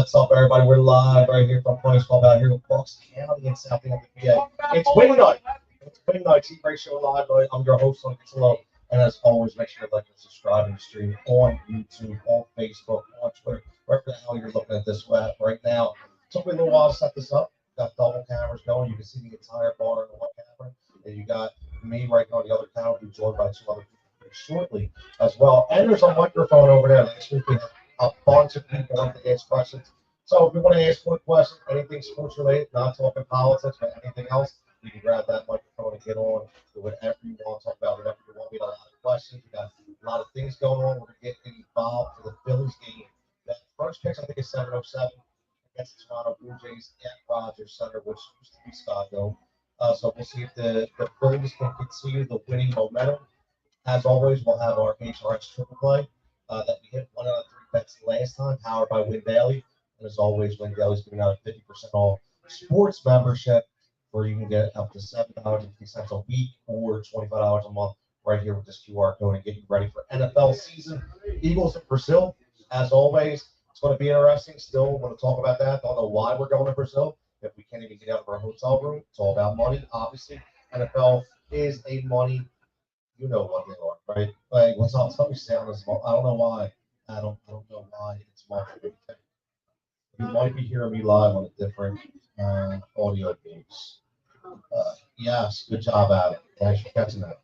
What's up, everybody? We're live right here from Players Club out here in Bucks County in Southampton PA. It's wing night. It's wing night. T-Break Show Live. I'm your host, Tony Cutillo. And as always, make sure to like and subscribe and stream on YouTube, on Facebook, on Twitter, wherever the hell you're looking at this web right now. It took me a little while to set this up. Got double cameras going. You can see the entire bar in one camera. And you got me right here on the other camera, being joined by two other people shortly as well. And there's a microphone over there. Last week we had a bunch of people wanting to ask questions. So if you want to ask one question, anything sports related, not talking politics, but anything else, you can grab that microphone and get on to whatever you want to talk about, whatever you want. We got a lot of questions. We got a lot of things going on. We're going to get involved for the Phillies game. That first pitch, I think, is 7:07 against the Toronto Blue Jays at Rogers Center, which used to be Scottsdale. So we'll see if the Phillies can continue the winning momentum. As always, we'll have our HRX triple play that we hit 1 out of 3 bets last time, powered by Win Daily. And as always, Win Daily is giving out a 50% off sports membership where you can get up to $7.50 a week or $25 a month right here with this QR code and get you ready for NFL season. Eagles in Brazil, as always. It's going to be interesting. Still want to talk about that. Don't know why we're going to Brazil if we can't even get out of our hotel room. It's all about money, obviously. NFL is a money. You know what they are, right? Like, what's up? Tell me sound is. I don't know why. I don't know why it's marketing. You might be hearing me live on a different audio base. Yes, good job, Adam. Thanks for catching that.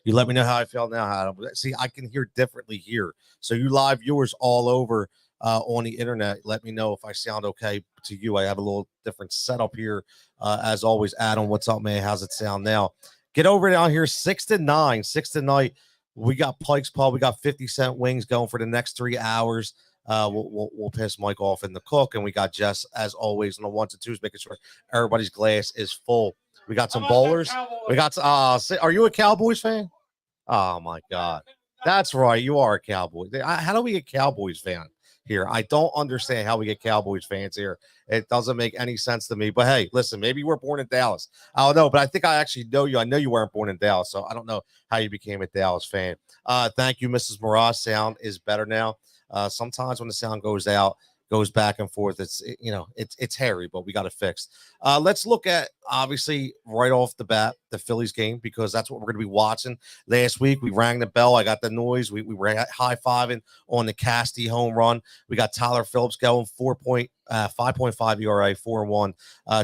You let me know how I felt now, Adam. See, I can hear differently here. So you live viewers all over on the internet, let me know if I sound okay to you. I have a little different setup here. As always, Adam, what's up, man? How's it sound now? Get over down here, 6 to 9, 6 tonight. We got Pike's Pub. We got 50-cent wings going for the next 3 hours. We'll piss Mike off in the cook, and we got Jess, as always, on the 1s and 2s, making sure everybody's glass is full. We got some bowlers. We got are you a Cowboys fan? Oh, my God. That's right. You are a Cowboy. How do we get Cowboys fan here? I don't understand how we get Cowboys fans here. It doesn't make any sense to me. But hey, listen, maybe you were born in Dallas. I don't know, but I think I actually know you. I know you weren't born in Dallas, so I don't know how you became a Dallas fan. Thank you, Mrs. Moraz. Sound is better now. Sometimes when the sound goes out, goes back and forth, it's hairy, but we got it fixed. Let's look at, obviously, right off the bat, the Phillies game, because that's what we're going to be watching. Last week, we rang the bell. I got the noise. We were high-fiving on the Casty home run. We got Tyler Phillips going 5.5 ERA, 4-1,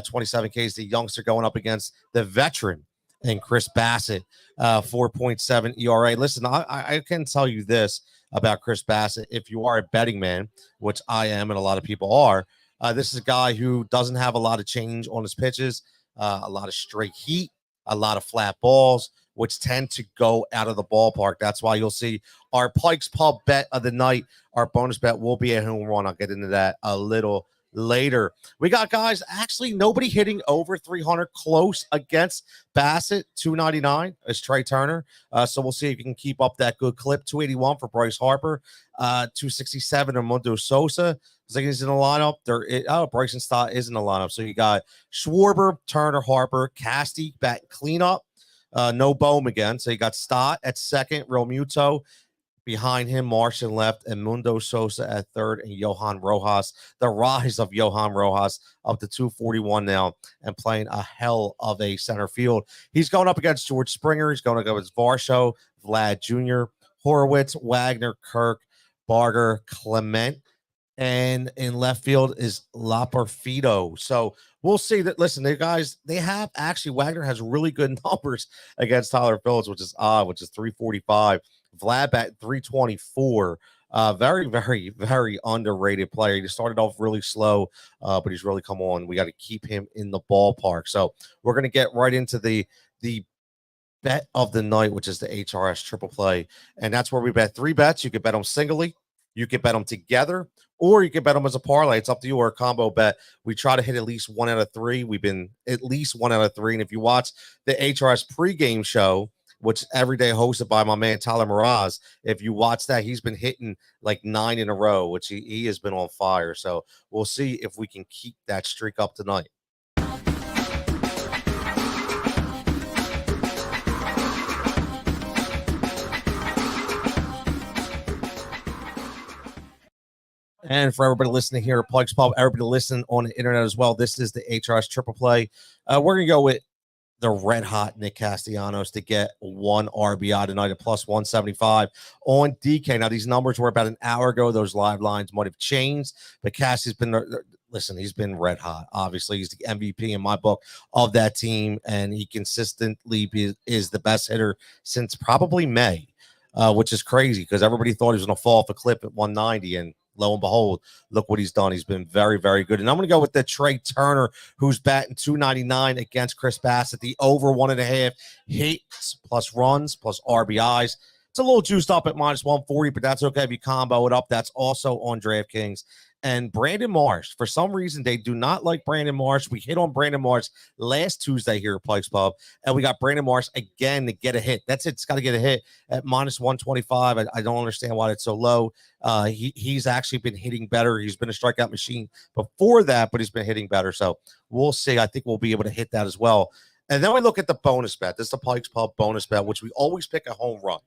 27 Ks. The youngster going up against the veteran and Chris Bassett, 4.7 ERA. Listen, I can tell you this about Chris Bassett. If you are a betting man, which I am and a lot of people are, this is a guy who doesn't have a lot of change on his pitches, a lot of straight heat, a lot of flat balls, which tend to go out of the ballpark. That's why you'll see our Pike's Pub bet of the night. Our bonus bet will be a home run. I'll get into that a little later. We got guys, actually nobody hitting over 300 close against Bassett. 299 is Trey Turner. So we'll see if you can keep up that good clip. 281 for Bryce Harper. 267 Mundo Sosa. It's like he's in the lineup. Bryson Stott is in the lineup. So you got Schwarber, Turner, Harper, Casty, bat cleanup. No Bohm again. So you got Stott at second, Real Muto. Behind him, Martian left, and Mundo Sosa at third, and Johan Rojas. The rise of Johan Rojas up to 241 now and playing a hell of a center field. He's going up against George Springer. He's going to go with Varsho, Vlad Jr., Horowitz, Wagner, Kirk, Barger, Clement. And in left field is Laperfido. So we'll see that. Listen, the guys, they have actually, Wagner has really good numbers against Tyler Phillips, which is odd, which is 345. Vlad at 324. Very, very, very underrated player. He started off really slow, but he's really come on. We got to keep him in the ballpark. So we're going to get right into the bet of the night, which is the HRS triple play. And that's where we bet 3 bets. You can bet them singly, you can bet them together, or you can bet them as a parlay. It's up to you, or a combo bet. We try to hit at least 1 out of 3. We've been at least 1 out of 3. And if you watch the HRS pregame show, which every day hosted by my man Tyler Moraz, if you watch that, he's been hitting like 9 in a row, which he has been on fire. So we'll see if we can keep that streak up tonight. And for everybody listening here at Pike's Pub, everybody listening on the internet as well, this is the HRS Triple Play. We're going to go with the red hot Nick Castellanos to get 1 RBI tonight at plus 175 on DK. Now, these numbers were about an hour ago. Those live lines might have changed, but Cassie's been, listen, he's been red hot. Obviously, he's the MVP in my book of that team, and he consistently is the best hitter since probably May, which is crazy because everybody thought he was going to fall off a cliff at 190, and lo and behold, look what he's done. He's been very, very good. And I'm going to go with the Trey Turner, who's batting 299 against Chris Bassett. The over 1.5 hits plus runs plus RBIs. It's a little juiced up at minus 140, but that's okay if you combo it up. That's also on DraftKings. And Brandon Marsh, for some reason, they do not like Brandon Marsh. We hit on Brandon Marsh last Tuesday here at Pike's Pub, and we got Brandon Marsh again to get a hit. That's it. It's got to get a hit at minus 125. I don't understand why it's so low. He's actually been hitting better. He's been a strikeout machine before that, but he's been hitting better. So we'll see. I think we'll be able to hit that as well. And then we look at the bonus bet. This is the Pike's Pub bonus bet, which we always pick a home run.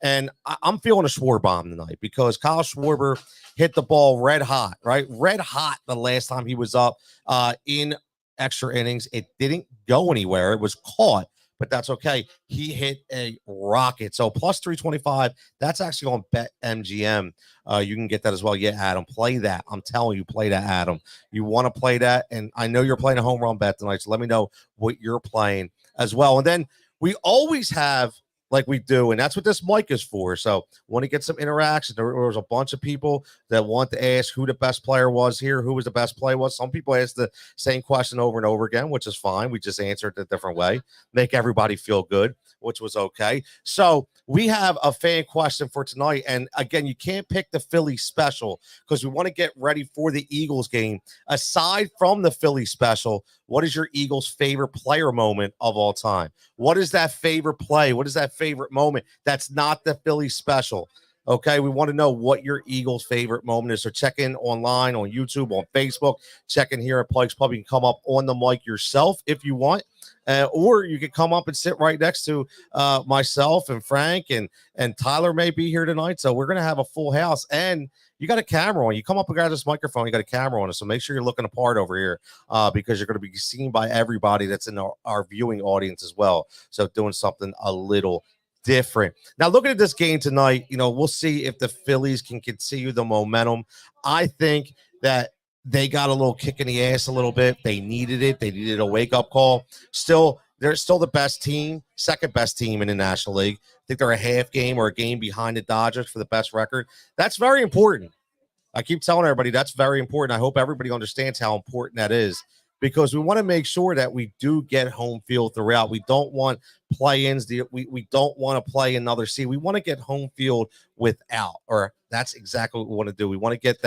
And I'm feeling a Schwarber bomb tonight because Kyle Schwarber hit the ball red hot, right? Red hot the last time he was up in extra innings. It didn't go anywhere. It was caught, but that's okay. He hit a rocket. So plus 325, that's actually on BetMGM. You can get that as well. Yeah, Adam, play that. I'm telling you, play that, Adam. You want to play that, and I know you're playing a home run bet tonight, so let me know what you're playing as well. And then we always have, like we do, and that's what this mic is for. So want to get some interaction. There was a bunch of people that want to ask who the best player was here, who was the best player was. Some people ask the same question over and over again, which is fine. We just answered it a different way, make everybody feel good, which was okay. So we have a fan question for tonight. And again, you can't pick the Philly special because we want to get ready for the Eagles game. Aside from the Philly special, what is your Eagles' favorite player moment of all time? What is that favorite play? What is that favorite moment? That's not the Philly special. Okay, we want to know what your Eagles' favorite moment is. So check in online, on YouTube, on Facebook. Check in here at Pike's Pub. You can come up on the mic yourself if you want, or you can come up and sit right next to myself and Frank and Tyler may be here tonight. So we're going to have a full house, and you got a camera on. You come up and grab this microphone, you got a camera on it. So make sure you're looking apart over here because you're going to be seen by everybody that's in our viewing audience as well. So doing something a little different. Now, looking at this game tonight, we'll see if the Phillies can continue the momentum. I think that they got a little kick in the ass a little bit. They needed it. They needed a wake-up call. They're still the best team, second best team in the National League. I think they're a half game or a game behind the Dodgers for the best record. That's very important. I keep telling everybody that's very important. I hope everybody understands how important that is because we want to make sure that we do get home field throughout. We don't want play-ins. We don't want to play another seed. We want to get home field without, or that's exactly what we want to do. We want to get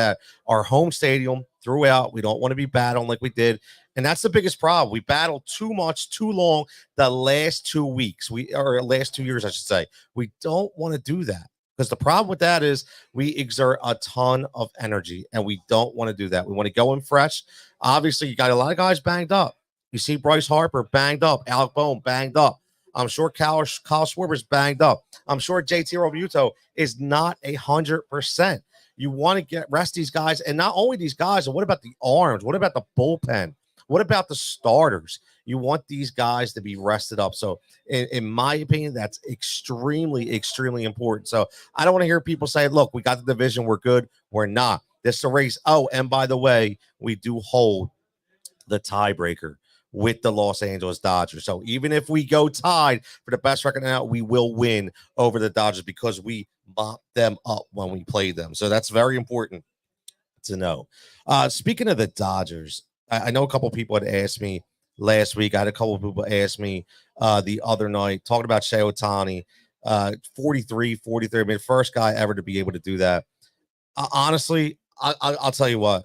our home stadium throughout. We don't want to be battling like we did. And that's the biggest problem. We battled too much, too long the last 2 weeks. Or last 2 years, I should say. We don't want to do that. Because the problem with that is we exert a ton of energy, and we don't want to do that. We want to go in fresh. Obviously, you got a lot of guys banged up. You see Bryce Harper banged up, Alec Boehm banged up. I'm sure Kyle Schwarber's banged up. I'm sure JT Realmuto is not 100%. You want to rest these guys, and not only these guys, but what about the arms? What about the bullpen? What about the starters? You want these guys to be rested up. So in my opinion, that's extremely, extremely important. So I don't want to hear people say, look, we got the division. We're good. We're not. This is a race. Oh, and by the way, we do hold the tiebreaker with the Los Angeles Dodgers. So even if we go tied for the best record now, we will win over the Dodgers because we mop them up when we play them. So that's very important to know. Speaking of the Dodgers, I know a couple of people had asked me last week. I had a couple of people ask me the other night, talking about Shohei Ohtani, 43. I mean, first guy ever to be able to do that. Honestly, I'll tell you what,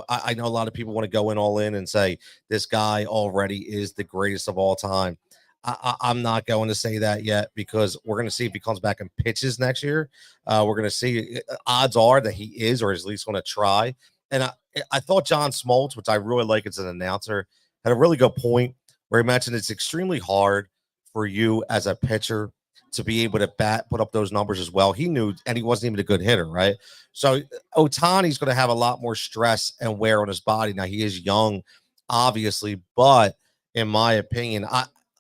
I know a lot of people want to go in all in and say this guy already is the greatest of all time. I'm not going to say that yet because we're going to see if he comes back and pitches next year. We're going to see. Odds are that he is, or is at least going to try. And I thought John Smoltz, which I really like as an announcer, had a really good point where he mentioned it's extremely hard for you as a pitcher to be able to put up those numbers as well. He knew, and he wasn't even a good hitter, right? So Ohtani's going to have a lot more stress and wear on his body. Now, he is young, obviously, but in my opinion,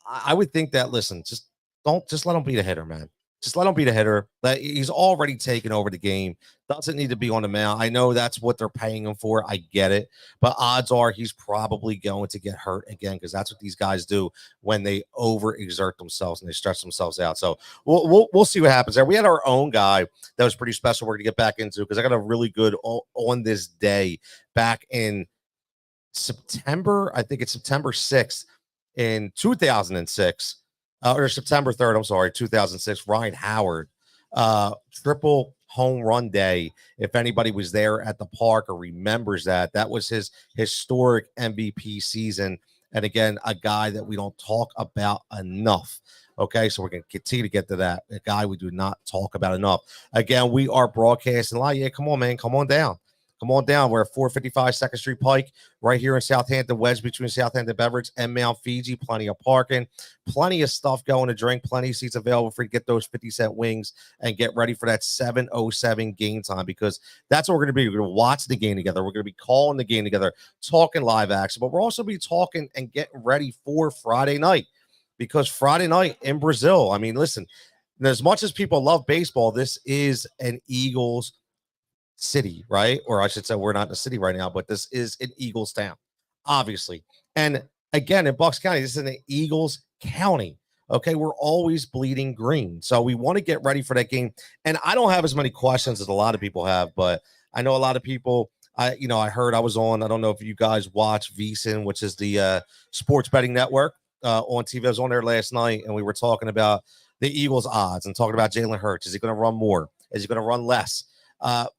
I would think that, listen, just let him be the hitter, man. Just let him be the hitter. He's already taken over the game. Doesn't need to be on the mound. I know that's what they're paying him for. I get it. But odds are he's probably going to get hurt again, because that's what these guys do when they overexert themselves and they stretch themselves out. So we'll see what happens there. We had our own guy that was pretty special. We're going to get back into, because I got a really good on this day back in September. I think it's September 6th in 2006. Or September 3rd, I'm sorry, 2006, Ryan Howard, triple home run day. If anybody was there at the park or remembers that, that was his historic MVP season. And again, a guy that we don't talk about enough. Okay, so we're going to continue to get to that. A guy we do not talk about enough. Again, we are broadcasting live. Yeah, come on, man. Come on down. Come on down. We're at 455 2nd Street Pike, right here in Southampton, wedged between Southampton Beverage and Mount Fiji. Plenty of parking, plenty of stuff going to drink, plenty of seats available for you to get those 50-cent wings and get ready for that 7:07 game time, because that's what we're going to be. We're going to watch the game together. We're going to be calling the game together, talking live action, but we're also be talking and getting ready for Friday night, because Friday night in Brazil, I mean, listen, as much as people love baseball, this is an Eagles city, right? Or I should say, we're not in a city right now, but this is an Eagles town, obviously. And again, in Bucks County, this is an Eagles county. Okay, we're always bleeding green. So we want to get ready for that game. And I don't have as many questions as a lot of people have, but I know a lot of people. I heard I was on, I don't know if you guys watch VSiN, which is the sports betting network on TV. I was on there last night, and we were talking about the Eagles odds and talking about Jalen Hurts. Is he going to run more? Is he going to run less?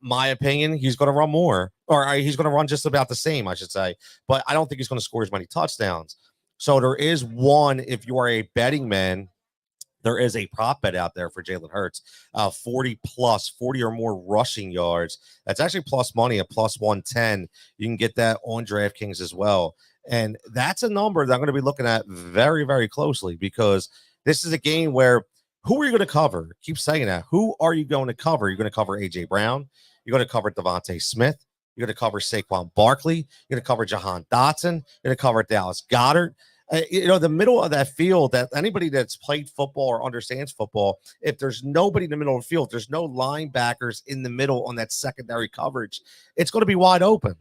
My opinion, he's going to run more, or he's going to run just about the same, I should say. But I don't think he's going to score as many touchdowns. So there is one, if you are a betting man, there is a prop bet out there for Jalen Hurts, 40 or more rushing yards. That's actually plus money at plus 110. You can get that on DraftKings as well. And that's a number that I'm going to be looking at very, very closely, because this is a game where, who are you going to cover? Keep saying that. Who are you going to cover? You're going to cover A.J. Brown. You're going to cover Devontae Smith. You're going to cover Saquon Barkley. You're going to cover Jahan Dotson. You're going to cover Dallas Goedert. The middle of that field, that anybody that's played football or understands football, if there's nobody in the middle of the field, there's no linebackers in the middle on that secondary coverage, it's going to be wide open.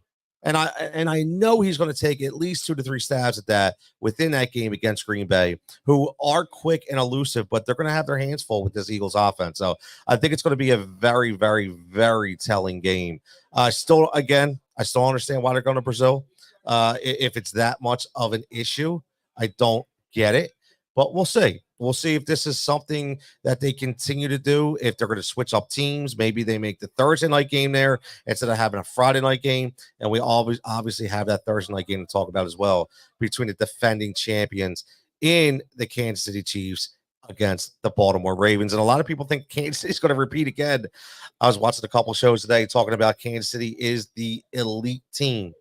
And I know he's going to take at least 2 to 3 stabs at that within that game against Green Bay, who are quick and elusive, but they're going to have their hands full with this Eagles offense. So I think it's going to be a very, very, very telling game. I still understand why they're going to Brazil. If it's that much of an issue, I don't get it, but we'll see. We'll see if this is something that they continue to do. If they're going to switch up teams, maybe they make the Thursday night game there instead of having a Friday night game. And we always obviously have that Thursday night game to talk about as well, between the defending champions in the Kansas City Chiefs against the Baltimore Ravens. And a lot of people think Kansas City is going to repeat again. I was watching a couple shows today talking about Kansas City is the elite team.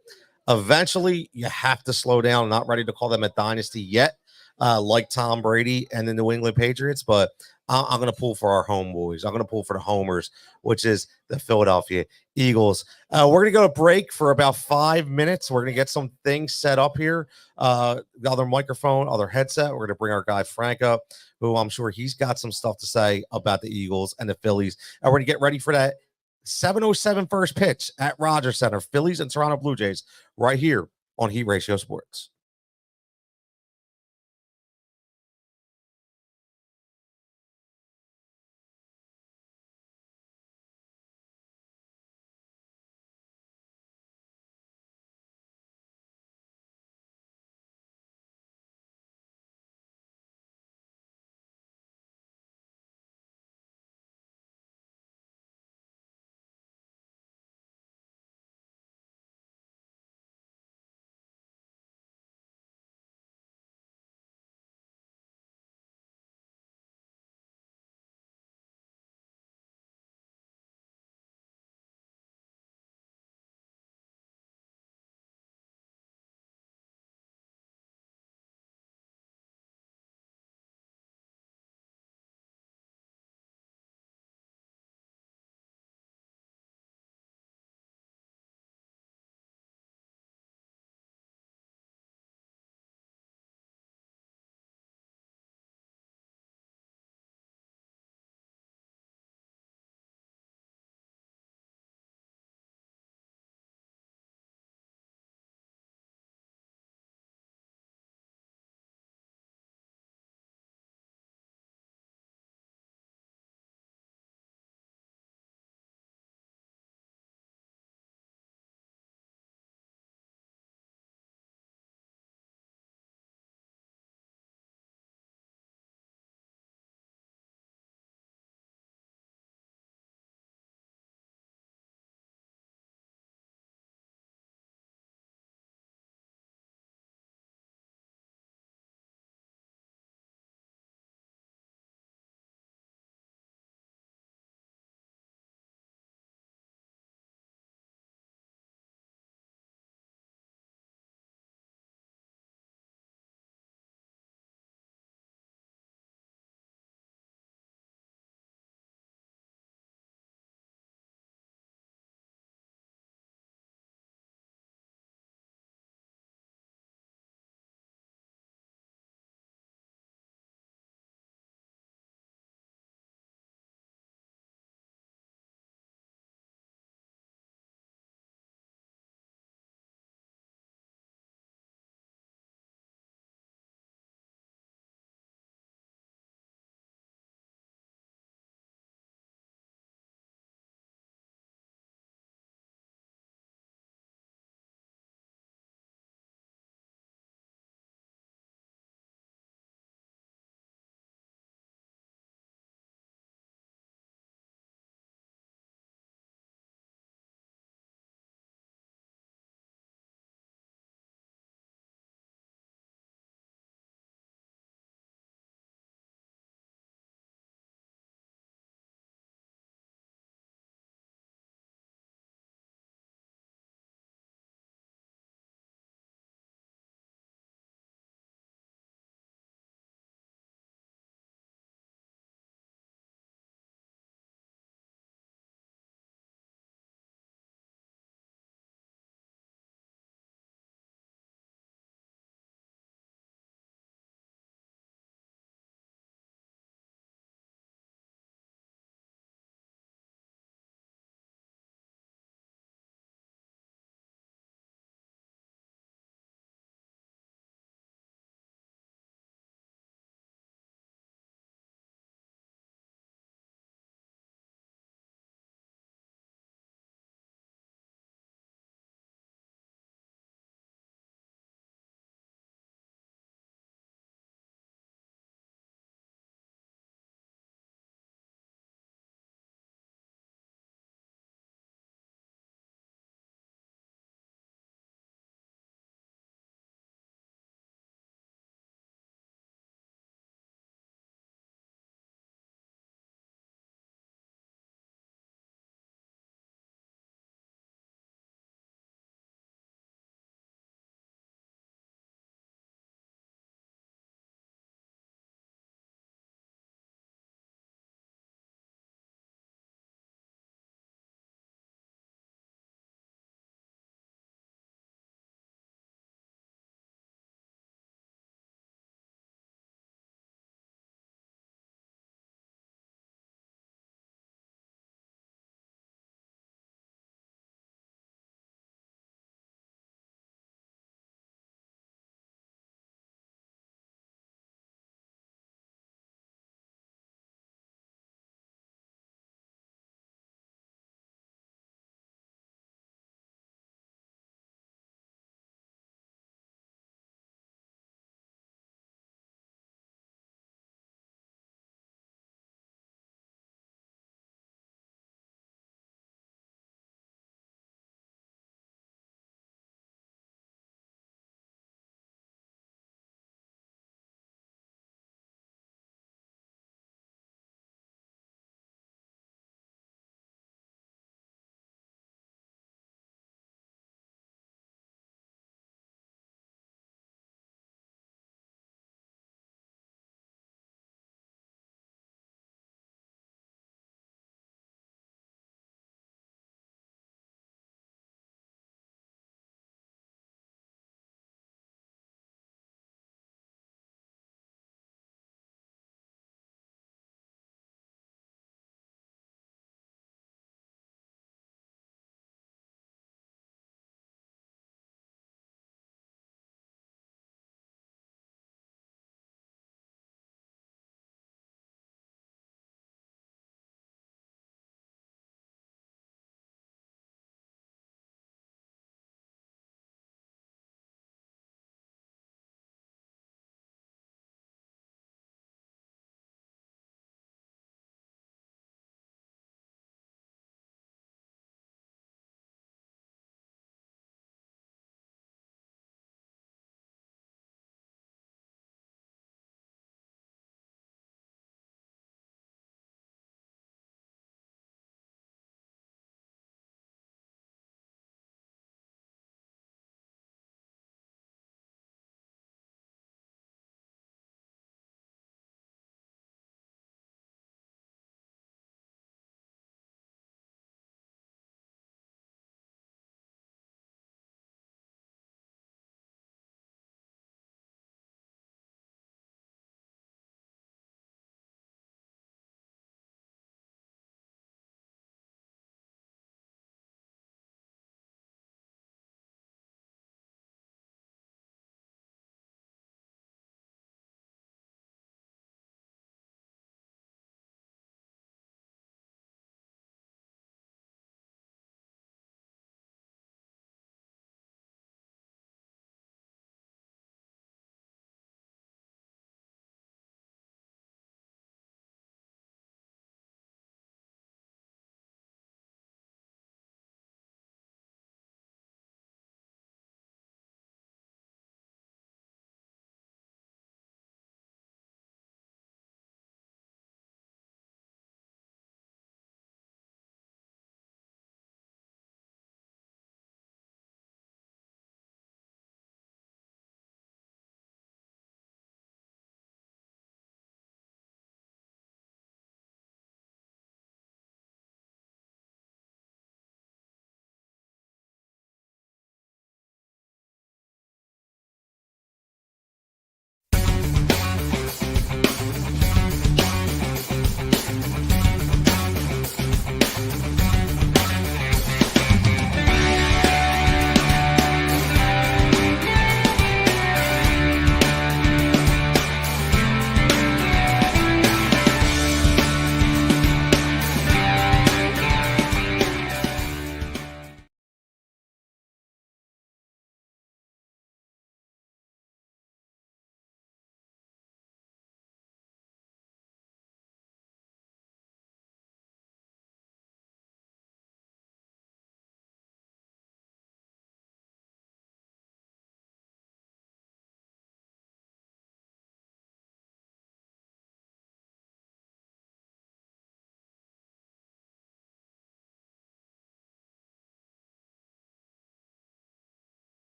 Eventually, you have to slow down. I'm not ready to call them a dynasty yet, like Tom Brady and the New England Patriots, but I'm going to pull for our homeboys. I'm going to pull for the homers, which is the Philadelphia Eagles. We're going to go to break for about 5 minutes. We're going to get some things set up here. The other microphone, other headset. We're going to bring our guy Frank up, who I'm sure he's got some stuff to say about the Eagles and the Phillies. And we're going to get ready for that 7:07 first pitch at Rogers Center, Phillies and Toronto Blue Jays, right here on Heat Ratio Sports.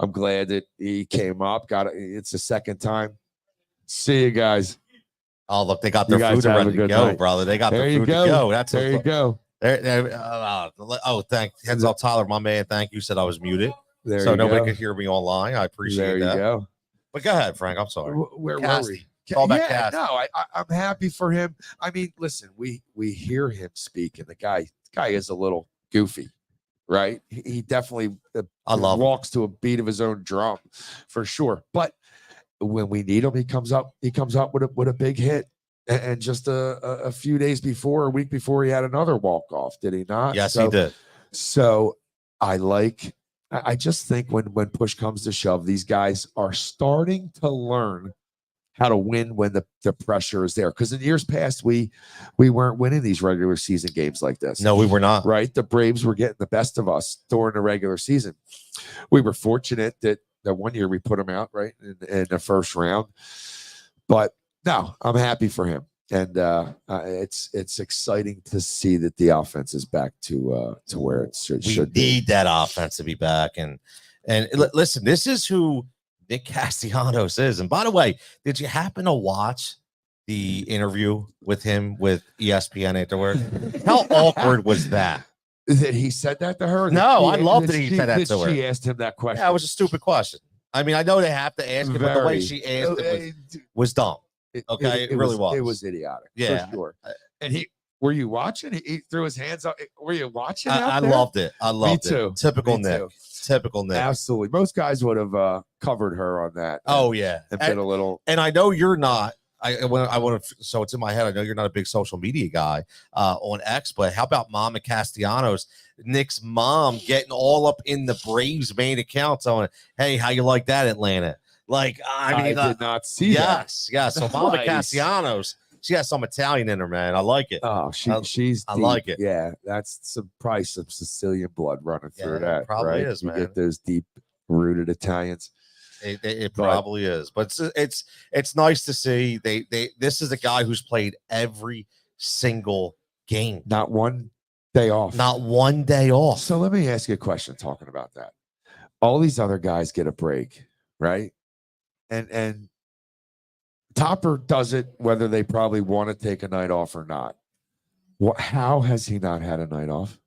I'm glad that he came up. It's the second time. See you guys. Oh, look, they got You their guys food have a ready to good go, night. brother. They got There their you food to go. go. That's There you go. Heads up, Tyler, my man. Thank you. Said I was muted, There so you nobody go. could hear me online. I appreciate There you that. go. But go ahead, Frank. I'm sorry. Where were Casty. we? It's all about Yeah, Casty. no, I'm happy for him. I mean, listen, we hear him speak, and the guy is a little goofy, right? He definitely I love him. walks to a beat of his own drum, for sure. But when we need him, he comes up with a big hit. And just a few days before, a week before, he had another walk off. Did he not? Yes, he did. So I just think when push comes to shove, these guys are starting to learn how to win when the pressure is there. Because in years past, we weren't winning these regular season games like this. No, we were not. Right? The Braves were getting the best of us during the regular season. We were fortunate that 1 year we put them out right in the first round. But no, I'm happy for him. And it's exciting to see that the offense is back to where it should be. We need that offense to be back. And listen, this is who Nick Castellanos is. And by the way, did you happen to watch the interview with him with ESPN afterward? How awkward was that? That he said that to her? No, I love that he said that to her. She asked him that question. Yeah, it was a stupid question. I mean, I know they have to ask it, but the way she asked it was dumb. Okay, it really was. It was idiotic. Yeah, for sure. And were you watching? He threw his hands up. Were you watching? I loved it. I loved Me too. it. Typical Me Nick. too. Typical Nick. Absolutely. Most guys would have covered her on that. Oh yeah, and been a little. And I know you're not. I want to. So it's in my head. I know you're not a big social media guy on X, but how about Mama Castellanos, Nick's mom, getting all up in the Braves main account, saying, "Hey, how you like that, Atlanta?" Like, I mean, did not see that. Yes. So Mama Castellanos, she has some Italian in her, man. I like it. Oh, she's. I deep. like it. Yeah, that's probably some Sicilian blood running through that. Probably right? is, man. You get those deep rooted Italians. It probably is, but it's nice to see this is a guy who's played every single game, not one day off. Not one day off. So let me ask you a question. Talking about that, all these other guys get a break, right? And Topper does it whether they probably want to take a night off or not. How has he not had a night off?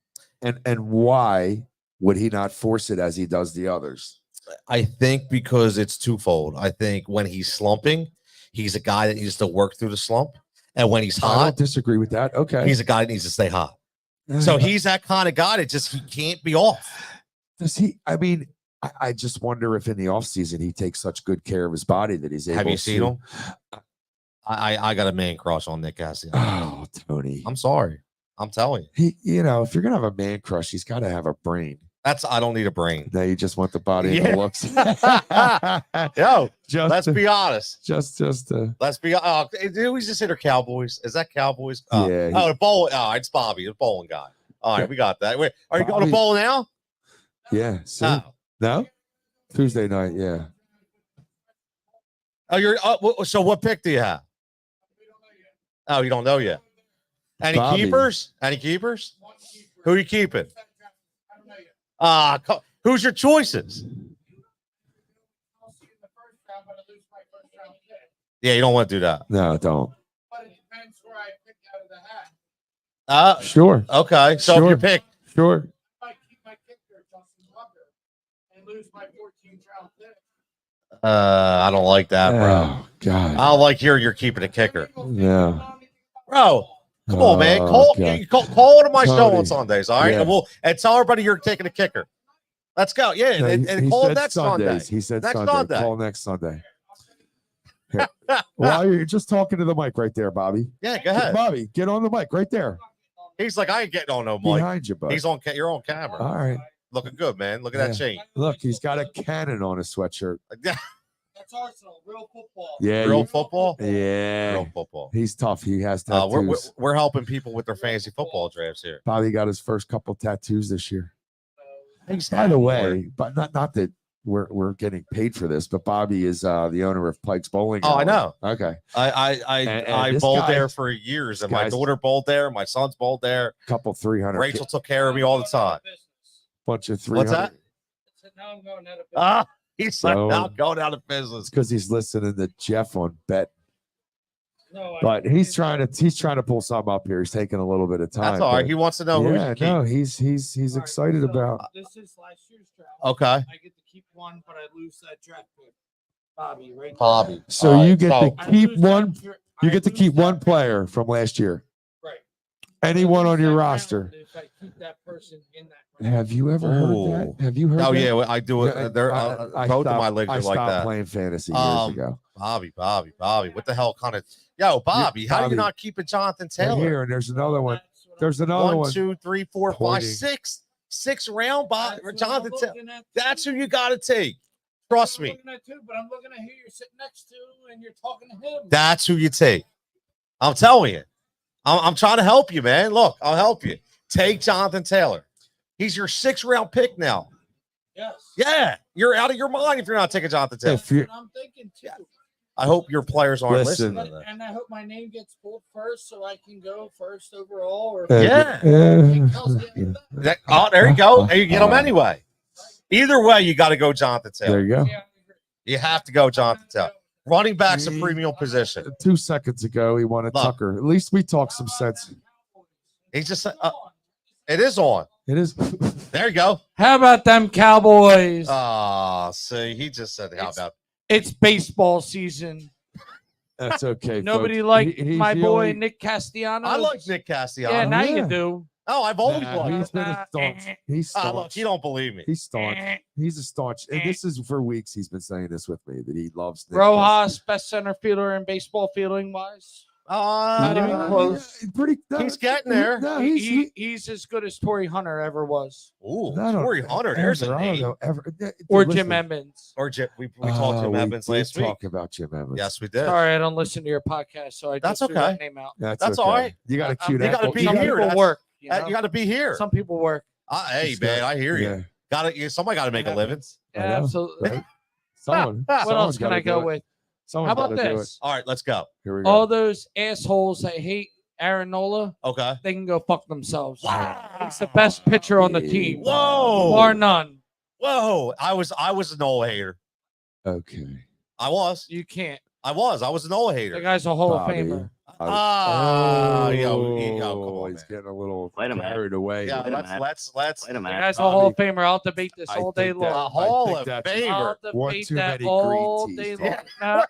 And why would he not force it as he does the others? I think because it's twofold. I think when he's slumping, he's a guy that needs to work through the slump. And when he's hot, I don't disagree with that. Okay. He's a guy that needs to stay hot. So he's that kind of guy that he can't be off. Does he? I mean, I just wonder if in the offseason he takes such good care of his body that he's able to. Have you seen him? I got a man crush on Nick Castellanos. Oh, Tony. I'm sorry. I'm telling you. If you're going to have a man crush, he's got to have a brain. I don't need a brain. No, you just want the body and the looks. Yo, let's be honest. Let's be honest. Did we just hit our Cowboys? Is that Cowboys? Yeah. The bowl. Oh, it's Bobby, the bowling guy. All right, we got that. Wait, are you going to bowl now? Yeah. No? Tuesday night, yeah. Oh, so what pick do you have? Oh, you don't know yet. Any keepers? Who are you keeping? Who's your choices? Yeah, you don't want to do that. No, don't. But it depends where I pick out of the hat. Sure. Okay. So if you pick. Sure. I might keep my kicker, Justin Tucker, and lose my 14th round pick. I don't like that, bro. Oh, God. I don't like hearing you're keeping a kicker. Yeah. Bro, come on, man. Call it on my show on Sundays, all right? Yeah. And tell everybody you're taking a kicker. Let's go. Yeah, No, and call it next Sunday. He said next Sunday. Call next Sunday. Here. Well, you're just talking to the mic right there, Bobby. Yeah, go ahead. Bobby, get on the mic right there. He's like, I ain't getting on no mic. Behind you, buddy. You're on camera. All right. Looking good, man. Look at that chain. Look, he's got a cannon on his sweatshirt. That's Arsenal, real football. Yeah. Real football? Yeah. Real football. He's tough. He has tattoos. We're helping people with their fantasy football drafts here. Bobby got his first couple tattoos this year. Exactly. By the way, but not that we're getting paid for this, but Bobby is the owner of Pike's Bowling. Oh, I know. Okay. I bowled there for years, and my daughter bowled there. My son's bowled there. Couple 300. Rachel took care of me all the time. Bunch of 300. What's that? Now I'm going out of business. He's So- not going out of business. because he's listening to Jeff on bet. No, But he's trying to pull something up here. He's taking a little bit of time. That's all right. but- He wants to know who yeah, you keep. no, he's All right, excited so about. This is last year's draft. Okay. I get to keep one, but I lose that draft pick. Bobby, right? Bobby. So All you right, get so- to I keep lose that one. dra- You I get to lose keep that one pick. player from last year. Right. Anyone I on lose your that roster. round if I keep that person in that round. Have you ever heard Ooh. that? Have you heard? Oh that? yeah, well, I do it. Yeah, They're I both of my stopped- legs I are like stopped that. playing fantasy years ago. Bobby. What the hell kind of? Yo, Bobby, how you Bobby. not keeping Jonathan Right Taylor? here, and there's another one. That's what There's I'm- another 1, one. 2, 3, 4, 5, Pointing. 6. 6 round, Bob, that's what Jonathan I'm Taylor. looking at, That's too. who you got to take. Trust I'm me. looking at too, but I'm looking at who you're sitting next to, and you're talking to him. That's who you take. I'm telling you. I'm trying to help you, man. Look, I'll help you. Take Jonathan Taylor. He's your 6th round pick now. Yes. Yeah, you're out of your mind if you're not taking Jonathan Taylor. That's If you- what I'm thinking too. I hope your players aren't Listen. listening to that. And I hope my name gets pulled first, so I can go first overall. Or Yeah. Oh, there you go. And you get them anyway. Either way, you got to go Jonathan There Taylor. you go. Yeah, You have to go Jonathan Taylor. Running back's a premium position. 2 seconds ago, he wanted Look. Tucker. At least we talked some sense. He's just it is on. It is. There you go. How about them Cowboys? Ah, see, he just said, "How about?" It's baseball season. That's okay. Nobody folks. liked He's my the boy only- Nick Castellanos. I like Nick Castellanos. Yeah, now Yeah. you do. Oh, I've always Nah, liked. he's been a staunch. He's Look, staunch. you don't believe me. He's staunch. He's a staunch. And this is for weeks. He's been saying this with me that he loves Nick Rojas, best center fielder in baseball fielding wise. Not even close. Yeah, pretty. He's getting there. No, He's as good as Torrey Hunter ever was, Ooh, I don't- Torrey Hunter. There's a ever, I don't name. know, ever. or Listen, Jim Evans. Or we talked to Jim Evans we last week. talked about Jim Evans. Yes, we did. Sorry, I don't listen to your podcast, so I That's just threw that okay. name out. That's That's okay. all right. You got to I'm- cue you that. gotta up. be Some here. people That's- work. You know? You got to be here. Some people work. Hey, Just man, got- I hear you. Yeah. Got to. Somebody got to make a living. I know, Absolutely. right? Someone. What else someone's can gotta I do go it. with? Someone's How about gotta do it. this? All right, let's go. Here we go. All those assholes that hate Aaron Nola, Okay. they can go fuck themselves. Wow. He's the best pitcher on the team, Whoa. bar none. Whoa. I was a Nola hater. Okay. I was. You can't. I was a Nola The hater. guy's a Hall Bobby. of Famer. Yo, come on, he's man. getting a little Wait a minute. carried away. Yeah, Wait a let's minute. let's Wait a The minute. guy's a Hall of Bobby. Famer. I'll debate this I all day think that- long. a Hall think of that's- Famer. I'll One debate too that many all green day teas. long. Now,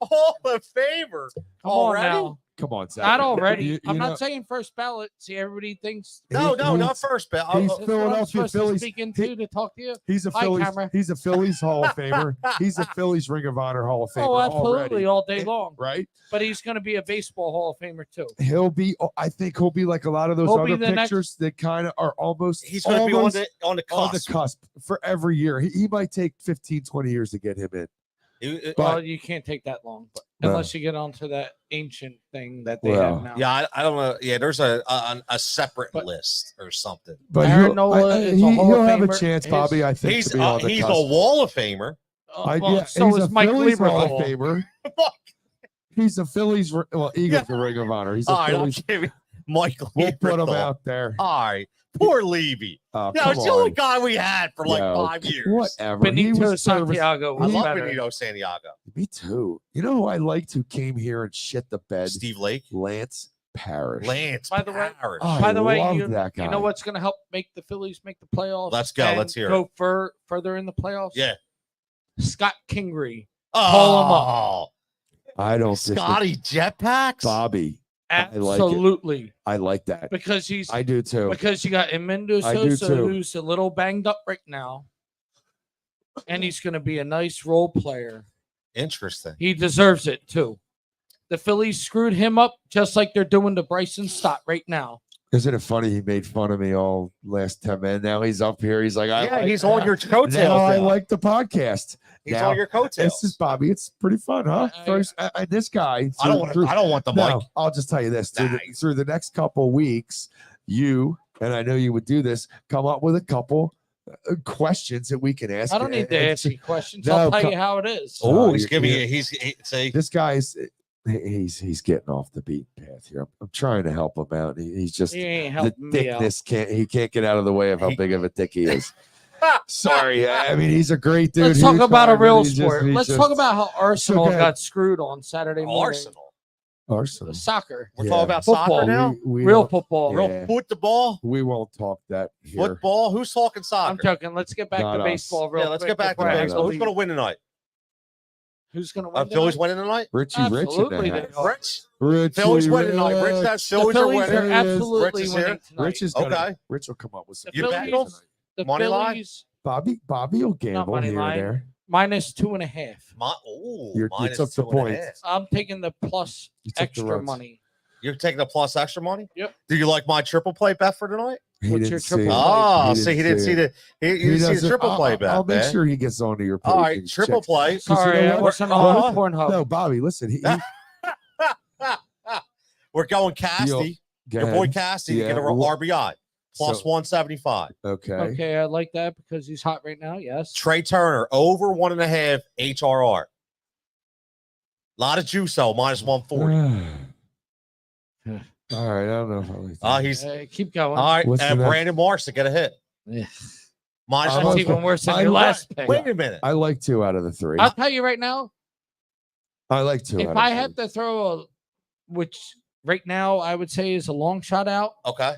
Hall of Famer. come Already? on now. Come on, Zach. Not already. You I'm know, not saying first ballot. See, everybody thinks No, He- no, not he's- first ballot. he's that's what I'm Philadelphia supposed to Phillies. speak into to talk to you. He's a Hi, Phillies. camera. He's a Phillies Hall of Famer. He's a Phillies Ring of Honor Hall of Famer Oh, absolutely, already. all day Eh, long. Right? But he's going to be a baseball Hall of Famer too. He'll be. I think he'll be like a lot of those He'll be other the next- pictures that kind of are almost. He's going to be on almost the on the cusp. cusp for every year. He might take 15, 20 years to get him in. But- Well, you can't take that long, but No. unless you get onto that ancient thing that they Well, have now. Yeah, I don't know. Yeah, there's a separate But- list or something. But Aaron he'll, Nola is a Hall he'll of have a Famer. chance, His- Bobby. I think He's to be on the he's cusp. a Wall of Famer. Well, yeah, so he's is a Mike Phillies Hall of Lieberthal. Famer. He's a Phillies. Well, Eagles Ring of Honor. He's a All right, I'll Phillies. give you Michael. We'll put him Lieberthal. out there. All right, poor Levy. Oh, Yeah, come it's the only on. guy we had for like Yo, 5 years. Whatever. He Benito was service- Santiago I was love better. Benito Santiago. Me too. You know who I liked who came here and shit the bed? Steve Lake, Lance Parrish. Lance. By the way- Parrish. Oh, By the way, love that guy. You know what's going to help make the Phillies make the playoffs? Let's go, and let's hear go further in the playoffs. Yeah. Scott Kingery, Oh, Call I don't think that- Scotty Jetpacks. Bobby. I like it. absolutely, I like that. because he's I do too. because you got Emendo I do Sosa, too. who's a little banged up right now, and he's going to be a nice role player. Interesting. He deserves it too. The Phillies screwed him up just like they're doing to Bryson Stott right now. Isn't it funny? He made fun of me all last 10 minutes. Now he's up here. He's like, I Yeah, like he's on your coattails. Now I now. like the podcast. He's now, on your coattails. This is Bobby. It's pretty fun, huh? I- First, this guy. I don't want. through- I don't want the mic. No, I'll just tell you this: Nice. through the next couple weeks, you and I know you would do this. Come up with a couple questions that we can ask. I don't need to and- ask you questions. No, I'll tell co- you how it is. Oh, Oh, he's you're- giving you're- you. See. This guy's he's getting off the beaten path here. I'm trying to help him out. He's just He ain't the helping me out. dickness can't get out of the way of how He- big of a dick he is. Sorry. I mean, he's a great dude. Let's talk huge about a fan, real but he sport. he Let's talk about how Arsenal okay. got screwed on Saturday morning. Arsenal. Soccer. We're Yeah. talking about Football. soccer now. We Real don't- football. Yeah. Real football. We won't talk that here. Football. Who's talking soccer? I'm joking. Let's get back Not to us. baseball real Yeah, let's quick get back to before I have baseball. Who's leave. going to win tonight? Who's going to win? Phillies tonight? winning tonight. Richie Rich in Absolutely the they house. are. Rich. Phillies winning tonight. Rich, Rich. that's The Phillies are Phillies winning. are There he is. absolutely Rich is winning here. tonight. Rich is gonna, Okay. Rich will come up with some. The You good betting Phillies- tonight. The Money line? Phillies Bobby will gamble money here line. and there. minus 2.5. You Minus took the 2.5. point. I'm taking the plus You took the extra runs. money. You're taking the plus extra money? Yep. Do you like my triple play bet for tonight? He What's didn't your see triple it. play? Oh, He see, he didn't see it. the he He didn't see the doesn't- triple play I'll bet. I'll make man. sure he gets onto your page. All right, and triple checks- play. Because you know Sorry, I what? wasn't Oh, on Pornhub. No, Bobby, listen. We're going Casty. Go Your boy ahead. Casty Yeah, to get a well, RBI plus so- 175. Okay. Okay, I like that because he's hot right now. Yes. Trey Turner over 1.5 HRR. A lot of juice minus 140. All right, I don't know if I like that. He's Keep going. all right. What's the And next? Brandon Marsh to get a hit. Yeah. Minus I'm That's okay. even 140. worse than I your like- last pick. Wait a minute. I like 2 out of the 3. I'll tell you right now, I like 2 if out I of had to throw which right now I would say is a long shot out, Okay.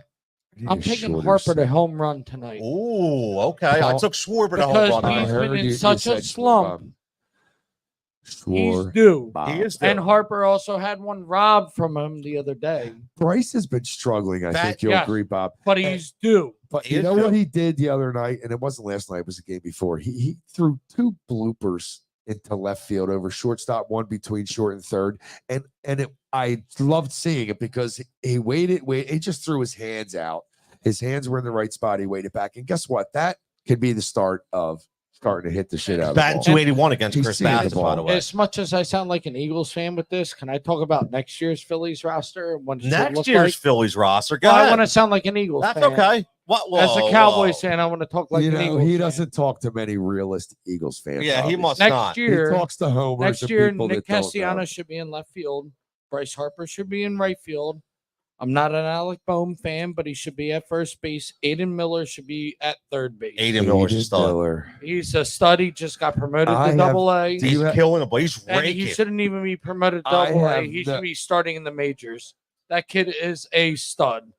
3. I'm taking Harper to home run tonight. Ooh, okay. I How- took Schwarber to Because home run. he's tonight. been in such a slump. He's Schwarber. due. He is And due. Harper also had one robbed from him the other day. Bryce has been struggling. I That- think you'll yes. agree, Bob. But he's due. But He you is know due. what he did the other night, and it wasn't last night; it was the game before. He threw 2 bloopers into left field over shortstop, one between short and third, and I loved seeing it because he waited. He just threw his hands out. His hands were in the right spot. He waited back, and guess what? That could be the start of starting to hit the shit out of the Batting ball. 281 against He's Chris seeing the Bassett, by ball. the way. As much as I sound like an Eagles fan with this, can I talk about next year's Phillies roster and what it should Next look year's like? Phillies roster. Go Well, I ahead. want to sound like an Eagles That's fan. okay. What? As a whoa, Cowboys whoa. fan, I want to talk like You an know, Eagles he fan. doesn't talk to many realistic Eagles fans. Yeah, he obviously. must Next not. year, He talks to homers. next and year, people Nick that don't know. Castellanos should be in left field. Bryce Harper should be in right field. I'm not an Alec Boehm fan, but he should be at first base. Aiden Miller should be at third base. Aiden Miller's a Aiden stud. Miller. He's a stud. He just got promoted I to have- Double A. Do He's you have- killing it, but he's And raking. he shouldn't even be promoted to I Double A. have He the- should be starting in the majors. That kid is a stud.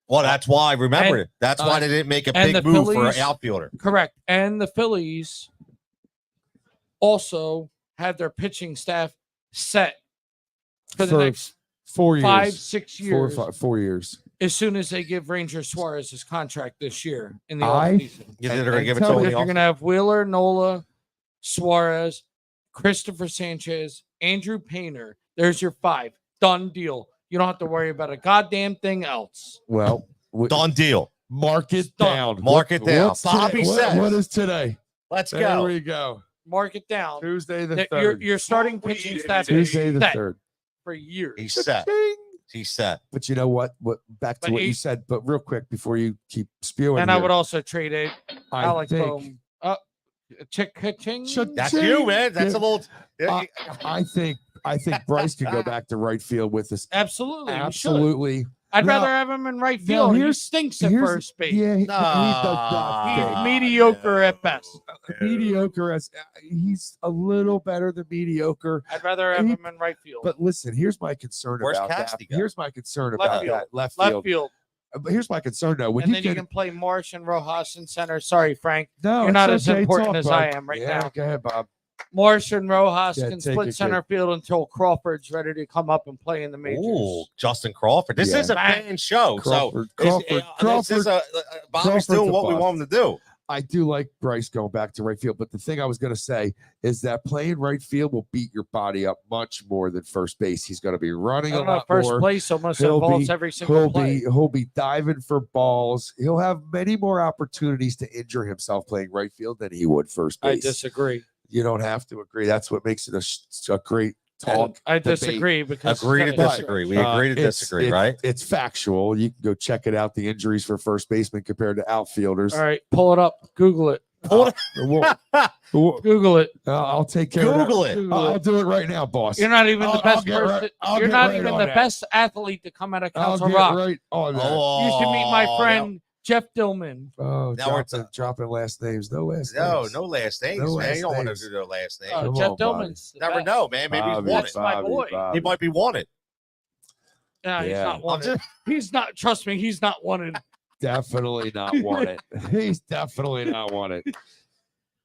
Well, that's why. Remember And- it. That's why they didn't make a and big the move for an Phillies- outfielder. Correct. And the Phillies also have their pitching staff set for the For next 4 years. 5-6 years. 4 years. As soon as they give Ranger Suarez his contract this year in the I- offseason. You think And- they're going to and give it tell to me him? If you're going to have Wheeler, Nola, Suarez, Christopher Sanchez, Andrew Painter, there's your 5. Done deal. You don't have to worry about a goddamn thing else. Well, Done deal. mark it Done. down. Mark it down. What's Bobby today? says. What is today? Let's There go. we go. Mark it down. Tuesday the That 3rd. your starting pitching staff is Tuesday the set 3rd. for years. He's set. Ching. He's set. But you know what? Back to But what you he- said. But real quick before you keep spewing, And I here, would also trade it. I Alec think Boehm. Ching. That's you, man. That's a little. I think Bryce can go back to right field with this. Absolutely. you should. Absolutely. I'd Now- rather have him in right now field. He here's- stinks at here's- first base. Yeah, he does Nah. He's not. mediocre at best. Mediocre as he's a little better than mediocre. I'd rather have He- him in right field. But listen, here's my concern Where's about that. Casty go? Here's my concern Left about field. that left Left field. field. But here's my concern though. When And you then you get can play Marsh and Rojas in center. Sorry, Frank. no, you're not it's as okay. important Talk, as Bob. I am right Yeah, now. Go ahead, Bob. Marsh and Rojas Yeah, can take split it, center field until Crawford's ready to come up and play in the majors. Ooh, Justin Crawford. This Yeah. is a fan show. Crawford, So this is Bobby's Crawford's doing a what we bust. want him to do. I do like Bryce going back to right field, but the thing I was going to say is that playing right field will beat your body up much more than first base. He's going to be running I a don't know. lot First more. place almost He'll involves be- every single play. He'll be diving for balls. He'll have many more opportunities to injure himself playing right field than he would first I base. disagree. You don't have to agree. That's what makes it a great talk. I debate. disagree because Agree to it's gotta- disagree. We agree to It's- disagree, it's- right? It's factual. You can go check it out. The injuries for first baseman compared to outfielders. All right, pull it up. Google it. Google it. I'll take care of Google that. it. Google I'll it. do it right now, boss. You're not even I'll- the best I'll get person. right- I'll You're get not right even on the that. best athlete to come out of I'll Council get Rock. right on that. You should meet my friend Jeff Dillman. Oh, Now we're dropping last names. No last No, names. no last names, No man. last You don't want to names. do their last name. Come Jeff on, Bobby. Dillman's the Never best. know, man. Maybe he's Bobby, wanted. That's my boy. Bobby. He might be wanted. No, he's Yeah. not wanted. He's not. Trust me, he's not wanted. Definitely not wanted. He's definitely not wanted.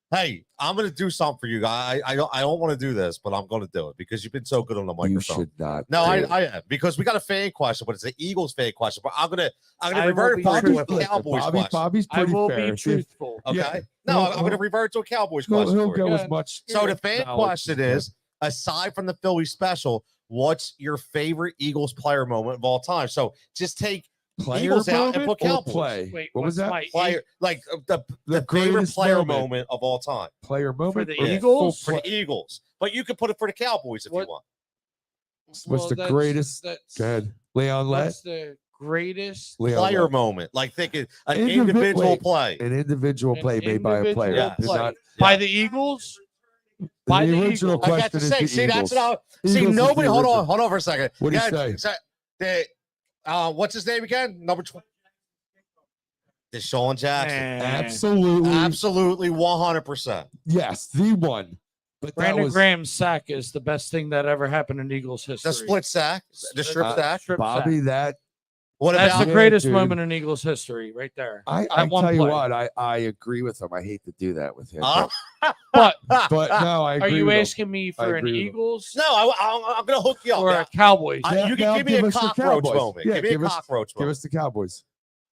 Hey, I'm gonna do something for you guys. I don't want to do this, but I'm gonna do it because you've been so good on the You microphone. should not. No, do it. I am because we got a fan question, but it's an Eagles fan question. But I'm gonna I will revert be it to a truthful. Cowboys question. Bobby's I pretty will fair. be truthful. Okay. Yeah. No, He'll- I'm gonna revert to a Cowboys He'll, question. he'll for you. go Yeah. as much. So the fan knowledge question as is, aside from the Philly special, what's your favorite Eagles player moment of all time? So just take player Eagles out and moment put or Cowboys. play. Wait, what was what's that? my player, like the favorite greatest player moment. moment of all time Player moment the or Eagles? for the Eagles. But you could put it for the Cowboys if you What- want. What's the that's- greatest? That's, Go ahead, Leon. Let What's the greatest? Leon Player Lett. moment, like thinking an Indivi- individual wait. play. An individual An play made by a player. individual Did play. not- By the Eagles? By the the original Eagles. I got question to is say, the see, Eagles. that's what I see. Eagles is the Nobody, hold original. on for a second. What'd he Yeah, say? What's his name again? Number 20. Deshaun Jackson. Absolutely. Absolutely 100%. Yes, the one. But that Brandon was Graham's sack is the best thing that ever happened in Eagles history. The split sack, the strip Uh, sack. Strip Bobby. sack. That What That's about the Yeah, greatest dude. moment in Eagles history, right there. I That one tell you play. what, I agree with him. I hate to do that with him, Uh, But but no, I agree. are you with him. asking me for an agree with him. Eagles No, I'm going to hook you up. or Now, a Cowboys? Yeah, you now can give me give a us the cockroach Cowboys. moment. Yeah, give me give a us- cockroach Give moment. us the Cowboys.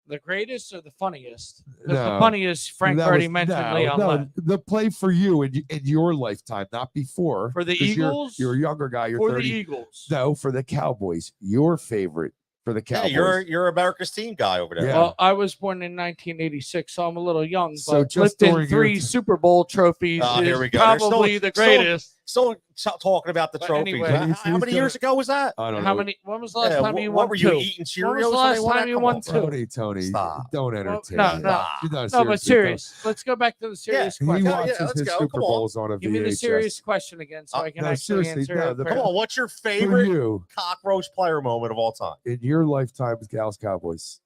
The greatest or the funniest? 'Cause No. the funniest, Frank That already was- mentioned no, Leon no, Lett. the play for you in your lifetime, not before. For the 'cause Eagles? you're a younger guy. You're For 30. the Eagles. No, for the Cowboys. Your favorite for the Yeah, Cowboys. you're America's team guy over there. Yeah. Well, I was born in 1986, so I'm a little young, So but just lived in during your 3 Super Bowl trophies Oh, is here we go. They're probably the greatest. Still talking about the But trophies. anyway, How many years ago was that? I don't How know. many? When was the last Yeah, time you what won were 2? you eating Cheerios? When was the when last they won time that? you Come won on. 2? Tony, Stop. don't entertain. no, me. no. No, No, but seriously, serious. Let's go back to the serious He question. Yeah, watches let's his go. Super Come on. Bowls on a Give VHS. me the serious question again, so I can no, actually seriously, answer no, it. the- Come on, what's your For favorite you, cockroach player moment of all time? in your lifetime, Gals Cowboys.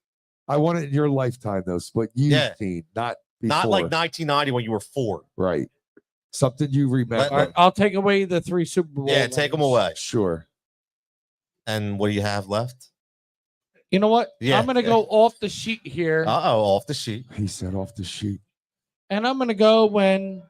I want it in your lifetime, though. What you've Yeah. seen, not before. Not like 1990 when you were 4. Right. Something you remember. All right, I'll take away the 3 Super Bowl. Yeah, take them rings. away. Sure. And what do you have left? You know what? Yeah, I'm going to yeah. go off the sheet here, Off the sheet. He said off the sheet. and I'm going to go when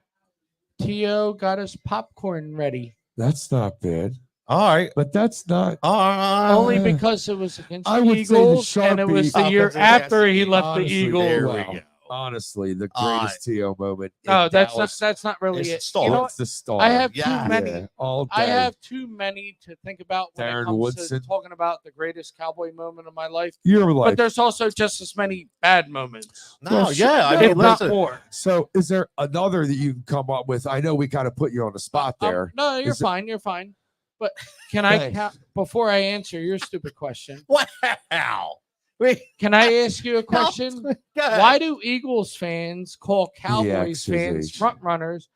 Tio got his popcorn ready. That's not bad. All right. But that's not. Only because it was against I the would say the Eagles, and it was Sharpie- the year Offensive pass. after he left Honestly, the Eagles. there Wow. we go. Honestly, the greatest T.O. moment. in No, Dallas. that's not really It's it. Star. You know what? It's the star. I have Yeah. too many. Yeah, all day. I have too many to think about when Darren it comes Woodson. to talking about the greatest cowboy moment of my life. Your life. But there's also just as many bad moments, No, Well, sure. yeah. I No, mean, if not listen. more. So, is there another that you can come up with? I know we kind of put you on the spot there. No, you're Is it- fine. You're fine. But can I Thanks. count before I answer your stupid question? Wow. Wait, Can I ask you a question? go ahead. Why do Eagles fans call Cowboys fans X's. front runners,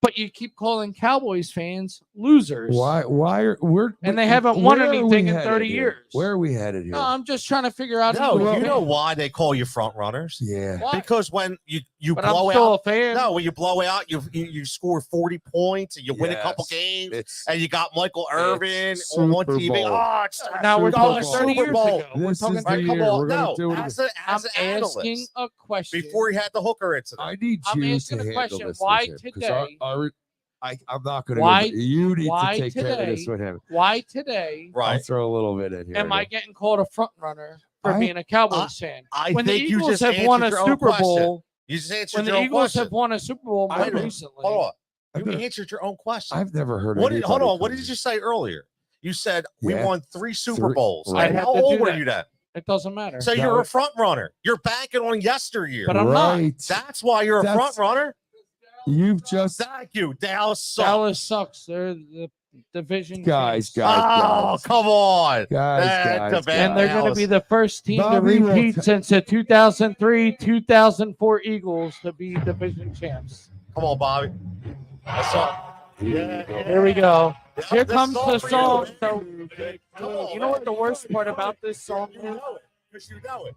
but you keep calling Cowboys fans losers? Why? And they haven't won where are we anything in headed 30 here? years. Where are we headed here? No, I'm just trying to figure out. No, Eagles you know fans. why they call you front runners? yeah. Why? Because when you But I'm blow still out, a fan. no, when you blow out, you score 40 points and you win a couple Yes. games, It's and you got Michael Irvin it's on Super TV. Bowl. Oh, it's Now we're Super talking Bowl. 30 Super years Bowl. ago. We're This talking is the Right, come year. on. We're gonna No, do it as, again. I'm as an analyst, asking a question. before he had the hooker incident. I need I'm you asking to a handle question. this Why with him, 'cause today- I'm not going Why- to. You need why to take care of this today- with him. Why today I'll Right. throw a little bit in here. am I getting called a front runner for I- being a Cowboys fan? I When the think you Eagles just have won a answered your own Super question. Bowl, You just answered when your the own Eagles question. have won a Super Bowl I more know. recently, Hold on. I've You never, answered your own question. I've never heard. Hold on. anybody What come- did you say earlier? You said we Yeah. won 3 Super Three. Bowls. Right. And I how had to old do were that. you then? it doesn't matter. So No. you're a front runner. You're banking on yesteryear. But I'm not. Right. That's why you're a That's- front runner. You've just Thank you, Dallas. Sucks. Dallas sucks. They're the division guys, champs. Oh, come on. guys, That's guys, a And they're Dallas. going to be the first team Bobby to will repeat t- since the 2003-2004 Eagles to be division champs. Come on, Bobby. That's up. Yeah, Here we go. yeah, Here this comes the for you, song. man. So, Come on, you know what man. the worst part about this song is? because you know it.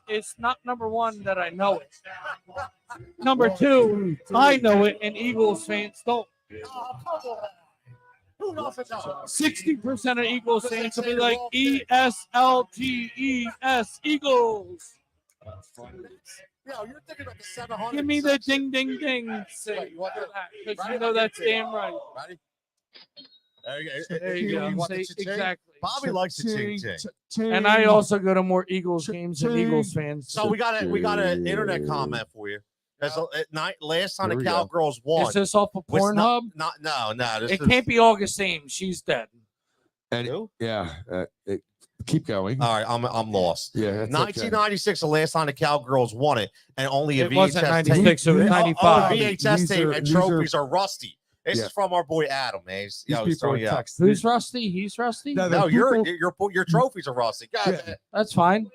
It's not number one that I know it. Number two, I know it, and Eagles fans don't. Oh, come on. Who doesn't know? 60% of Eagles fans will be like ESLGES Eagles. Yo, you're thinking about the 700. Give me the ding ding ding. Wait, you want that? Because you know that's damn right. Ready? There you go. You want the Say- cha-ching? exactly. Bobby likes the ching. And I also go to more Eagles games than Eagles fans. So we got an internet comment for you. Because at night, last time Here the we go. Cowgirls won. Is this off of was Pornhub? No. This It is, can't be Augustine. She's dead. And Who? yeah, keep going. All right, I'm lost. Yeah, that's okay. 1996, the last time the Cowgirls won it, and only a It VHS wasn't tape. 96, it was Oh, 95. VHS These tape are- and these are- trophies are rusty. This Yeah. is from our boy Adam, man. He's These he's people throwing are you out. texting. Who's Rusty? He's Rusty? No, No, people- your trophies are rusty. God, Yeah. man. That's fine.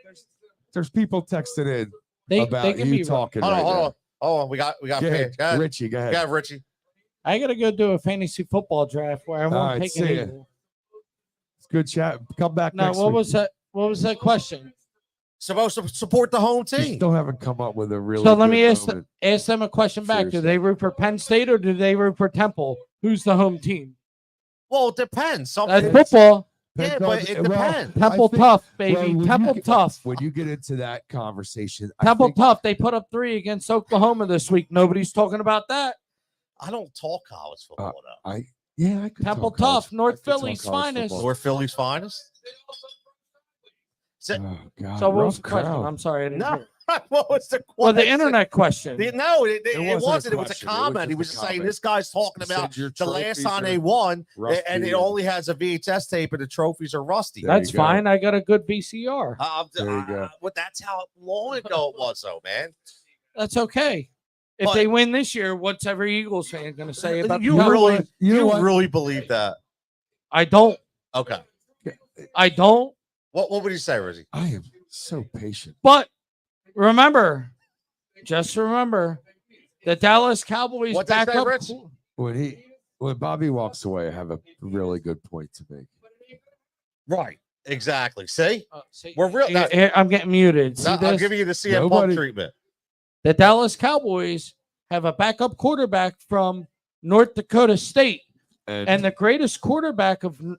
There's people texting in They about can you be. talking Hold right on, hold now. on. Oh, we got Go ahead, fans. Go ahead. Richie. Go ahead. Go ahead, Richie. I gotta go do a fantasy football draft where I won't right, take see an ya. Eagle. It's good chat. Come back No, next what week. was that? What was that question? Supposed to support the home You team. still haven't come up with a really. So let good me moment. ask them a question back. Do Seriously. they root for Penn State or do they root for Temple? Who's the home team? Well, it depends. Some That's people- football. Yeah, Depends but on- it well, depends. Temple I think- tough, well, baby. when Temple you get- tough. When you get into that conversation, I Temple think- tough. They put up 3 against Oklahoma this week. Nobody's talking about that. I don't talk college football though. I could Temple talk college- tough. North I could talk Philly's college finest. football. North Philly's finest. Oh God! So what was rough the question? crowd. I'm sorry. I didn't No. hear. What was the question? Well, the internet question. No, it wasn't a wasn't. It was a question. It was comment. He just was a just saying comment. this guy's talking Said about your the last trophies time are they won, rusty and it and- only has a VHS tape, and the trophies are rusty. There you That's go. fine. I got a good VCR. There you go. But that's how long ago it was, though, man. That's okay. If But- they win this year, what's every Eagles fan going to say about You the Cowboys? really, You know you what? really believe that? I don't. Okay. I don't. What would you say, Rizzy? I am so patient. But remember, just remember, the Dallas Cowboys What'd they say, backup. Rich? When Bobby walks away, I have a really good point to make. Right. Exactly. See, See, we're real. Now, I'm getting muted. See I'm this? giving you the CM Punk Nobody- treatment. The Dallas Cowboys have a backup quarterback from North Dakota State, and the greatest quarterback in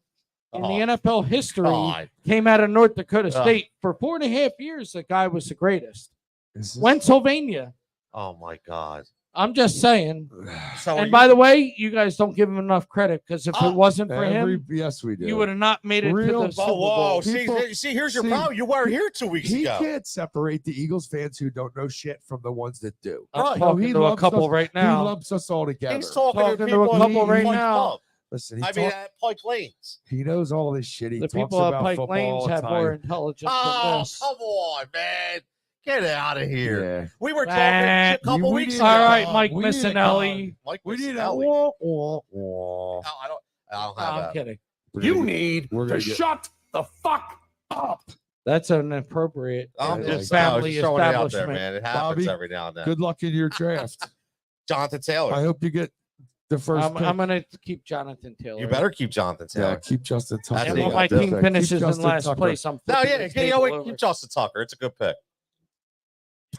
Oh, the NFL history God. came out of North Dakota Ugh. State. For 4.5 years, the guy was the greatest. Is this- Pennsylvania. Oh my God. I'm just saying. So And by the way, you guys don't give him enough credit because if Oh, it wasn't for him, Yes, we do. you would have not made it Real- to the Super whoa, whoa. Bowl. People- See, here's your see, problem. You weren't here 2 weeks He ago. can't separate the Eagles fans who don't know shit from the ones that do. I'm Right. talking He to a lumps couple us- right He now. lumps us all together. He's talking Talking to to a people couple at right Pike now. Club. Listen, he, I mean, talk- at Pike Lanes. he knows all this shit. He The talks people at about Pike football Lanes all the have time. more intelligence Oh, than this. come on, man. Get out of here. Yeah. We were talking Man, a couple we weeks need- ago. All right, Mike We need a Missinelli. Mike We need a Missinelli. wah, wah, wah. No, I don't No, have I'm that. kidding. We're You gonna get- need we're to gonna get- shut the fuck up. That's an appropriate I'm Yeah, just, I was family just throwing it out there, establishment. man. It happens Bobby, every now and then. Good luck in your draft. Jonathan Taylor. I hope you get the first. I'm going to keep Jonathan Taylor. You better keep Jonathan Yeah, Taylor. keep Justin Tucker. That's And it. when my Keep team finishes in Justin last Tucker. place, I'm No, flipping yeah, the you table know what? over. Keep Justin Tucker. It's a good pick.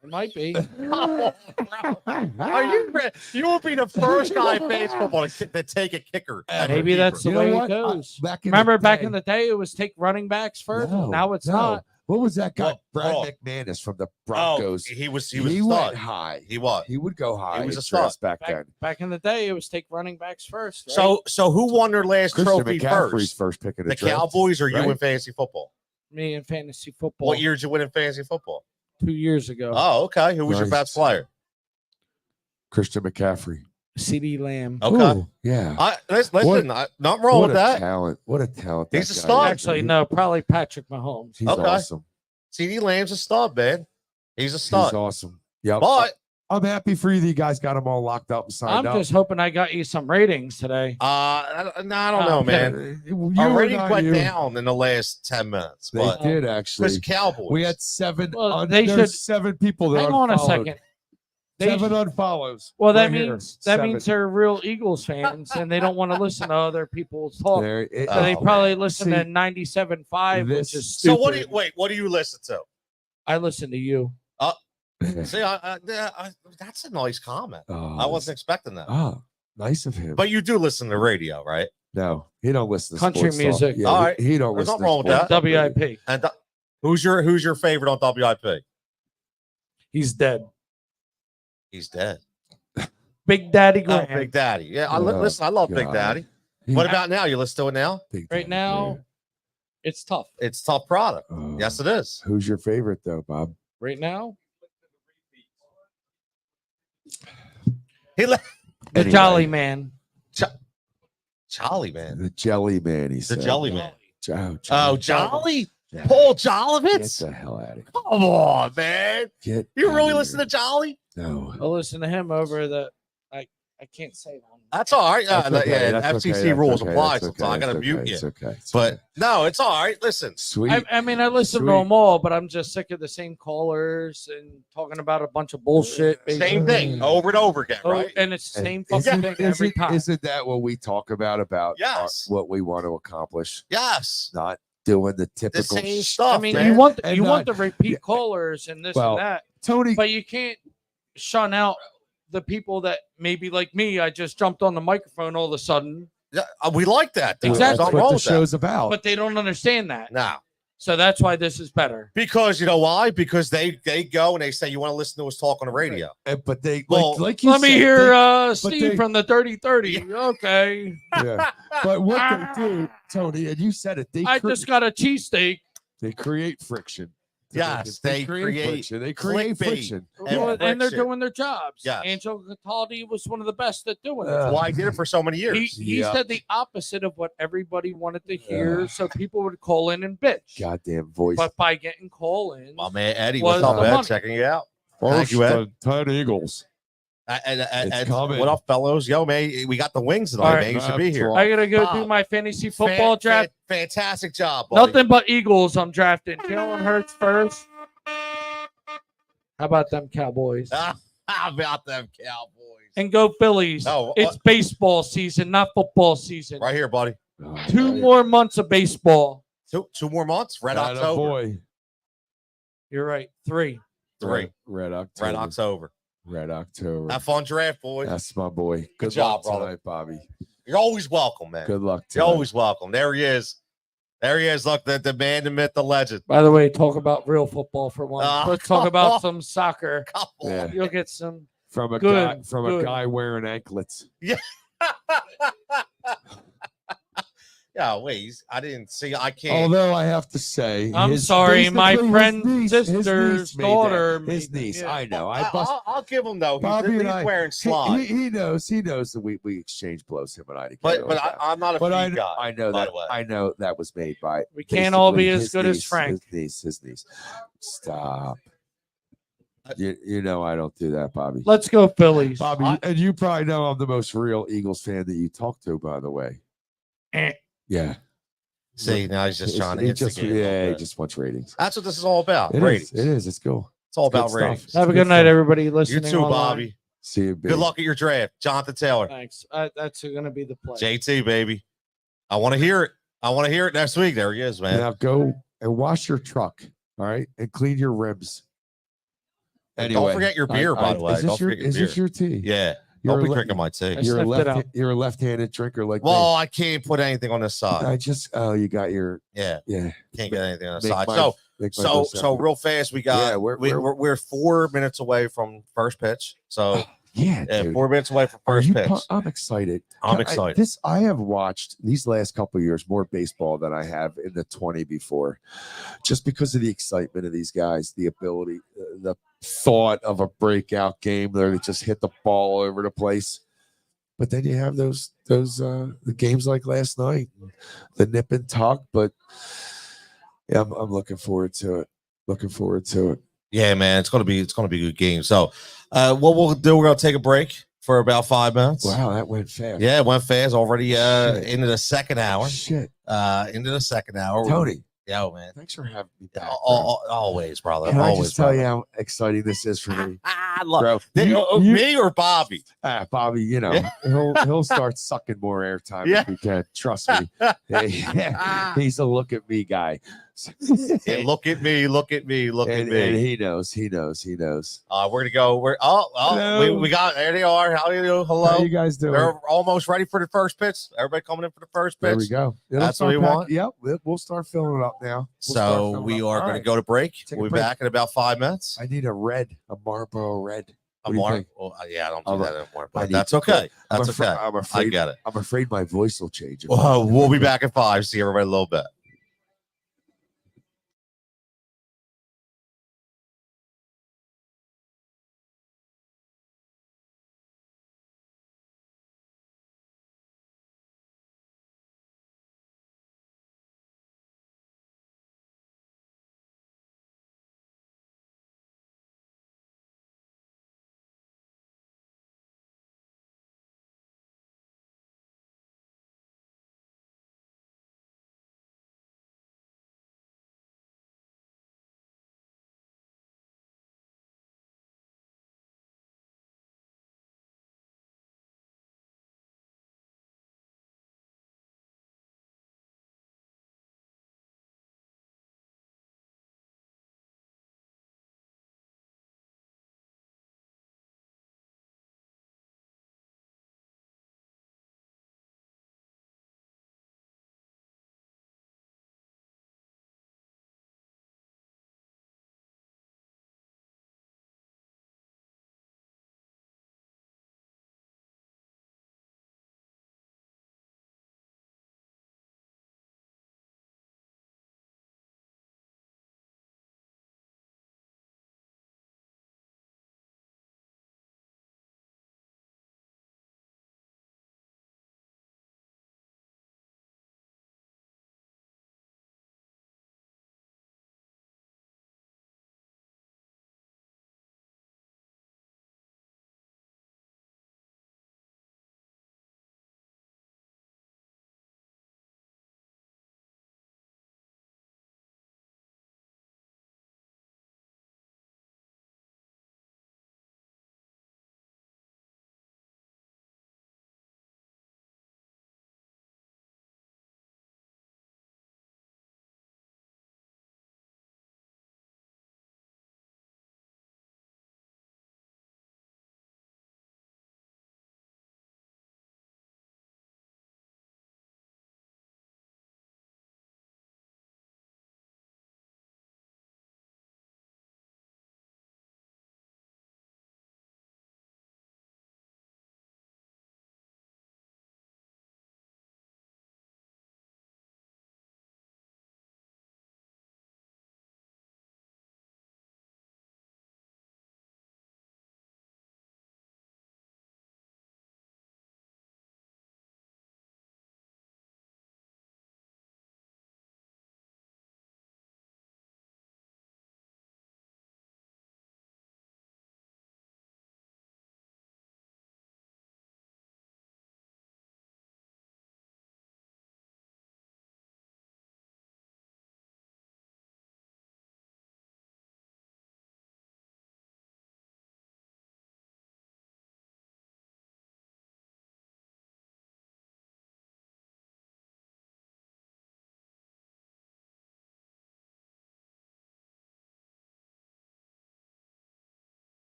It might be. Are you ready? You will be the first guy in base football to take a kicker. as a Maybe that's the keeper. You know way it what? goes. Back in Remember the back day- in the day, it was take running backs first. No, Now it's no. not. What was that guy? Well, Brad oh. McManus from the Oh, Broncos. he was a went stud. high. He was. He would go high. He was in a stud. drafts back then. Back in the day, it was take running backs first. Right? So who won their last Christian trophy McCaffrey's first? first pick in the The draft. Cowboys or you right? in fantasy football? me in fantasy football What year did you win in fantasy football? 2 years ago. Oh, okay. Who was your Nice. best player? Christian McCaffrey. CD Lamb. Okay. Ooh, yeah. Listen, nothing wrong what with a that. talent. What a talent. He's that a guy stud. is. Actually, no, probably Patrick Mahomes. He's Okay. awesome. CD Lamb's a stud, man. He's a He's stud. awesome. Yeah. But I'm happy for you that you guys got them all locked up and signed I'm up. just hoping I got you some ratings today. I don't know, Oh, man. You Our and ratings I, went you- down in the last 10 minutes. They But did because actually. Cowboys. We had seven. Well, they there's should- 7 people that Hang on a unfollowed. second. They 7 should- unfollows. Well, that right here. means that 7. means they're real Eagles fans and they don't want to listen to other people's talk. There, it- So they Oh, probably listen See, to 97.5, this- which is so stupid. what do you listen to? I listen to you. See, that's a nice comment. Oh, I wasn't expecting that. Oh, nice of him. But you do listen to radio, right? No, he don't listen to Country sports talk. music. Yeah, All right. he don't There's listen nothing wrong with to sports that. talk radio. WIP. And who's your favorite on WIP? He's dead. He's dead. Big Daddy Oh, Graham. Big Daddy. Yeah, Oh, listen. I love Big God. Daddy. He- What about now? You listen to it now? Big Right Daddy now, Graham. it's tough. It's a tough product. Oh. Yes, it is. Who's your favorite though, Bob? Right now, He left the Anyway. Jolly Man. Jolly man. The Jelly Man. He The said. Jelly man. Oh, Oh, Jolly. Yeah. Paul Get Jolovitz. the hell out of here. Come on, man. Get You really outta listen here. to Jolly? No. I'll listen to him over the. I can't say that. That's all right. That's okay, Yeah, that's FCC okay, that's rules okay, apply. that's So I got to okay, mute it's you. okay, it's But okay. no, it's all right. Listen. Sweet. I mean, I listen to Sweet. them all, but I'm just sick of the same callers and talking about a bunch of bullshit. Same basically. thing over and over again, Oh, right? and it's the And same isn't- fucking thing every time. Isn't that what we talk about Yes. what we want to accomplish? Yes. Not doing the The typical same sh- stuff. I mean, man. you want And you want not- the repeat yeah. callers and this Well, and that, Tony. but you can't shun out the people that maybe like me. I just jumped on the microphone all of a sudden, Yeah, we like that. Though. Exactly. There's That's nothing what wrong the with that. show's about. but they don't understand that. No. So that's why this is better. Because you know why? Because they go and they say you want to listen to us talk on the radio. But they Well, like you Let me said, hear Steve they- from the 3030. Okay. yeah. But what they do, Tony, and you said it, I just got a cheesesteak. they create friction. Yes, they create friction. They create clickbait. friction. And And they're friction. doing their jobs. Yes. Angelo Cataldi was one of the best at doing it. Well, I did it for so many years. He Yeah. said the opposite of what everybody wanted to hear, so people would call in and bitch. Goddamn voice. But by getting call in, My man Eddie, Was what's up, the Ed? money. Checking you out. First, Thank you, Ed. the 10 Eagles. And coming. what up, fellows? Yo, man, we got the wings tonight, All right. man. You should be here. I gotta go do Bob, my fantasy football draft. Fantastic job, buddy. Nothing but Eagles. I'm drafting. Jalen Hurts first. How about them Cowboys? How about them Cowboys? And go Phillies. Oh, It's baseball season, not football season. right here, buddy. Oh, 2 more months of baseball. Two more months. Red Atta October. boy. You're right. 3. Three. Red October. Red October. Red October. Have fun draft, boys. That's my boy. Good job, luck brother. tonight, Bobby. You're always welcome, man. Good luck You're tonight. always welcome. There he is. There he is. Look, the man, the myth, the legend. By the way, talk about real football for once. Oh, Let's talk about some soccer. Come on. Yeah. You'll get some. From a Good, guy from good. a guy wearing anklets. Yeah, wait. I didn't see. I can't. Although I have to say, I'm sorry, my basically friend's his sister's made that. daughter made His that, niece. yeah. I know. I bust. I'll give him though. Bobby He's and I- wearing slide. He knows. He knows that we exchange blows him and I together. But like that. I'm not a But feed guy. I know by that. the way. I know that was made by. We can't all be basically as his good as niece, Frank. His niece. Stop. You know I don't do that, Bobby. Let's go Phillies. Bobby, and you probably know I'm the most real Eagles fan that you talk to, by the way. Eh. Yeah. See, now he's just trying to He just, instigate a little yeah, he bit. just wants ratings. That's what this is all about. It ratings. is. It is. It's cool. It's all Good about stuff. ratings. Have a Good good night, stuff. everybody You listening. too, online. Bobby. See you, big. Good luck at your draft, Jonathan Taylor. Thanks. That's going to be the play. JT, baby. I want to hear it. I want to hear it next week. There he is, man. Now go and wash your truck, all right, and clean your rims. And Anyway, don't forget your beer, by the way. Is Don't this your, forget your is beer. this your tea? Yeah. You're Don't be a le- drinking my tea. I sniffed it out. You're a left-handed drinker like Well, I can't put anything on this side. me. I just you got your Yeah. yeah. Can't get anything on the Make side. my- So make my so voice so out. real fast, we got Yeah, we're 4 minutes away from first pitch. So yeah, yeah, dude. 4 minutes away from Are first you pitch. I'm excited. I'm excited. I have watched these last couple of years more baseball than I have in the 20 before, just because of the excitement of these guys, the ability, the thought of a breakout game where they just hit the ball all over the place. But then you have those the games like last night, the nip and tuck. But yeah, I'm looking forward to it. Looking forward to it. Yeah, man, it's gonna be a good game. So what we'll do, we're gonna take a break for about 5 minutes. Wow, that went fast. Yeah, it went fast already Shit. into the second hour. Shit, Into the second hour. Tony, Yo, man. thanks for having me back. bro. Always, brother. Can I always, just tell brother. you how exciting this is for me, I love bro? me or Bobby. Bobby, you know, Yeah. he'll start sucking more airtime Yeah. if he can. Trust me. He's a look at me guy. Hey, look at me, look at me, look at And me. he knows. We're gonna go. Hello. We got there. They are. How you doing? Hello. How you guys doing? They're almost ready for the first pitch. Everybody coming in for the first pitch. There we go. That's what we want. Yep, we'll start filling it up now. So we are going to go to break. Take a We'll be break. back in about 5 minutes. I need a Marlboro red. A What do you more? think? Well, yeah, I don't do I'll- that anymore, I but need that's to okay. That's I'm okay. I afraid. get it. I'm afraid my voice will change. Well, we'll be back at 5. See everybody in a little bit.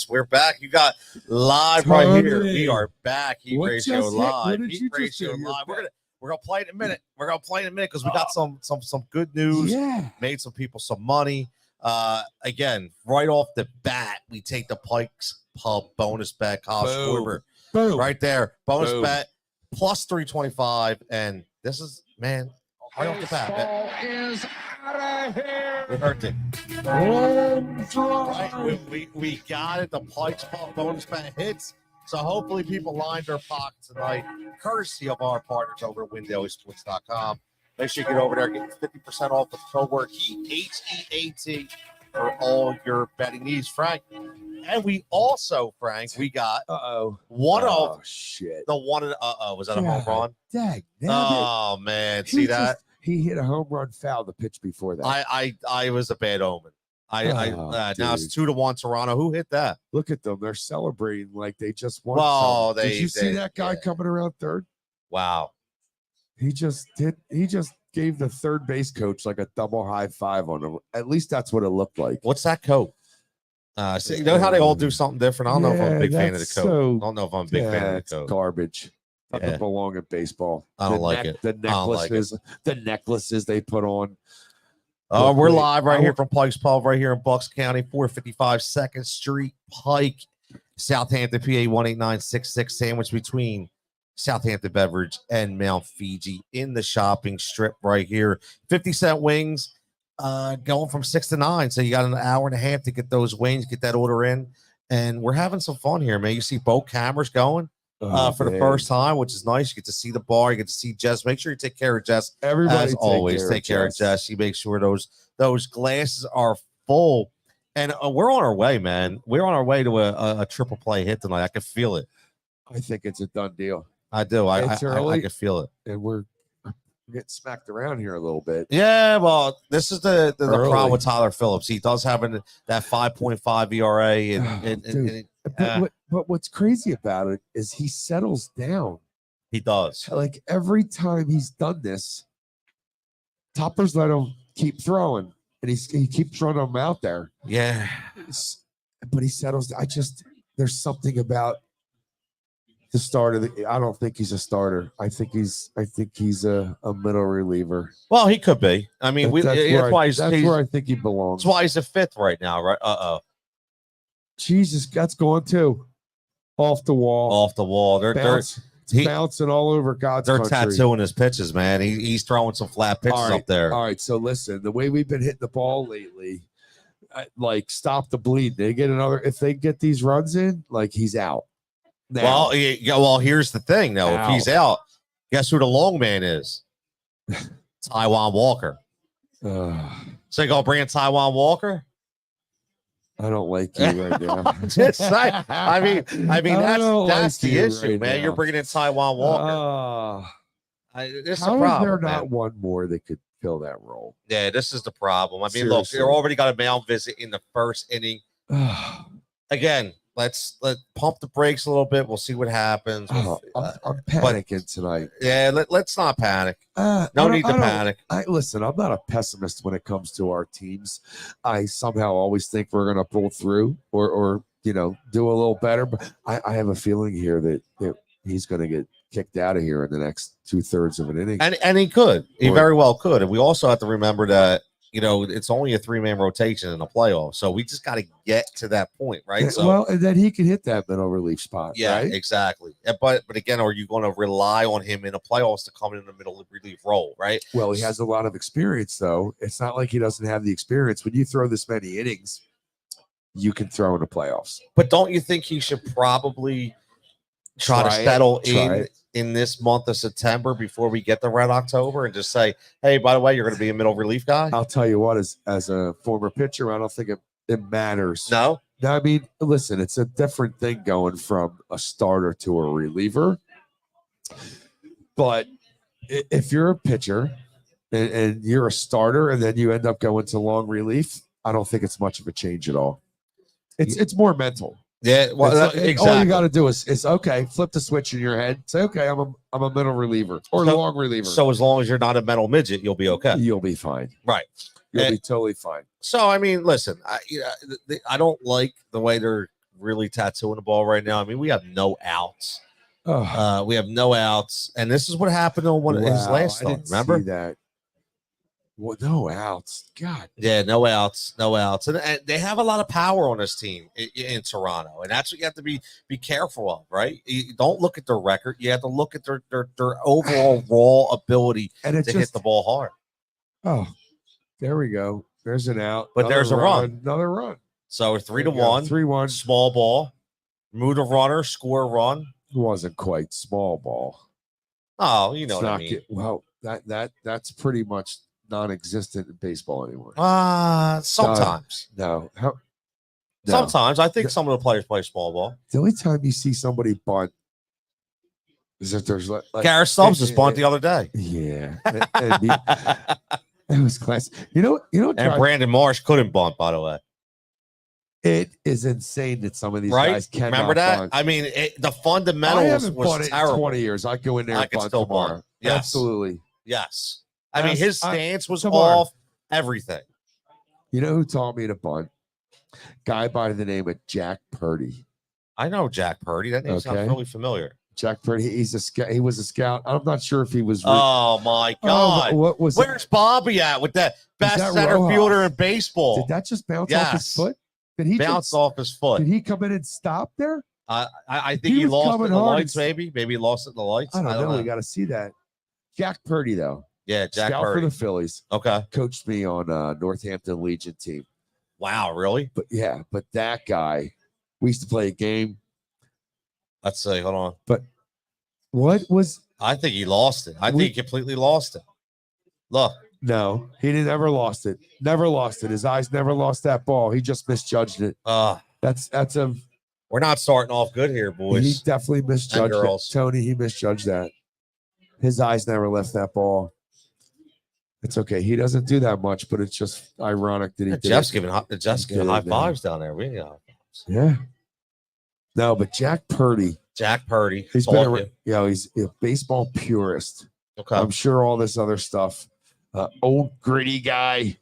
We're back. You got live right here. Tony, We are back. Heat what Ratio just hit? What live. did Heat you just Ratio do? You're live. back. We're gonna play it in a minute. We're gonna play it in a minute because we got some good news. Yeah. Made some people some money. Again, right off the bat, we take the Pike's Pub bonus bet. Kyle Schwarber, Boom. right there. Bonus Boom. bet plus 325. And this is, man, right off the bat. Is out of here. It hurt it. Right, we got it. The Pike's Pub bonus bet hits. So hopefully people lined their pockets tonight, courtesy of our partners over at WinDailySports.com. Make sure you get over there, get 50% off the code Heat, H-E-A-T, for all your betting needs, Frank. And we also, Frank, we got shit. Was that a home run? Dag, Oh man, see that? He hit a home run foul the pitch before that. I was a bad omen. Now it's 2-1 Toronto. Who hit that? Look at them. They're celebrating like they just won. Well, did you see that guy coming around third? Wow. He just gave the third base coach like a double high five on him. At least that's what it looked like. What's that coat? See, you know how they all do something different? I don't know if I'm a big fan of the coat. I don't know if I'm a big fan of the coat. Garbage. Doesn't belong in baseball. I don't like it. The necklaces they put on. We're live right here from Pike's Pub, right here in Bucks County, 455 2nd Street, Pike, Southampton, PA 18966, sandwich between Southampton Beverage and Mount Fiji in the shopping strip right here. 50-cent wings, going from 6 to 9. So you got an hour and a half to get those wings, get that order in. And we're having some fun here, man. You see both cameras going for the first time, which is nice. You get to see the bar, you get to see Jess. Make sure you take care of Jess. Everybody, as always, take care of Jess. You make sure those glasses are full. And we're on our way, man. We're on our way to a triple play hit tonight. I can feel it. I think it's a done deal. I do. I can feel it. And we're getting smacked around here a little bit. Yeah, well, this is the problem with Tyler Phillips. He does have that 5.5 ERA. But what's crazy about it is he settles down. He does. Like every time he's done this, Toppers let him keep throwing, and he keeps running them out there. Yeah. But he settles. There's something about the starter. I don't think he's a starter. I think he's a middle reliever. Well, he could be. I mean, that's where I think he belongs. That's why he's a fifth right now, right? Jesus, that's going too. Off the wall. They're bouncing all over God's country. They're tattooing his pitches, man. He's throwing some flat pitches up there. All right, so listen, the way we've been hitting the ball lately, like stop the bleed. They get another. If they get these runs in, like he's out. Now. Well, here's the thing, though. If he's out, guess who the long man is? Taijuan Walker. So you gonna bring in Taijuan Walker? I don't like you right now. Just saying. I mean that's the issue, right, man. Now. You're bringing in Taijuan Walker. This is a problem. Is there not one more that could fill that role? Yeah, this is the problem. I mean, Seriously. Look, you're already got a mound visit in the first inning. Again, let's pump the brakes a little bit. We'll see what happens. I'm panicking tonight. Yeah, let's not panic. No need to panic. Listen, I'm not a pessimist when it comes to our teams. I somehow always think we're going to pull through or do a little better. But I have a feeling here that he's going to get kicked out of here in the next 2/3 of an inning. And he could. He very well could. And we also have to remember that it's only a 3-man rotation in the playoffs. So we just got to get to that point, right? So, and then he can hit that middle relief spot. Yeah, right? Exactly. But again, are you going to rely on him in the playoffs to come in the middle relief role, right? Well, he has a lot of experience, though. It's not like he doesn't have the experience. When you throw this many innings, you can throw in the playoffs. But don't you think he should probably try to settle in this month of September before we get to Red October and just say, hey, by the way, you're going to be a middle relief guy? I'll tell you what, as a former pitcher, I don't think it matters. No? I mean, listen, it's a different thing going from a starter to a reliever. But if you're a pitcher and you're a starter and then you end up going to long relief, I don't think it's much of a change at all. It's more mental. Yeah, well, exactly. All you got to do is okay, flip the switch in your head. Say, okay, I'm a middle reliever or long reliever. So as long as you're not a mental midget, you'll be okay. You'll be fine. Right. You'll be totally fine. So I mean, listen, I don't like the way they're really tattooing the ball right now. I mean, we have no outs. Oh, We have no outs, and this is what happened on his last I start. didn't Remember? see that. Well, no outs. God. Yeah, no outs, and they have a lot of power on this team in Toronto, and that's what you have to be careful of, right? You don't look at their record; you have to look at their overall raw ability And it to just hit the ball hard. Oh, there we go. There's an out. But there's a run. Another run. So 3-1, 3-1. small ball, move the runner, score a run. It wasn't quite small ball. Oh, you know It's what I not mean. well, that's pretty much non-existent in baseball anymore. Sometimes. No. Sometimes I think some of the players play small ball. The only time you see somebody bunt is if there's like Garrett Stubbs just bunt the other day. Yeah. It was class. You know, And Brandon Marsh couldn't bunt, by the way. it is insane that some of these Right? guys cannot Remember that? bunt. I mean, the I fundamentals haven't was bunted in terrible. 20 years. I go in there I and could bunt still tomorrow. bunt. Yes. Absolutely. Yes. I mean, his stance was tomorrow. off everything. You know who taught me to bunt? Guy by the name of Jack Purdy. I know Jack Purdy. That name sounds Okay. really familiar. Jack Purdy. He's a scout. He was a scout. I'm not sure if he was. Oh, my God. what was? Where's Bobby at with that best that center Rojas? fielder in baseball? Did that just bounce off his Yes. foot? Did he Bounce just, off his foot. Did he come in and stop there? I think He he was lost it coming in the hard lights, and- maybe. Maybe he lost it in the lights. I don't know. We got to see that. Jack Purdy, though, Yeah, Jack scout Purdy. for the Phillies, Okay. coached me on Northampton Legion team. Wow, really? But yeah, but that guy, we used to play a game. Let's see. Hold on. What was? I think he lost it. I think We- he completely lost it. Look. No, he didn't ever lost it. Never lost it. His eyes never lost that ball. He just misjudged it. That's a. We're not starting off good here, He boys. definitely misjudged it. girls. Tony, he misjudged that. His eyes never left that ball. It's okay. He doesn't do that much, but it's just ironic that he did Jeff's it. giving high did it, fives down there. We Yeah. No, but Jack Purdy, Jack Purdy. he's taught been, he's a baseball purist. Okay. I'm sure all this other stuff, old gritty guy.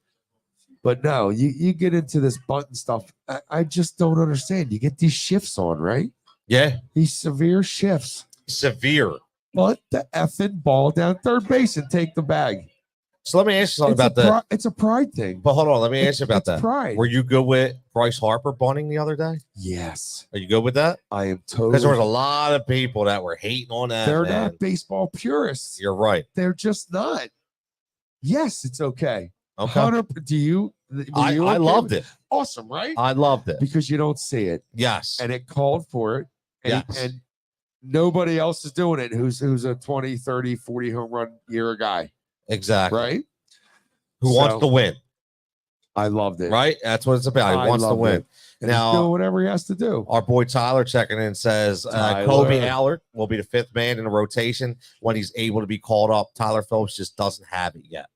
But no, you get into this button stuff. I just don't understand. You get these shifts on, right? Yeah. These severe shifts. Severe. Put the effing ball down third base and take the bag. So let me ask you something about that. It's a pride thing. But hold on, let me ask you about It's that. pride. Were you good with Bryce Harper bunting the other day? Yes, Are you good with that? I am totally. Because there was a lot of people that were hating on that. They're man. not baseball purists. You're right. They're just not. Yes, it's okay. Okay. 100. Do you? I loved it. Awesome, right? I loved it. Because you don't see it, Yes. and it called for it, and, Yes. and nobody else is doing it. Who's a 20, 30, 40 home run year guy, Exactly. right? Who wants to win? I loved it. Right? That's what it's about. He wants to loved win. it. And Now- he's doing whatever he has to do. Our boy Tyler checking in says Tyler. Kobe Allard will be the fifth man in the rotation when he's able to be called up. Tyler Phillips just doesn't have it yet.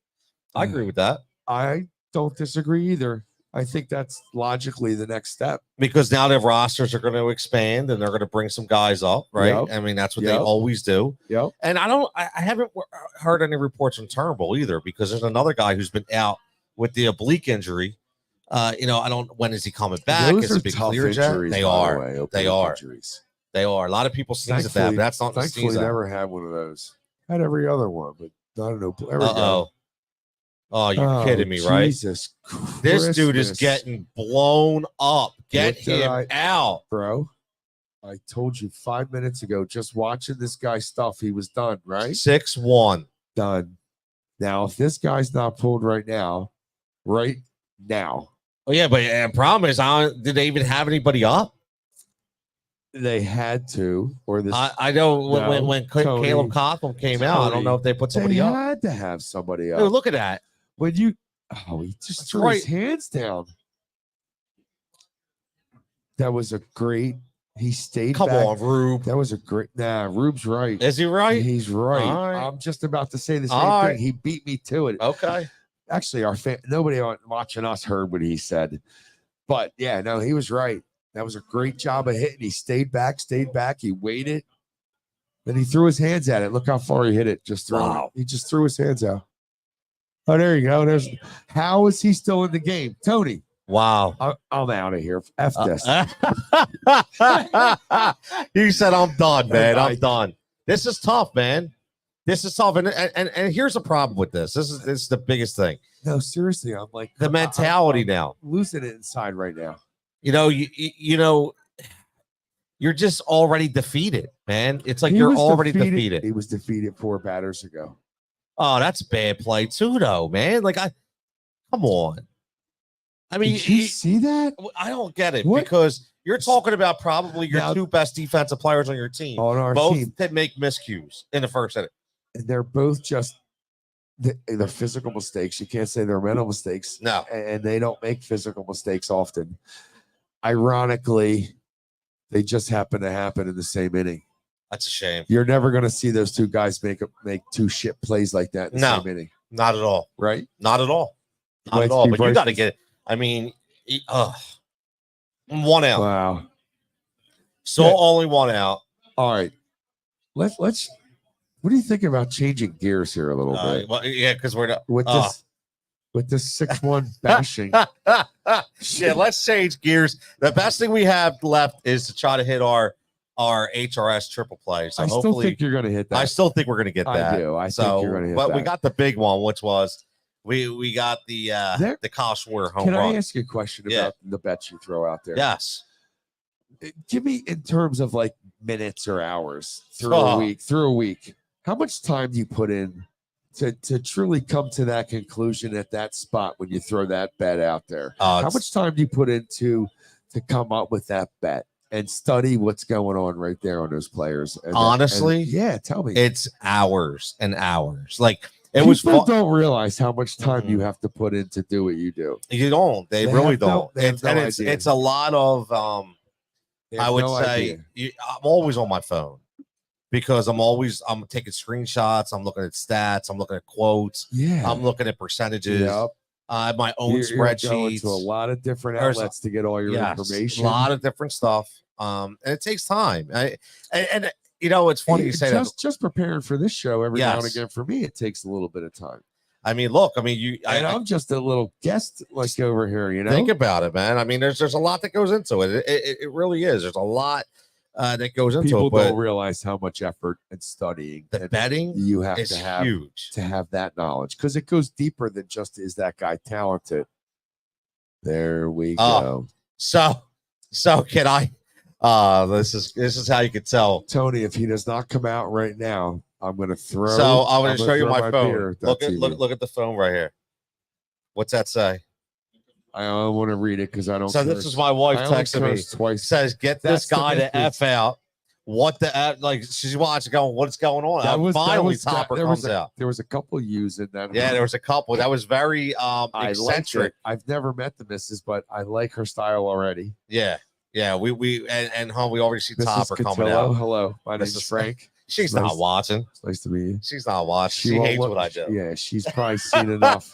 I agree with that I don't disagree either. I think that's logically the next step. because now their rosters are going to expand and they're going to bring some guys up, right? Yep. I mean, that's what they Yep. always do. Yep. And I haven't heard any reports on Turnbull either because there's another guy who's been out with the oblique injury. When is he coming back? Those Is are it been tough cleared yet? injuries. They by the are. way, They oblique are. injuries. They are. A lot of people sneeze at that, but Thankfully- that's not to Thankfully, sneeze at. never had one of those. Had every other one, but I don't know. There we go. Uh-oh. Oh, you're Oh, kidding me, right? Jesus This dude is Christmas, getting blown up. Get What did him out. bro. I told you 5 minutes ago, just watching this guy stuff, he was done, right? 6-1. Done. Now, if this guy's not pulled right now, Oh, yeah, but problem is, did they even have anybody up? they had to, or this I know when Tony, Caleb Cotham came out, I don't know if they put they somebody up. had to have somebody up. Dude, look at that. When he just That's threw right. his hands down. That was a great. He stayed Come back. on, Rube. That was a great. Nah, Rube's right. Is he right? He's right. All right. I'm just about to say the same All thing. right. He beat me to it. Okay. Actually, nobody watching us heard what he said, but yeah, no, he was right. That was a great job of hitting. He stayed back. He waited. Then he threw his hands at it. Look how far he hit it. Just throwing Wow. it. He just threw his hands out. Oh, there you go. How is he still in the game? Tony, Wow. I'm out of here. F this. You said I'm done, man. I- I'm done. This is tough, man. This is tough. And here's a problem with this. This is the biggest thing. No, seriously, I'm like The mentality I'm now. losing it inside right now. You know, you're just already defeated, man. It's like He you're was already defeated. He was defeated 4 batters ago. Oh, that's bad play too, though, man. Like, come on. I mean, Did you see that? I don't get it What? because you're talking about probably your Now- 2 best defensive players on your team. On our Both team. that make miscues in the first inning. And they're both just they're physical mistakes. You can't say they're mental mistakes. No. And they don't make physical mistakes often. Ironically, they just happen to happen in the same inning. That's a shame. You're never going to see those 2 guys make 2 shit plays like that in the No. same inning, Not at all. right? Not at all. Not Might at all. be But you vice got to versa. get it. I mean, 1 out. Wow. So Yeah. only 1 out. All right. Let's. What do you think about changing gears here a little bit Well, yeah, because we're not. with this 6-1 bashing? Yeah, let's change gears. The best thing we have left is to try to hit our HRS triple play. So I still hopefully, think you're going to hit that. I still think we're going to get that. I do. I So, think you're going to hit but that. we got the big one, which was we got the Kyle Schwarber home Can run. I ask you a question Yeah. about the bets you throw out there? Yes. Give me in terms of like minutes or hours through Oh. a week. How much time do you put in to truly come to that conclusion at that spot when you throw that bet out there? How much time do you put into to come up with that bet and study what's going on right there on those players? Honestly, yeah, tell me. It's hours and hours. Like it People was fun. don't realize how much time you have to put in to do what you do. You don't. They They really have no- don't. they have no It's idea. it's a lot of They I have would no say idea. I'm always on my phone because I'm taking screenshots. I'm looking at stats. I'm looking at quotes. Yeah. I'm looking at percentages. Yep. I have my own You're going spreadsheets. to a lot of different There's outlets to get all your Yes, information. a lot of different stuff. And it takes time. And you know, it's funny you say that. Just preparing for this show every now and Yes. again for me, it takes a little bit of time. I mean, look. I mean, And I'm just a little guest like over here, you know. think about it, man. I mean, there's a lot that goes into it. It really is. There's a lot that goes into People it. But don't realize how much effort and studying the and betting you have is to have huge. to have that knowledge because it goes deeper than just is that guy talented. There we go. So can I? This is how you can tell. Tony, if he does not come out right now, I'm going to throw. So I'm going to show you throw my phone. beer Look that at TV. look at the phone right here. What's that say? I don't want to read it because I don't. So this curse. is my wife I only texting me. curse twice. Says, "Get That's this the guy to difference. f out." What the f? Like she's watching, going, "What's going on?" Finally, Topper there comes was a, out. There was a couple U's in that. Yeah, there was a couple. That was very I liked eccentric. it. I've never met the missus, but I like her style already. Yeah. We and hon, we already see Mrs. Topper coming Cutillo, out. hello. My name is Mrs. Frank. She's Nice. not watching. It's nice to meet you. She's not watching. She won't hates look- what I do. Yeah, she's probably seen enough.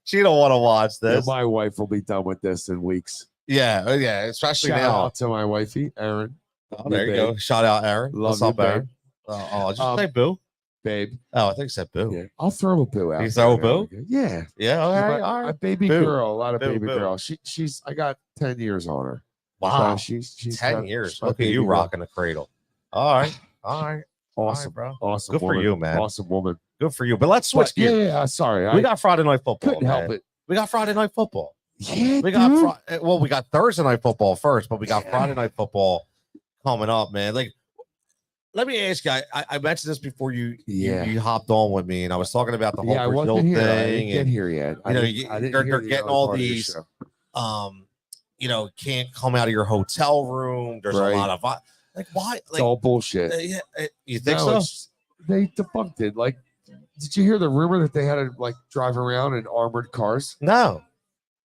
She don't want to watch Yeah, this. my wife will be done with this in weeks. Yeah, especially Shout now. out to my wifey, Erin. Oh, there you babe. go. Shout out, Aaron. Love What's up, you, Aaron? babe. Oh, did you Um, say boo? Babe. Oh, I think you said boo. Yeah, I'll throw a boo out. You throw a there now boo? and again. Yeah. Yeah, all right, all A right. baby Boo. girl, a lot of Boo, baby boo. girl. She's I got 10 years on her. Wow. So she's 10 got- years. she's my Look at baby you girl. rocking the cradle. All right. All right. Awesome, bro. awesome. Good for woman. you, man. Awesome woman. Good for you. But let's switch But, yeah, gears. yeah, sorry. We I got Friday night football. couldn't help man. it. We got Friday night football. Yeah, We got dude. we got Thursday night football first, but we got Yeah. Friday night football coming up, man. Like, let me ask you. I mentioned this before you hopped on with me, and I was talking about the whole Yeah, I Brazil wasn't here. I thing. didn't get and, here yet. you know, they're getting all these, can't come out of your hotel room. There's Right. a lot of like why? It's Like, all bullshit. you think No, so? it's- They debunked it. Like, did you hear the rumor that they had to like drive around in armored cars? No.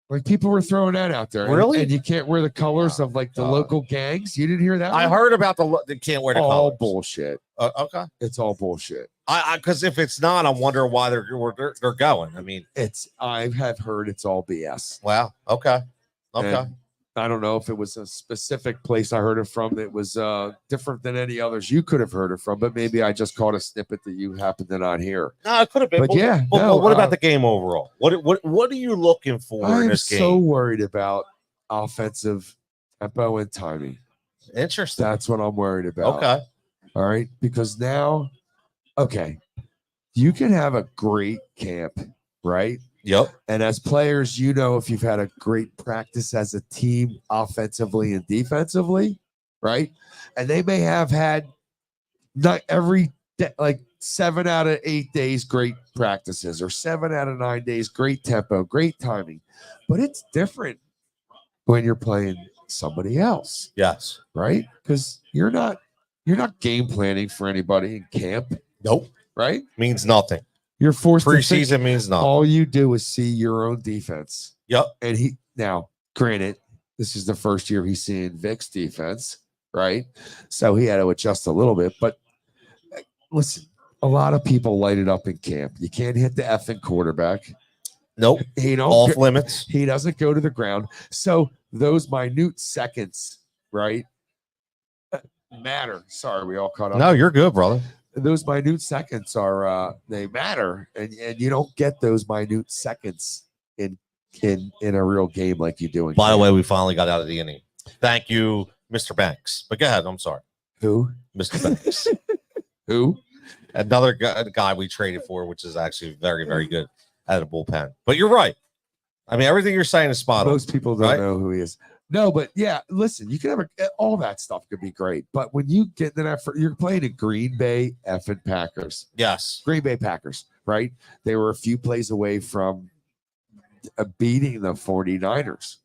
Like people were throwing that out there. Really? And you can't wear the colors of like the God. local gangs. You didn't hear that? I one? heard about they can't wear the all colors. bullshit. Okay. It's all bullshit. Because if it's not, I'm wondering why they're going. I mean, I have heard it's all BS. wow. Okay. Okay. I don't know if it was a specific place I heard it from that was different than any others you could have heard it from, but maybe I just caught a snippet that you happened to not hear. No, it could have been. But yeah, but no, what about the game overall? What are you looking for in I'm this so game? worried about offensive tempo and timing. Interesting. That's what I'm worried about. Okay. All right. Because now, okay, you can have a great camp, right? Yep. And as players, you know, if you've had a great practice as a team offensively and defensively, right? And they may have had not every day, like 7 out of 8 days, great practices, or 7 out of 9 days, great tempo, great timing. But it's different when you're playing somebody else, Yes. right? Because you're not game planning for anybody in camp. Nope. Right? Means nothing. You're forced to think. Preseason means nothing. All you do is see your own defense. Yep. And now, granted, this is the first year he's seeing Vic's defense, right? So he had to adjust a little bit. But listen, a lot of people light it up in camp. You can't hit the effing quarterback. Nope. Off limits. He doesn't go to the ground. So those minute seconds, right, matter. Sorry, we all caught up. No, you're good, brother. Those minute seconds are they matter, and you don't get those minute seconds in a real game like you do. By the way, we finally got out of the inning. Thank you, Mr. Banks. But go ahead. I'm sorry. Who? Mr. Banks. Who? Another guy we traded for, which is actually very, very good at a bullpen. But you're right. I mean, everything you're saying is spot on. Most people don't know who he is. No, but yeah, listen, you can have all that stuff could be great. But when you get to that, you're playing a Green Bay effing Packers. Yes. Green Bay Packers, right? They were a few plays away from beating the 49ers.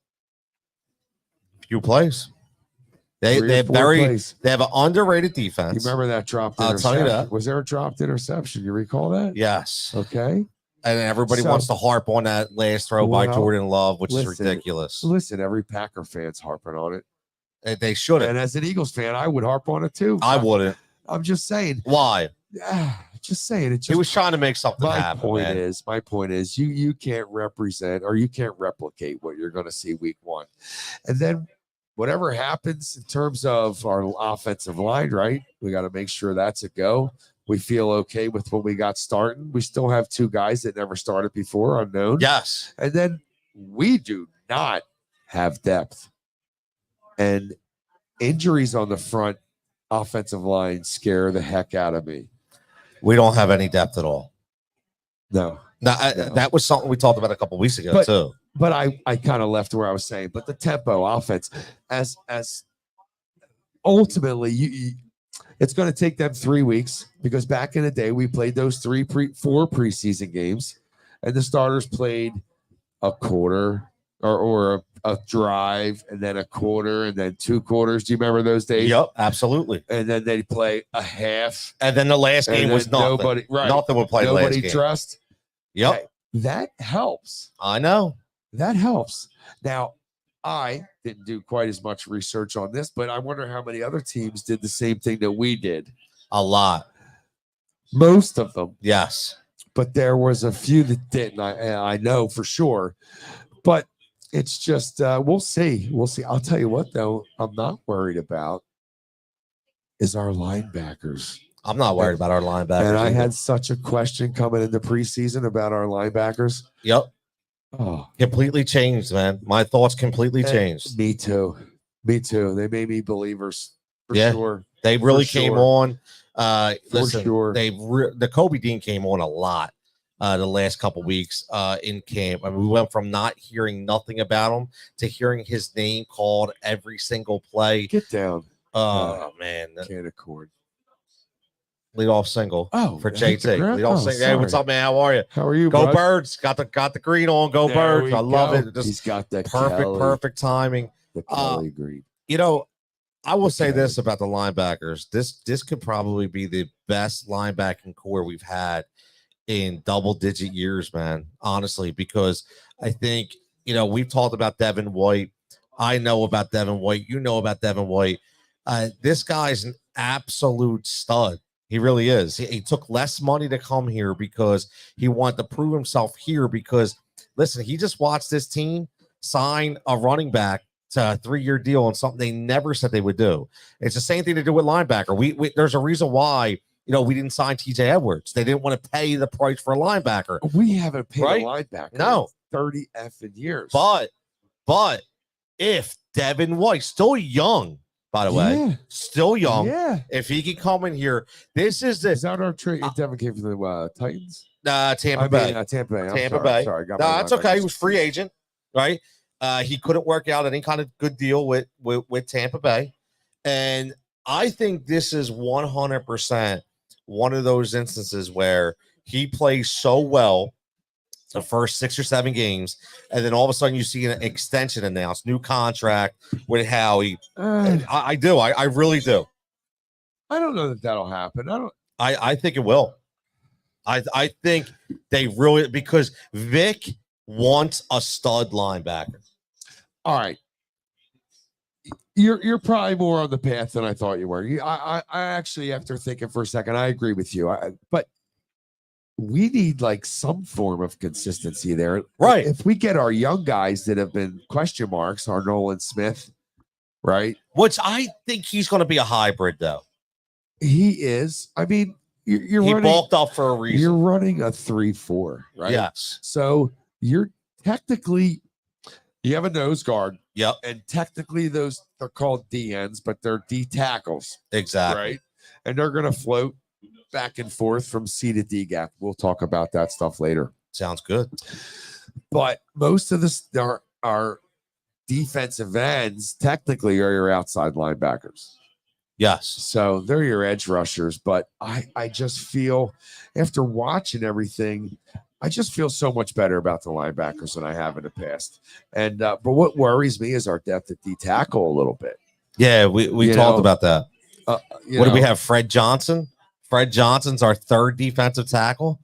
Few plays. They have an underrated defense. You remember that dropped interception? I'll tell you that. Was there a dropped interception? You recall that? Yes. Okay. And everybody wants to harp on that last throw by Jordan Love, which is ridiculous. Listen, every Packer fan's harping on it. And they shouldn't. And as an Eagles fan, I would harp on it too. I wouldn't. I'm just saying. Why? Just saying. He was trying to make something happen. My point is, you can't represent or you can't replicate what you're going to see week 1. And then whatever happens in terms of our offensive line, right? We got to make sure that's a go. We feel okay with what we got starting. We still have 2 guys that never started before, unknown. Yes. And then we do not have depth. And injuries on the front offensive line scare the heck out of me. We don't have any depth at all. No. That was something we talked about a couple weeks ago, too. But I kind of left where I was saying. But the tempo offense, as ultimately, it's going to take them 3 weeks because back in the day, we played those 4 preseason games, and the starters played a quarter or a drive, and then a quarter, and then 2 quarters. Do you remember those days? Yep, absolutely. And then they'd play a half. And then the last game was nothing. Nothing would play the last game. Nobody dressed. Yep. Hey, that helps. I know. That helps. Now, I didn't do quite as much research on this, but I wonder how many other teams did the same thing that we did. A lot. Most of them. Yes. But there was a few that didn't. I know for sure. But it's just, we'll see. We'll see. I'll tell you what, though, I'm not worried about is our linebackers. I'm not worried about our linebackers. And I had such a question coming into preseason about our linebackers. Yep. Oh, completely changed, man. My thoughts completely changed. Me too. They made me believers for sure. They really came on. Listen, sure. The Kobe Dean came on a lot the last couple weeks in camp. I mean, we went from not hearing nothing about him to hearing his name called every single play. Get down. Oh man, can't accord. Lead off single for JT. Lead off single. Hey, what's up, man? How are you? How are you? Go bud? Birds! Got the green on. Go Birds! I love it. Just He's got that perfect timing. The Kelly green. You know, I will say this about the linebackers. This could probably be the best linebacking core we've had in double-digit years, man. Honestly, because I think we've talked about Devin White. I know about Devin White. You know about Devin White. This guy's an absolute stud. He really is. He took less money to come here because he wanted to prove himself here because, listen, he just watched this team sign a running back to a 3-year deal on something they never said they would do. It's the same thing to do with linebacker. We there's a reason why we didn't sign TJ Edwards. They didn't want to pay the price for a linebacker. We haven't paid Right? a linebacker No. in 30 effing years. But if Devin White, still young, by the way, still young, if he can come in here, this is Is that our trade? Devin came from the Titans? Tampa Bay. Tampa Bay. Tampa Bay. Sorry, No, that's okay. He was free agent, right? He couldn't work out any kind of good deal with Tampa Bay. And I think this is 100% one of those instances where he plays so well the first 6 or 7 games, and then all of a sudden you see an extension announced, new contract with Howie. I do. I really do. I don't know that that'll happen. I think it will. I think they really, because Vic wants a stud linebacker. All right. You're probably more on the path than I thought you were. I actually, after thinking for a second, I agree with you. But we need like some form of consistency there. Right. If we get our young guys that have been question marks, our Nolan Smith, right? Which I think he's going to be a hybrid, though. He is. I mean, you're he running, bulked up for a reason. You're running a 3-4, right? Yes. So you're technically, you have a nose guard. Yep. And technically they're called DNs, but they're D tackles. Exactly. Right. And they're going to float back and forth from C to D gap. We'll talk about that stuff later. Sounds good. But most of this our defensive ends technically are your outside linebackers. Yes. So they're your edge rushers. But I just feel, after watching everything, I just feel so much better about the linebackers than I have in the past. And but what worries me is our depth at D tackle a little bit. Yeah, we talked about that. What do we have? Fred Johnson. Fred Johnson's our third defensive tackle.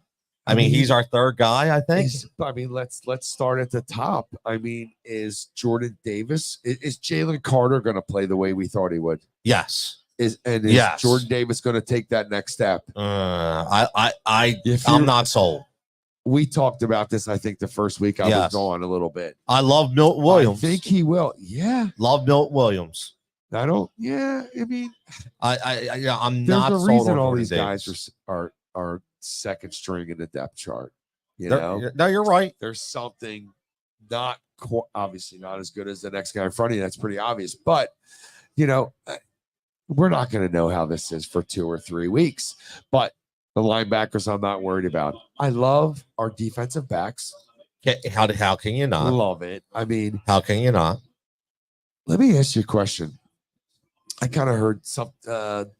I mean, he's our third guy, I think. I mean, let's start at the top. I mean, is Jordan Davis, is Jalen Carter going to play the way we thought he would? Yes. Is yes. Jordan Davis going to take that next step? I'm not sold. We talked about this, I think, the first week I was gone a little bit. I love Milton Williams. I think he will. Yeah. Love Milton Williams. I don't. Yeah. I mean, I'm there's not a sold reason on all Jordan these Davis. guys are second string in the depth chart. You No, you're right. There's something not obviously not as good as the next guy in front of you. That's pretty obvious. But we're not going to know how this is for 2 or 3 weeks. But the linebackers, I'm not worried about. I love our defensive backs. How can you not? Love it. I mean, how can you not? Let me ask you a question. I kind of heard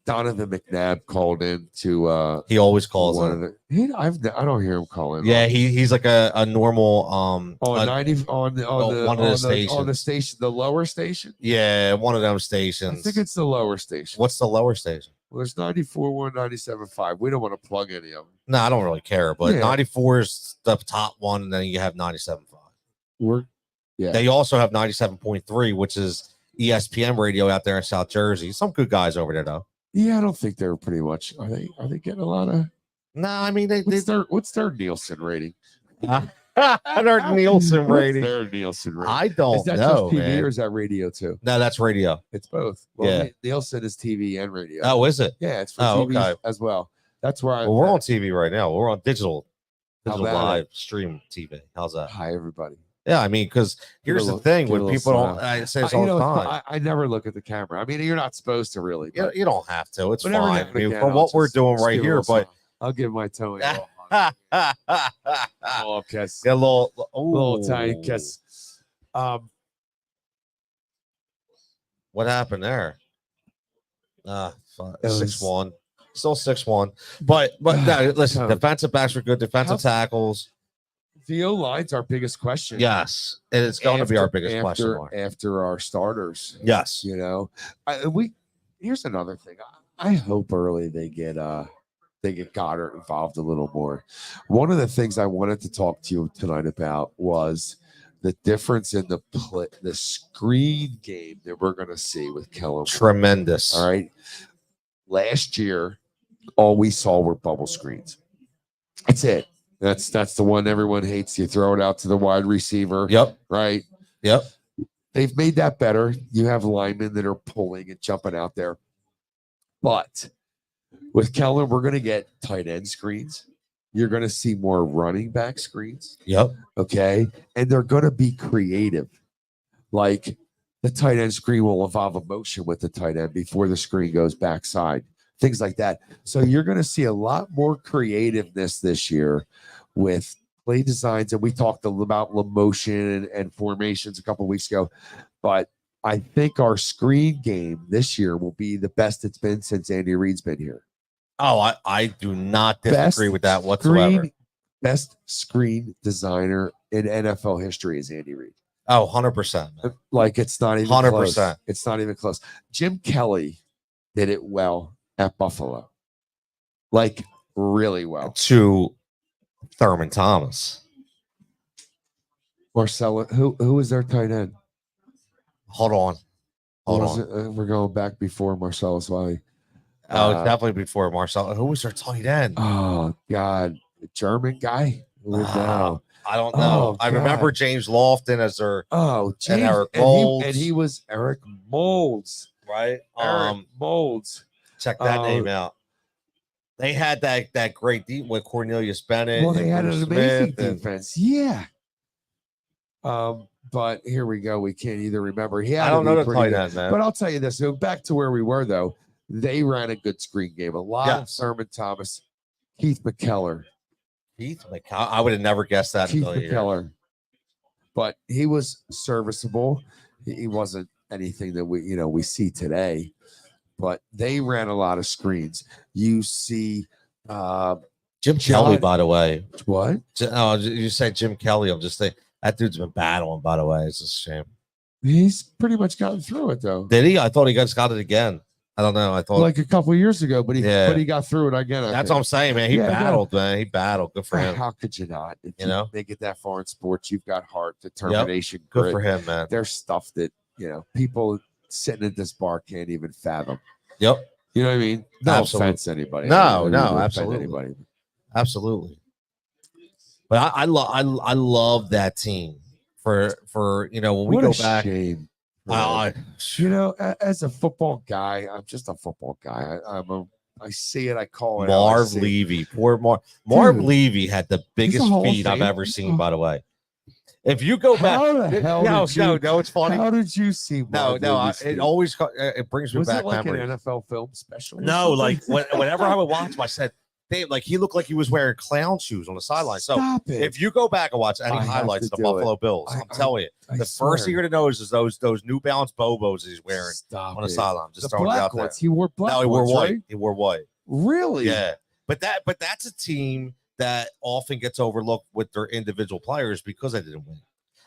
Donovan McNabb called in to. He always calls in. I don't hear him calling. Yeah, he's like a normal on one of the station, the lower station. Yeah, one of them stations. I think it's the lower station. What's the lower station? Well, there's 94.1, 97.5. We don't want to plug any of them. No, I don't really care. But 94 is the top one, and then you have 97.5. They also have 97.3, which is ESPN radio out there in South Jersey. Some good guys over there, though. Yeah, I don't think they're pretty much. Are they getting a lot of? No, I mean what's their Nielsen rating? Their Nielsen rating. Their Nielsen rating. I don't know. Is that just TV or is that radio too? No, that's radio. It's both. Well, Nielsen is TV and radio. Oh, is it? Yeah, it's for TV as well. That's where we're on TV right now. We're on digital live stream TV. How's that? Hi, everybody. Yeah, I mean, because here's the thing: when people don't, I say this all the time. I never look at the camera. I mean, you're not supposed to really. You don't have to. It's fine. I mean, for what we're doing right here, but I'll give my Tony a little kiss. A little tiny kiss. What happened there? 6-1. Still 6-1. But no, listen, defensive backs were good. Defensive tackles. The O-line's our biggest question. Yes, and it's going to be our biggest question mark after our starters. Yes, here's another thing. I hope early they get Goddard involved a little more. One of the things I wanted to talk to you tonight about was the difference in the screen game that we're going to see with Kellen. Tremendous. All right. Last year, all we saw were bubble screens. That's it. That's the one everyone hates. You throw it out to the wide receiver. Yep. Right. Yep. They've made that better. You have linemen that are pulling and jumping out there. But with Kellen, we're going to get tight end screens. You're going to see more running back screens. Yep. Okay. And they're going to be creative. Like the tight end screen will involve a motion with the tight end before the screen goes backside, things like that. So you're going to see a lot more creativeness this year with play designs. And we talked about motion and formations a couple of weeks ago. But I think our screen game this year will be the best it's been since Andy Reid's been here. Oh, I do not disagree with that whatsoever. Best screen designer in NFL history is Andy Reid. Oh, 100%. Like it's not even 100%. close. It's not even close. Jim Kelly did it well at Buffalo. Like really well. To Thurman Thomas. Marcelo, who was their tight end? Hold on. We're going back before Marcellus Wiley. Oh, definitely before Marcel. Who was their tight end? Oh God, the German guy. I don't know. I remember James Lofton as their James and Eric Molds. and he was Eric Molds, right? Eric Molds. Check that name out. They had that great deep with Cornelius Bennett. Well, they had an amazing Smith defense. Yeah. But here we go. We can't either remember. I don't know the tight end, man. But I'll tell you this. So back to where we were, though. They ran a good screen game. A lot of Thurman Thomas, Keith McKellar. I would have never guessed that. Keith McKellar. But he was serviceable. He wasn't anything that we see today. But they ran a lot of screens. You see Jim Kelly, by the way. What? Oh, you said Jim Kelly. I'm just saying that dude's been battling, by the way. It's a shame. He's pretty much gotten through it, though. Did he? I thought he just got it again. I don't know. I thought like a couple of years ago, but he got through it again. That's what I'm saying, man. He battled, man. He battled. Good for him. How could you not? If you know, make it that far in sports, you've got heart, determination. Yep. Good for him, man. There's stuff that people sitting at this bar can't even fathom. Yep. You know what I mean? No offense to anybody. No, absolutely. Anybody. Absolutely. But I love that team for when we go back. Shame. As a football guy, I'm just a football guy. I see it. I call it. Marv Levy. Poor Marv Levy had the biggest feet I've ever seen, by the way. If you go back, no, it's funny. How did you see? It always brings me back. Was it like memories. an NFL film special? No, like whenever I would watch him, I said, like he looked like he was wearing clown shoes on the sideline. So if you go back and watch any highlights of the Buffalo Bills, I'm telling you, the first thing you're gonna notice is those New Balance Bobos he's wearing on the sideline. Just throwing it out there. He wore black. No, he wore white. Right? He wore white. Really? Yeah. But that's a team that often gets overlooked with their individual players because they didn't win.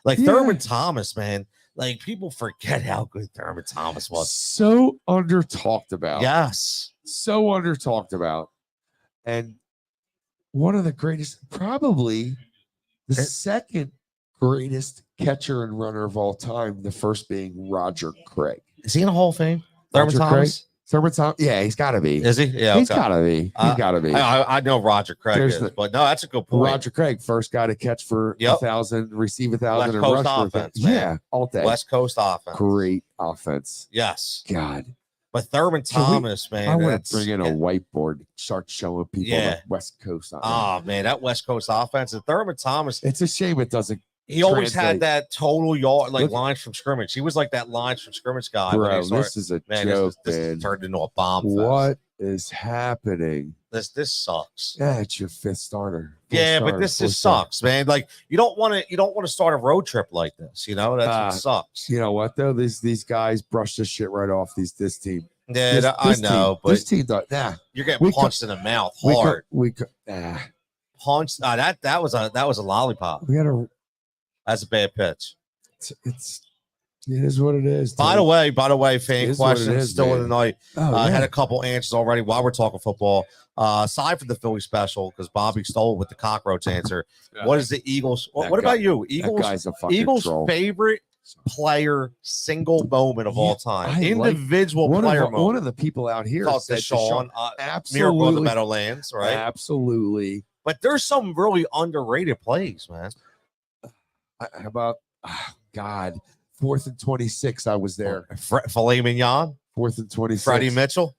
Like Thurman Thomas, man. Like people forget how good Thurman Thomas was. So under talked about. Yes. So under talked about. And one of the greatest, probably the second greatest catcher and runner of all time, the first being Roger Craig. Is he in the Hall of Fame? Thurman Thomas? Thurman Thomas? Yeah, he's got to be. Is he? Yeah, he's got to be. He's got to be. I know Roger Craig but no, that's a good point. Roger Craig, first guy to catch for 1,000, receive 1,000, and rush for offense, yeah, all day. West Coast offense. Great offense. Yes. God. But Thurman Thomas, man. I want to bring in a whiteboard, start showing people the West Coast offense. Oh, man, that West Coast offense. And Thurman Thomas. It's a shame it doesn't. He always had that total yard, like lines from scrimmage. He was like that lines from scrimmage guy. Bro, this is a joke, this turned into a bomb fest. What is happening? This sucks. Yeah, it's your fifth starter. But this just sucks, man. Like you don't want to start a road trip like this. You know, that's what sucks. You know what though? These guys brush this shit right off. This team. Yeah, I know, but this team does. You're getting punched in the mouth hard. Punched. That was a lollipop. That's a bad pitch. It is what it is. By the way, fan questions still in the night. I had a couple answers already while we're talking football. Aside from the Philly special, because Bobby stole with the cockroach answer. What is the Eagles? What about you? Eagles favorite player single moment of all time. Individual player moment. One of the people out here said Deshaun, absolutely, Miracle of the Meadowlands, right? Absolutely. But there's some really underrated plays, man. How about God? 4th and 26. I was there. Filet mignon. 4th and 26. Freddie Mitchell.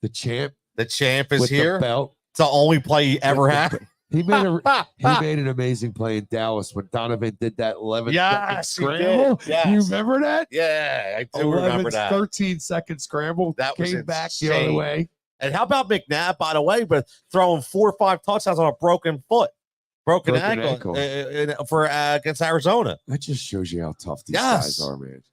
The champ. The champ is with here. The belt. It's the only play he ever had. He made an amazing play in Dallas when Donovan did that 11 second scramble. Yes. You remember that? Yeah, I do remember that. 13-second scramble. That was came back the insane. other way. And how about McNabb, by the way, but throwing 4 or 5 touchdowns on a broken foot, broken ankle. For against Arizona. That just shows you how tough these guys are, man.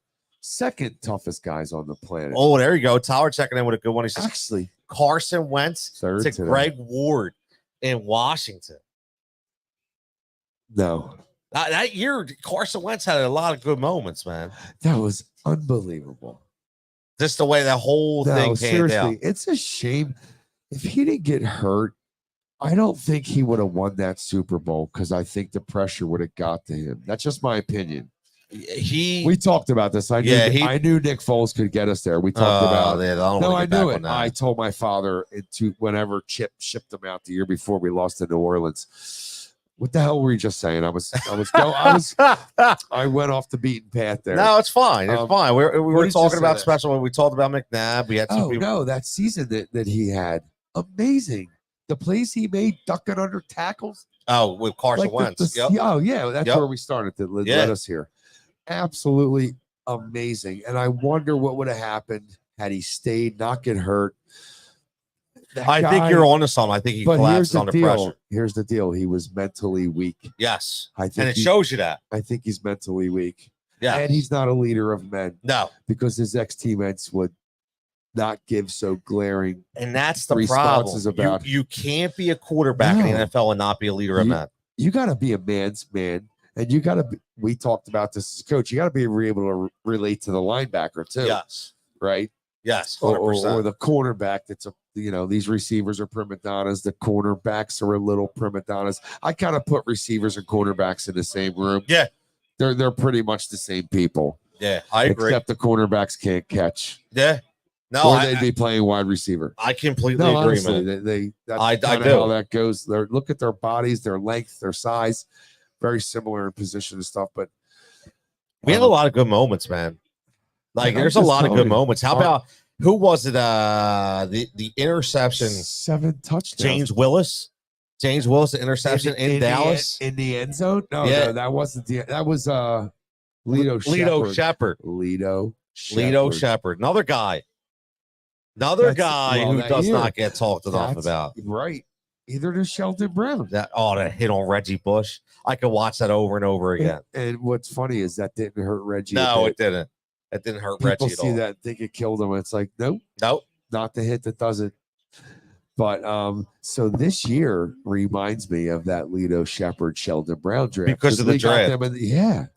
Second toughest guys on the planet. Oh, there you go. Tyler checking in with a good one. He says, actually, Carson Wentz third to Greg Ward in Washington. No. That year, Carson Wentz had a lot of good moments, man. That was unbelievable. Just the way that whole thing came out. It's a shame. If he didn't get hurt, I don't think he would have won that Super Bowl because I think the pressure would have got to him. That's just my opinion. We talked about this. I knew Nick Foles could get us there. We talked about it. I knew it. I told my father whenever Chip shipped him out the year before we lost to New Orleans. What the hell were you just saying? I went off the beaten path there. No, it's fine. It's fine. We were talking about special. We talked about McNabb. We had some people. No, that season that he had, amazing. The plays he made, ducking under tackles. Oh, with Carson Wentz. Oh, yeah. That's where we started to let us here. Absolutely amazing. And I wonder what would have happened had he stayed, not get hurt. I think you're onto something. I think he collapsed under pressure. Here's the deal. He was mentally weak. Yes. And it shows you that. I think he's mentally weak. Yeah. And he's not a leader of men. No. Because his ex-teammates would not give so glaring and that's the problem. About you can't be a quarterback in the NFL and not be a leader of men. You got to be a man's man. And you got to be, we talked about this as a coach, you got to be able to relate to the linebacker too. Yes. Right? Yes. 100%. Or the cornerback that's these receivers are prima donnas. The cornerbacks are a little prima donnas. I kind of put receivers and cornerbacks in the same room. Yeah. They're pretty much the same people. Yeah, I agree. Except the cornerbacks can't catch. Yeah. No, or they'd be playing wide receiver. I completely agree, honestly, man. I do. How that goes. Look at their bodies, their length, their size. Very similar in position and stuff, but we had a lot of good moments, man. Like there's a lot of good moments. How about who was it? The interception, 7 touchdowns. James Willis, the interception in Dallas in the end zone. No, that wasn't that was Lito Shepherd, another guy who does not get talked enough about. Right. Either does Sheldon Brown. That hit on Reggie Bush. I could watch that over and over again. And what's funny is that didn't hurt Reggie. No, it didn't. It didn't hurt Reggie at all. People see that and think it killed him. It's like, nope, not the hit that does it. But so this year reminds me of that Lito Shepherd Sheldon Brown draft because of the draft.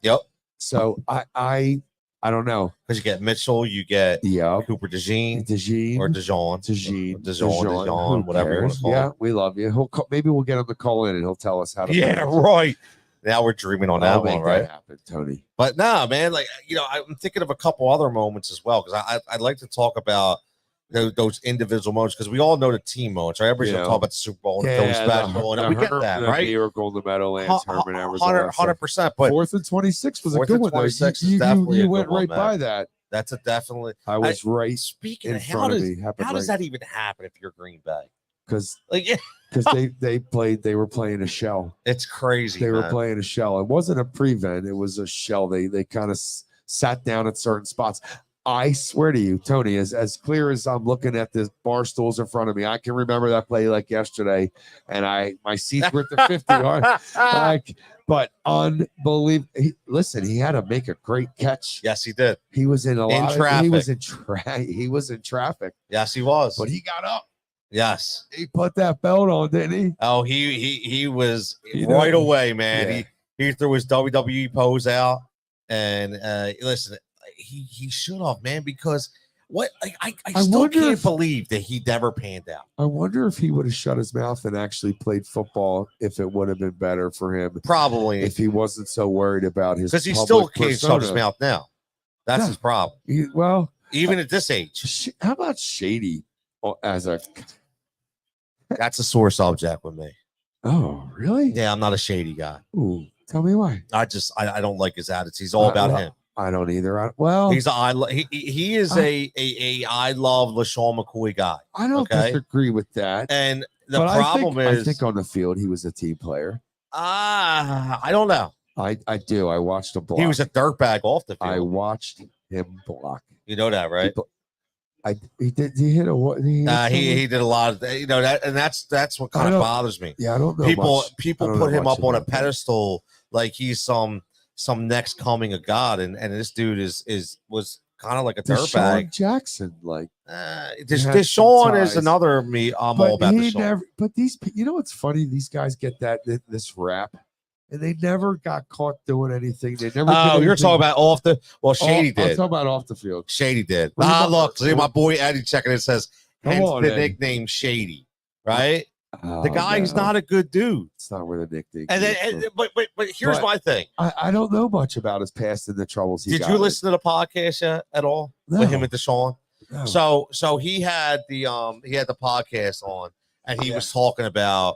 Yep. So I don't know. Because you get Mitchell, you get Cooper DeJean, or DeJean, whatever you want to call him. Yeah, we love you. Maybe we'll get him to call in and he'll tell us how to. Yeah, right. Now we're dreaming on that one, right? That happen, Tony. But nah, man, like I'm thinking of a couple other moments as well because I'd like to talk about those individual moments because we all know the team moments, right? Everybody's gonna talk about the Super Bowl and Phillies special, and we get that, right? Miracle in the Meadowlands, Herman, Arizona, 100%. But 4th and 26 was a good one. 26 is definitely you went right by that. That's a definitely. I was right. Speaking of how does that even happen if you're Green Bay? Because they were playing a shell. It's crazy. They were playing a shell. It wasn't a prevent. It was a shell. They kind of sat down at certain spots. I swear to you, Tony, as clear as I'm looking at the bar stools in front of me, I can remember that play like yesterday. And my seats were at the 50 yard. But unbelievable. Listen, he had to make a great catch. Yes, he did. He was in traffic. He was in traffic. Yes, he was. But he got up. Yes. He put that belt on, didn't he? Oh, he was right away, man. Yeah. He threw his WWE pose out. And listen, he should have, man, because I still can't believe that he never panned out. I wonder if he would have shut his mouth and actually played football, if it would have been better for him. Probably. If he wasn't so worried about his because he still can't shut his mouth now. That's his problem. Even at this age. How about Shady as a... That's a sore subject with me. Oh, really? Yeah, I'm not a Shady guy. Ooh, tell me why. I don't like his attitude. He's all about him. I don't either. Well, He's he is a I love LaShawn McCoy guy. I don't okay? disagree with that. And the But problem I is, think on the field he was a team player. I don't know. I do. I watched him block. He was a dirtbag off the field. I watched him block. You know that, right? He did. He hit a what? He did a lot of that, and that's what kind of bothers me. Yeah, I don't know. People don't put know him much up on a about that. pedestal like he's some next coming of God, and this dude was kind of like a Deshaun dirtbag. Jackson, like Deshaun is another me. I'm all about Deshaun. But these, you know, what's funny? These guys get this rap, and they never got caught doing anything. They never. Oh, you're talking about off the. Well, Shady I'm did. talking about off the field. Shady did. Remember- Look, see my boy Eddie checking it says. Hence on, the Eddie. nickname Shady, right? Oh, The guy's no. not a good dude. It's not where the nickname. And then, came from. but here's But my thing. I don't know much about his past and the troubles he Did got you in. listen to the podcast at all with him and Deshaun? No. So he had the podcast on, and he was talking about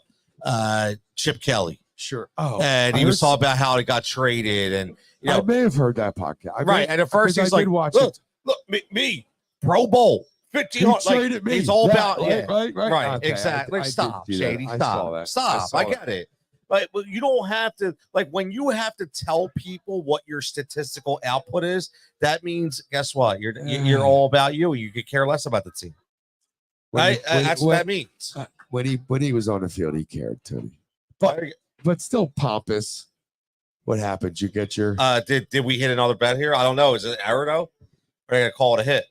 Chip Kelly, Sure. Oh, and he was talking about how he got traded, and you I know, may have heard that podcast. right. And at first he's like, watch look, it. look, me, Pro Bowl, 1500. traded me. He's all Yeah, about right. Okay, exactly. I did Stop, do that. Shady. I saw that. Stop. I get it. But you don't have to, like, when you have to tell people what your statistical output is, that means, guess what? You're all about you. You could care less about the team. Right? That's what that means. When he was on the field, he cared, Tony. But still pompous. What happened? You get your Did we hit another bet here? I don't know. Is it an error though? Or are they gonna call it a hit?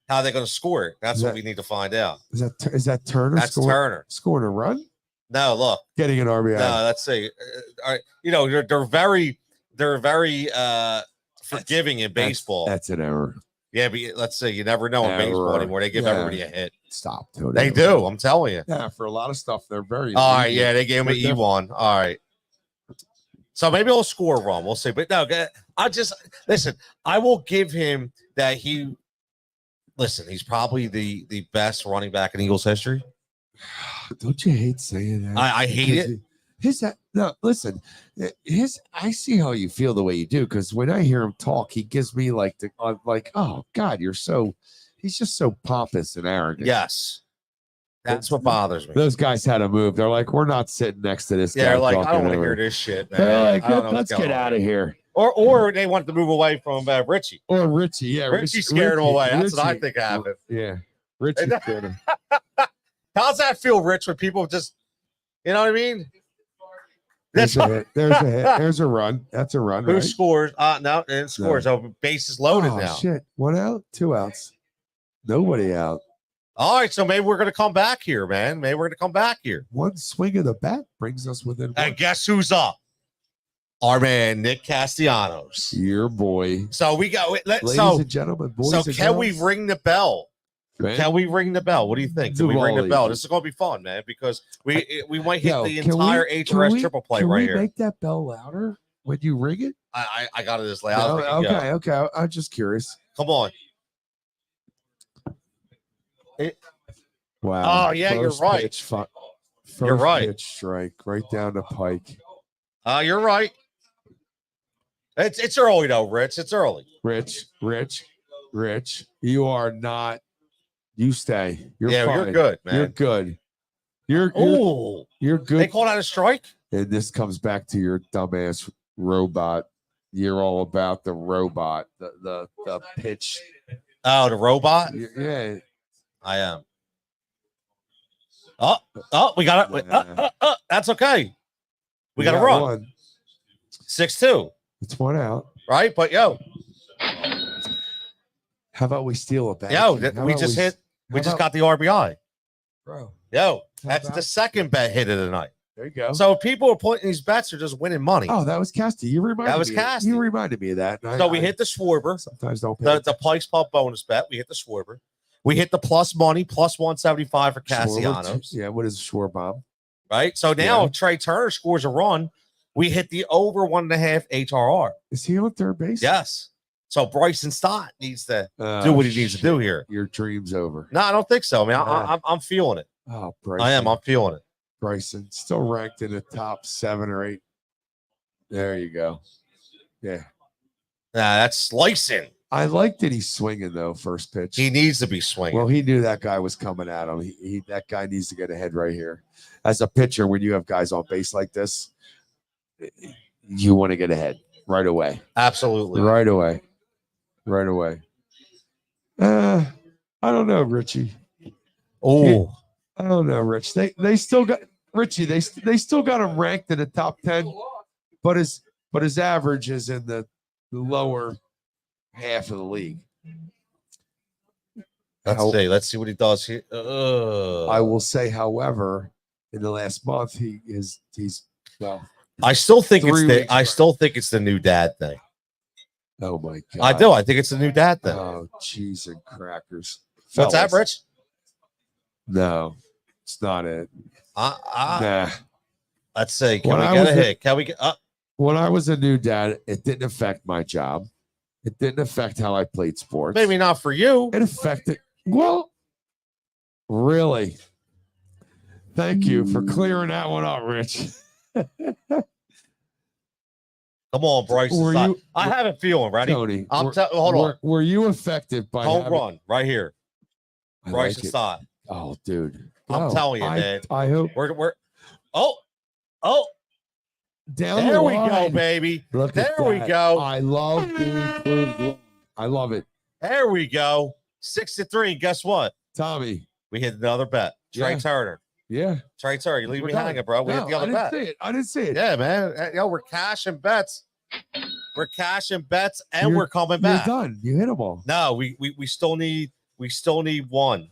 How are they gonna score it? That's what we need to find out. is that Turner? That's Turner scoring a run? No, look. Getting an RBI. No, let's see. All right, you know, they're very forgiving in baseball. That's an error. Yeah, but let's see. You never know in baseball anymore. They give everybody a hit. Stop, Tony. They do. I'm telling you. Yeah, for a lot of stuff, they're very. All right, yeah, they gave him an E1. All right. So maybe he'll score a run. We'll see. But no, I just listen. I will give him that he. Listen, he's probably the best running back in Eagles history. Don't you hate saying that? I hate it. Listen, I see how you feel the way you do, because when I hear him talk, he gives me like oh God, he's just so pompous and arrogant. Yes. That's what bothers me. Those guys had to move. They're like, we're not sitting next to this guy. They're like, I don't want to hear this shit, man. They're like, let's get out of here. Or they wanted to move away from Richie. Or Richie, yeah. Richie scared him away. That's what I think happened. Yeah. Richie scared him. How's that feel, Rich, when people just, you know what I mean? There's a hit. There's a hit. There's a run. That's a run. Who right? scores? No, it scores. No. So base is loaded now. Shit. 1 out, 2 outs. Nobody out. All right, so maybe we're going to come back here, man. Maybe we're going to come back here. One swing of the bat brings us within. And guess who's up? Our man, Nick Castellanos. Your boy. So we got, ladies and gentlemen, boys so and can we girls. ring the bell? Man. Can we ring the bell? What do you think? Can we ring the bell? This is going to be fun, man, because we might hit the entire HRS triple play right here. Can we make that bell louder when you ring it? I got it as loud. No, okay. I'm just curious. Come on. Wow. Oh, yeah, you're First right. pitch, You're right. Pitch strike right down to Pike. You're right. It's early though, Rich. It's early. Rich. You are not. You stay. You're fine. You're good, man. You're good. You're good. They called out a strike. And this comes back to your dumbass robot. You're all about the robot, the pitch. Oh, the robot. Yeah, I am. Oh, we got it. That's okay. We got to run. One. 6-2. It's 1 out. Right, but How about we steal a bat? we just got the RBI. Bro. That's the second bet hit of the night. There you go. So people are putting these bets are just winning money. Oh, that was Casty. You reminded me. Casty. You reminded me of that. So we hit the Schwarber. Sometimes don't pay The Pike's Pub bonus bet. We hit the Schwarber. We hit the plus money, plus 175 for Castellanos. Yeah, what is Schwarbomb? Right. So now if Trey Turner scores a run, we hit the over 1.5 HRR. Is he on third base? Yes. So Bryson Stott needs to do what he needs to do here. Your dream's over. No, I don't think so. I mean, I'm feeling it. Oh, Bryson. I am. I'm feeling it. Bryson still ranked in the top 7 or 8. There you go. Yeah. Nah, that's slicing. I like that he's swinging though. First pitch. He needs to be swinging. Well, he knew that guy was coming at him. That guy needs to get ahead right here. As a pitcher, when you have guys on base like this, you want to get ahead right away. Absolutely. Right away. Right away. I don't know, Richie. Oh, I don't know, Rich. They still got Richie. They still got him ranked in the top 10, but his average is in the lower half of the league. let's see what he does here. I will say, however, in the last month he's well. I still think it's the new dad thing. Oh my god! I do. I think it's the new dad thing. Oh, cheese and crackers. What's that, Rich? No, it's not it. Nah. Let's see. Can When we I get was a hit? Can we get up? When I was a new dad, it didn't affect my job. It didn't affect how I played sports. Maybe not for you. It affected. Well, really. Thank you for clearing that one up, Rich. Come on, Bryce. I have a feeling. Ready? Tony, hold on. Were you affected by home run right here? Bryce like side. Oh, dude. I'm telling you, man. I hope we're down there the we go, line. baby. Look There at we that. go. I love being proved. I love it. There we go. 6-3. Guess what? Tommy. We hit another bet. Trey Yeah. Turner. Yeah. Trey Turner. You leave We're me done. hanging, bro. We hit the other bet. I didn't see it. Yeah, man. Yo, we're cashing bets. We're cashing bets, and we're coming You're back. done. You hit them all. No, we still need one.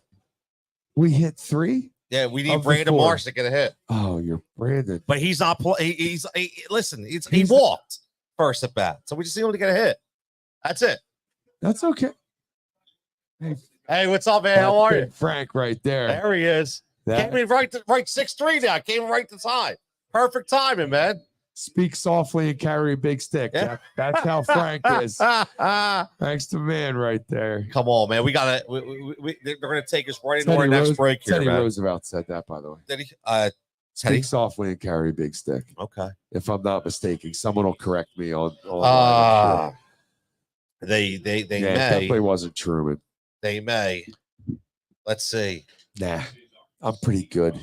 We hit 3. Yeah, we need Of the Brandon 4. Marsh to get a hit. Oh, you're Brandon. But he's not playing. He walked first at bat, so we just need him to get a hit. That's it. That's okay. Hey, what's up, man? How are you? Frank right there. There he is. Came in right 6-3 now. Came right to side. Perfect timing, man. Speak softly and carry a big stick. Yeah. That's how Frank is. Thanks to man right there. Come on, man. We gotta. They're gonna take us right into our next break here, Teddy man. Roosevelt said that, by the way. Did he? Speak Teddy? softly and carry a big stick. Okay. If I'm not mistaken, someone will correct me on. They may. Definitely wasn't Truman. They may. Let's see. Nah, I'm pretty good.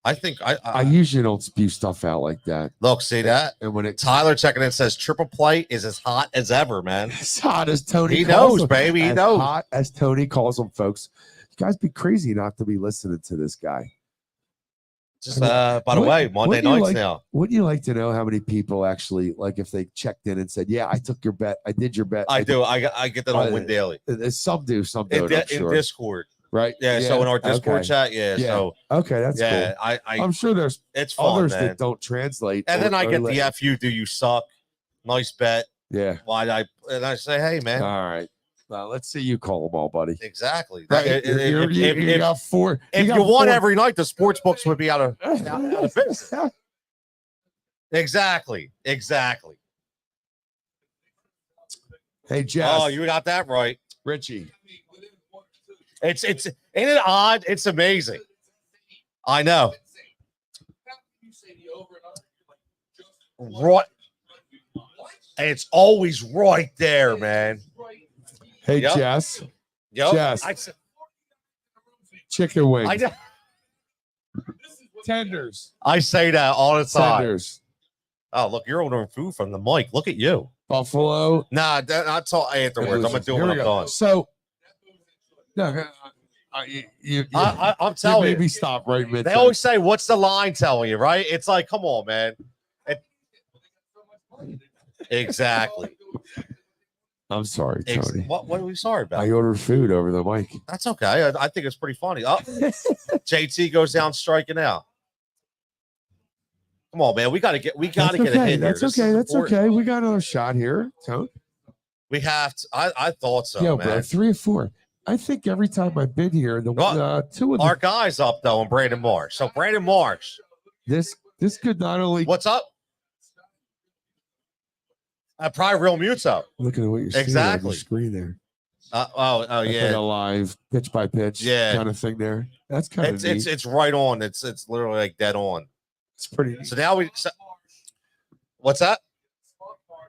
I think I usually don't spew stuff out like that. look. See that? And when it's Tyler checking in says triple play is as hot as ever, man. as hot as Tony, He calls knows, them, baby. He as knows. hot as Tony calls them, folks. You guys be crazy not to be listening to this guy. Just by the way, Monday nights now. Wouldn't you like to know how many people actually, like, if they checked in and said, "Yeah, I took your bet, I did your bet." I do. I get that on Win Daily. Some do, some don't. I'm In sure. Discord, Right? yeah. So in our Discord okay. chat, yeah. So Okay, that's yeah, cool. I I'm sure there's it's fun, others man. that don't translate. And then I get like, the "Fu, do you suck?" Nice bet. Yeah. Why I say, hey, man. All right. Well, let's see you call them all, buddy. Exactly. Right. You got 4. If you won every night, the sports books would be out of business. Exactly. Hey, Jess. Oh, you got that right, Richie. It's ain't it odd? It's amazing. I know. Right. It's always right there, man. Hey, Yep. Jess. Yo, Jess. Chicken wings. I know. Tenders. I say that all the time. Tenders. Oh, look, you're ordering food from the mic. Look at you. Buffalo. Nah, that's all afterwards. I'm gonna do Here when we I'm go. done. So, no, I'm telling you. Maybe stop right mid. They always say, "What's the line telling you?" Right? It's like, come on, man. Exactly. I'm sorry, Tony. What are we sorry about? I ordered food over the mic. That's okay. I think it's pretty funny. Oh, JT goes down striking out. Come on, man. We gotta get a hit here. That's This okay. is That's important. okay. We got another shot here, Tony. We have to. I thought so, Yo, man. bro, 3 or 4. I think every time I've been here, the Well, 2 of Our the guy's up though, and Brandon Marsh. So Brandon Marsh, this could not only what's up? Probably real mutes up. looking at what you're seeing on Exactly. the screen there. Oh That's like yeah. a live pitch by pitch kind of thing there. That's kind of neat. It's right on. It's literally like dead on. It's pretty neat. So now what's that?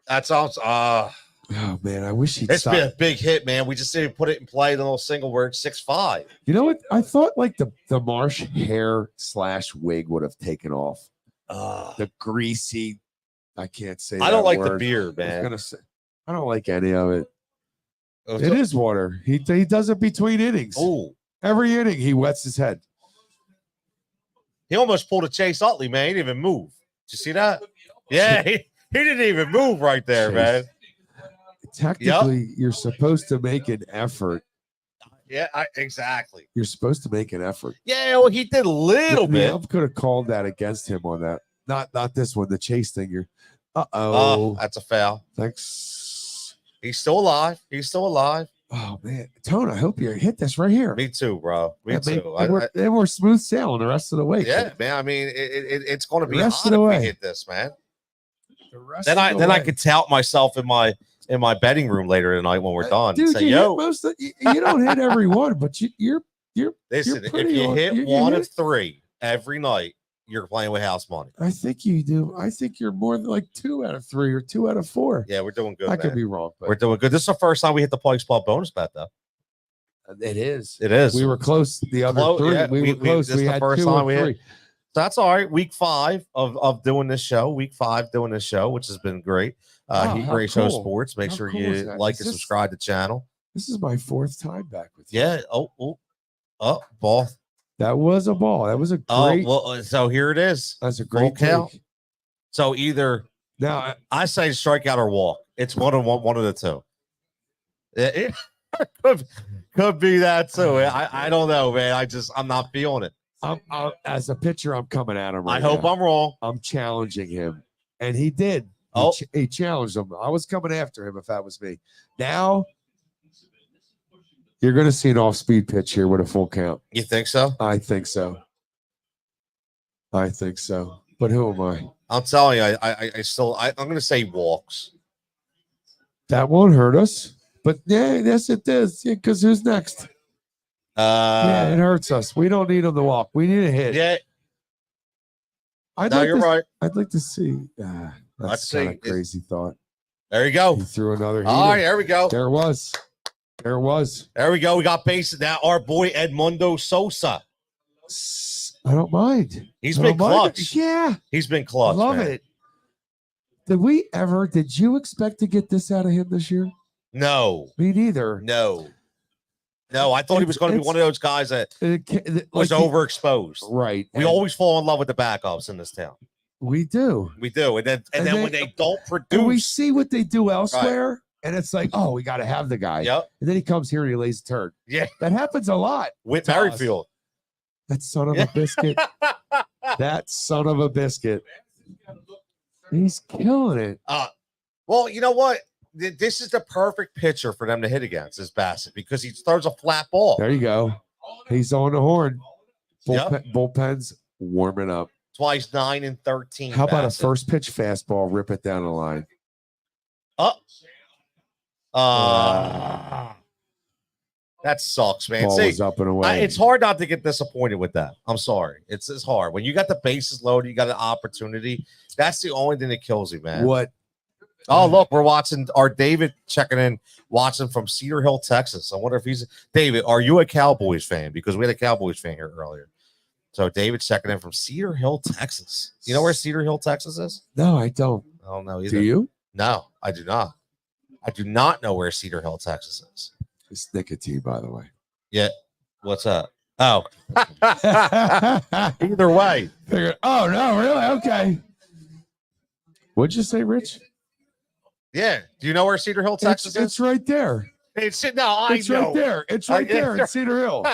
That sounds Oh man, I wish he'd It's stop. been a big hit, man. We just didn't put it in play. The little single word 6'5". You know what? I thought like the Marsh hair / wig would have taken off. The greasy. I can't say. I don't that like the word. beard, I was man. gonna say. I don't like any of it. It is water. He does it between innings. Oh, Every inning he wets his head. he almost pulled a Chase Utley, man. He didn't even move. Did you see that? Yeah, he didn't even move right there, Chase. man. Technically, you're supposed to make an effort. Yeah, exactly. You're supposed to make an effort. Yeah, well, he did a little The bit. ump could have called that against him on that. Not this one, the Chase thing. You're Oh, that's a foul. Thanks. He's still alive. He's still alive. Oh man, Tone, I hope you hit this right here. Me too, bro. Me And too. They were smooth sailing the rest of the way. Yeah, man. I mean, it's going to be rest hot of the if way. we hit this, man. The rest Then of the I way. could tout myself in my betting room later tonight when we're done. Dude, Say, you yo, hit most of, you don't hit every one, but you're listen, if pretty you on- hit you one hit of 3 every night, you're playing with house money. I think you do. I think you're more than like 2 out of 3 or 2 out of 4. Yeah, we're doing good. I man. could be wrong, but We're doing good. This is the first time we hit the Pike's Ball bonus bet, though. it is. It is. We were close. The other 3, yeah, we were close. This is We the had first 2 time or we 3. hit. That's all right. Week 5 of doing this show. Week 5 doing this show, which has been great. Heat how Ratio cool. Sports. Make How sure cool you is that? like Is and this- subscribe to the channel. This is my 4th time back with you. Yeah. Oh, ball. That was a ball. That was a great. Well, so here it is. That's a full great count. take. So either Now, I say strikeout or walk. It's one of the two. It could be that too. I don't know, man. I'm not feeling it. I'm as a pitcher, I'm coming at him. I hope I'm wrong. I'm challenging him, and he did. Oh. He challenged him. I was coming after him if that was me. Now you're going to see an off-speed pitch here with a full count. You think so? I think so. But who am I? I'm telling you, I'm going to say walks. That won't hurt us. But yeah, yes, it does. Yeah, because who's next? Yeah, it hurts us. We don't need him to walk. We need a hit. Yeah. I'd No, like you're to, right. I'd like to see. Let's That's see. kind of crazy thought. There you go. He threw another heater. All right, there we go. There it was. There we go. We got bases now. Our boy Edmundo Sosa. I don't mind. He's I been don't mind. clutch. Yeah. He's been clutch. Love man. it. Did you expect to get this out of him this year? No. Me neither. No. I thought he was going to be one of those guys that was overexposed. Right. We always fall in love with the backups in this town. We do. We do. And then when they don't And we produce. see what they do elsewhere, and it's like, oh, we got to have the guy. Yep. And then he comes here and he lays a turd. Yeah. That happens a lot. With to us. Merrifield. That son of a biscuit. That son of a biscuit. He's killing it. Well, you know what? This is the perfect pitcher for them to hit against is Bassett because he throws a flat ball. There you go. He's on the horn. Yep. Bullpen's warming up. That's why he's 9-13. How about Bassett. a first pitch fastball? Rip it down the line. That sucks, man. Ball See, was up and away. it's hard not to get disappointed with that. I'm sorry. It's hard. When you got the bases loaded, you got an opportunity. That's the only thing that kills you, man. What? Oh, look, we're watching our David checking in, watching from Cedar Hill, Texas. I wonder if he's David. Are you a Cowboys fan? Because we had a Cowboys fan here earlier. So David's checking in from Cedar Hill, Texas. You know where Cedar Hill, Texas is? No, I don't. I don't know either. Do you? No, I do not. I do not know where Cedar Hill, Texas is. It's nicotine, by the way. Yeah. What's up? Oh. Either way. Oh, no, really? Okay. What'd you say, Rich? Yeah. Do you know where Cedar Hill, Texas is? It's right there. It's no, I It's know. right there. It's right there in Cedar Hill.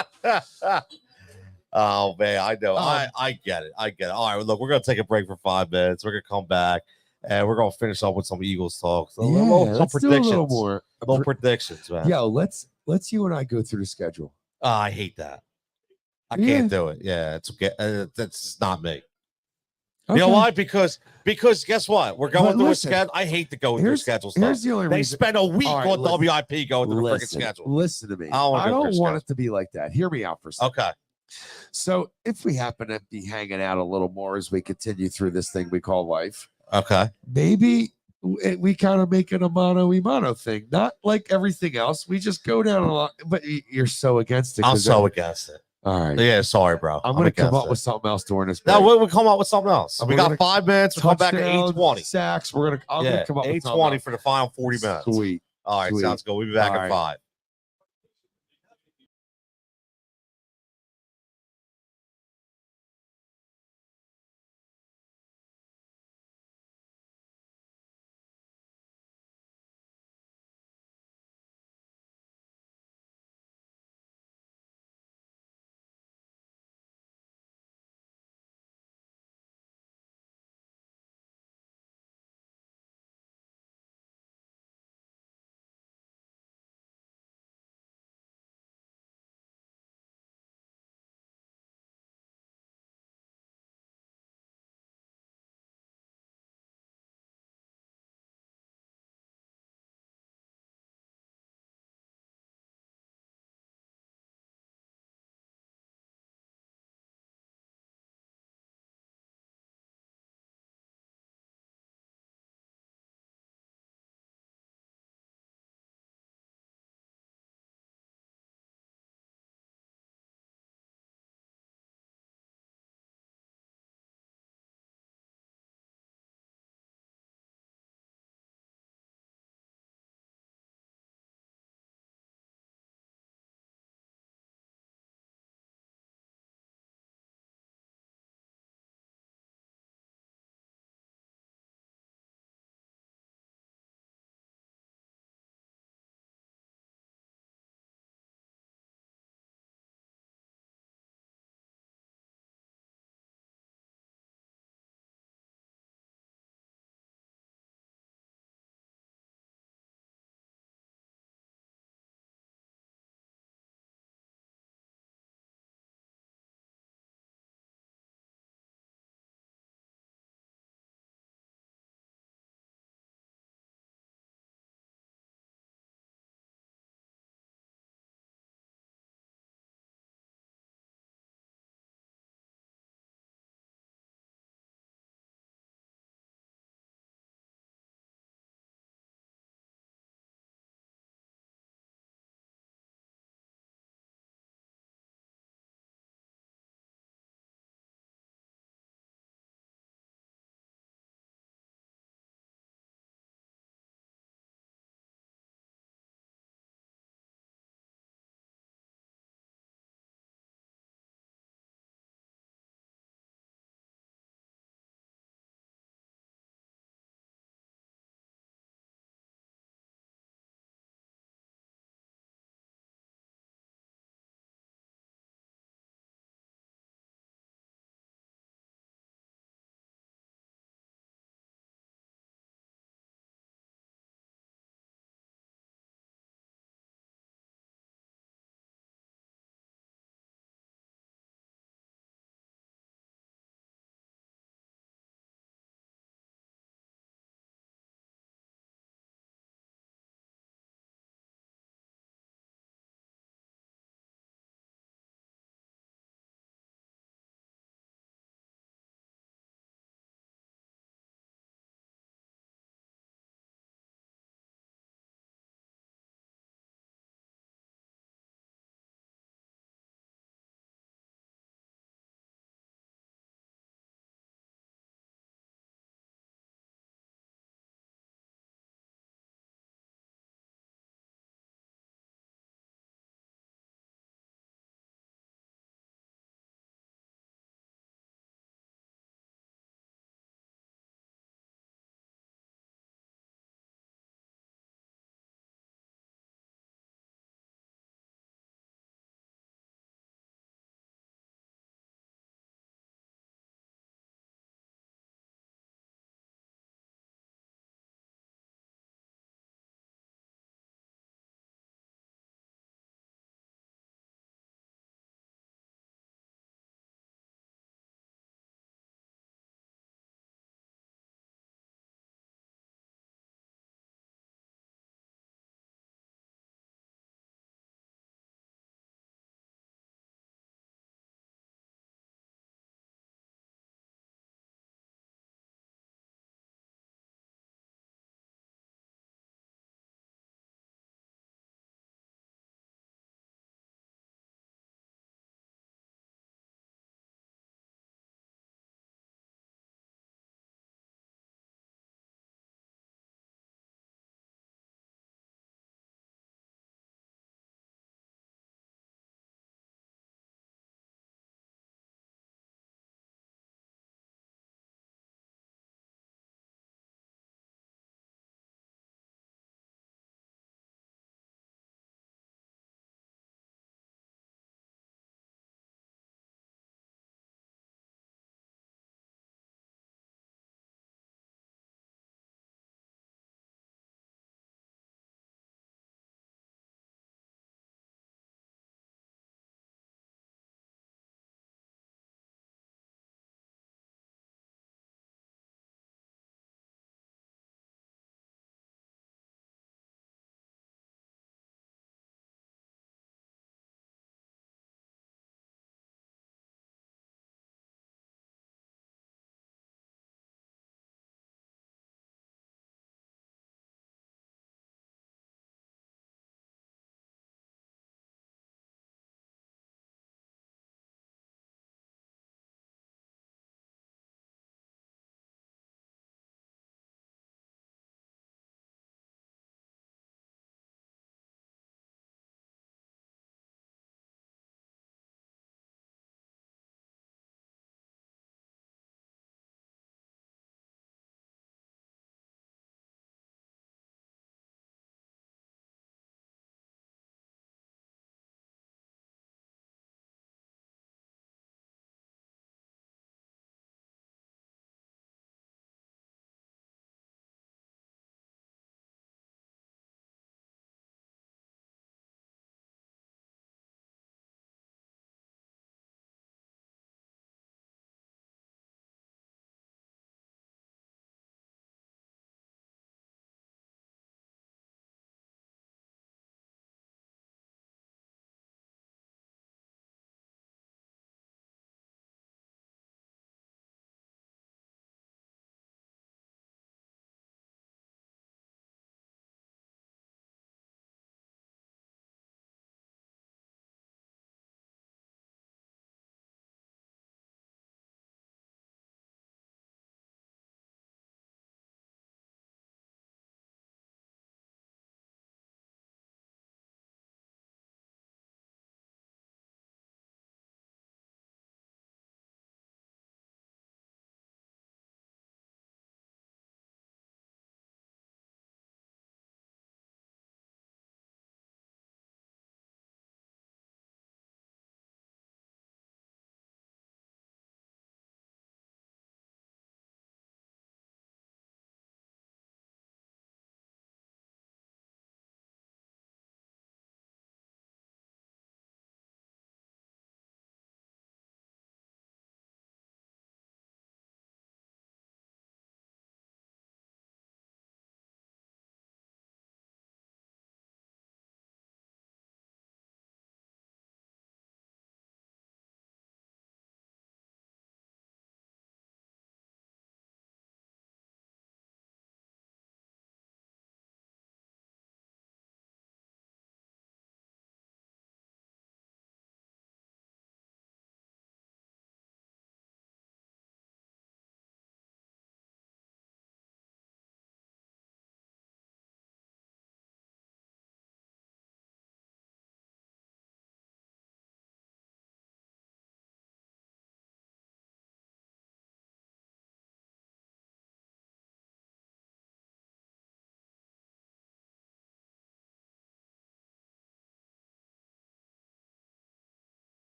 Oh man, I know. I get it. I get it. All right, look, we're gonna take a break for 5 minutes. We're gonna come back and we're gonna finish up with some Eagles talk. So Yeah, some let's do a predictions. little more. Little predictions, man. Yo, let's you and I go through the schedule. Oh, I hate that. I Yeah. can't do it. Yeah, it's okay. That's not me. Okay. You know why? Because guess what? We're going But through listen, a schedule. I hate to go through schedule stuff. Here's the only They reason. spend a week All right, on listen. WIP going through the freaking schedule. Listen to me. I don't wanna I go through don't a want schedule. it to be like that. Hear me out for a second. Okay. So if we happen to be hanging out a little more as we continue through this thing we call life, Okay. maybe we kind of make it a mano thing, not like everything else. We just go down a lot. But you're so against it. I'm 'cause so against it. all right. Yeah, sorry, bro. I'm going to come against up it. with something else during this break. No, we'll come up with something else. And We we're got gonna 5 minutes. We'll come back at Touchdowns, 8:20. sacks. I'm going to come up with something 8:20 else. for the final 40 minutes. Sweet. All right, Sweet. sounds good. We'll be back All at right. 5.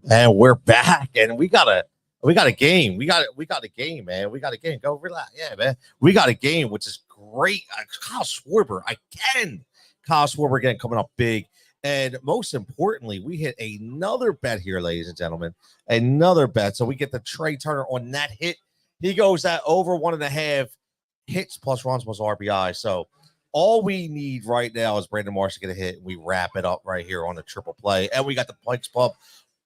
And we're back, and we got a game. We got a game, man. We got a game. Go relax, yeah, man. We got a game, which is great. Kyle Schwarber again. Kyle Schwarber again coming up big, and most importantly, we hit another bet here, ladies and gentlemen. Another bet. So we get the Trey Turner on that hit. He goes at over 1.5 hits plus runs plus RBI. So all we need right now is Brandon Marsh to get a hit, and we wrap it up right here on a triple play. And we got the Pike's Pub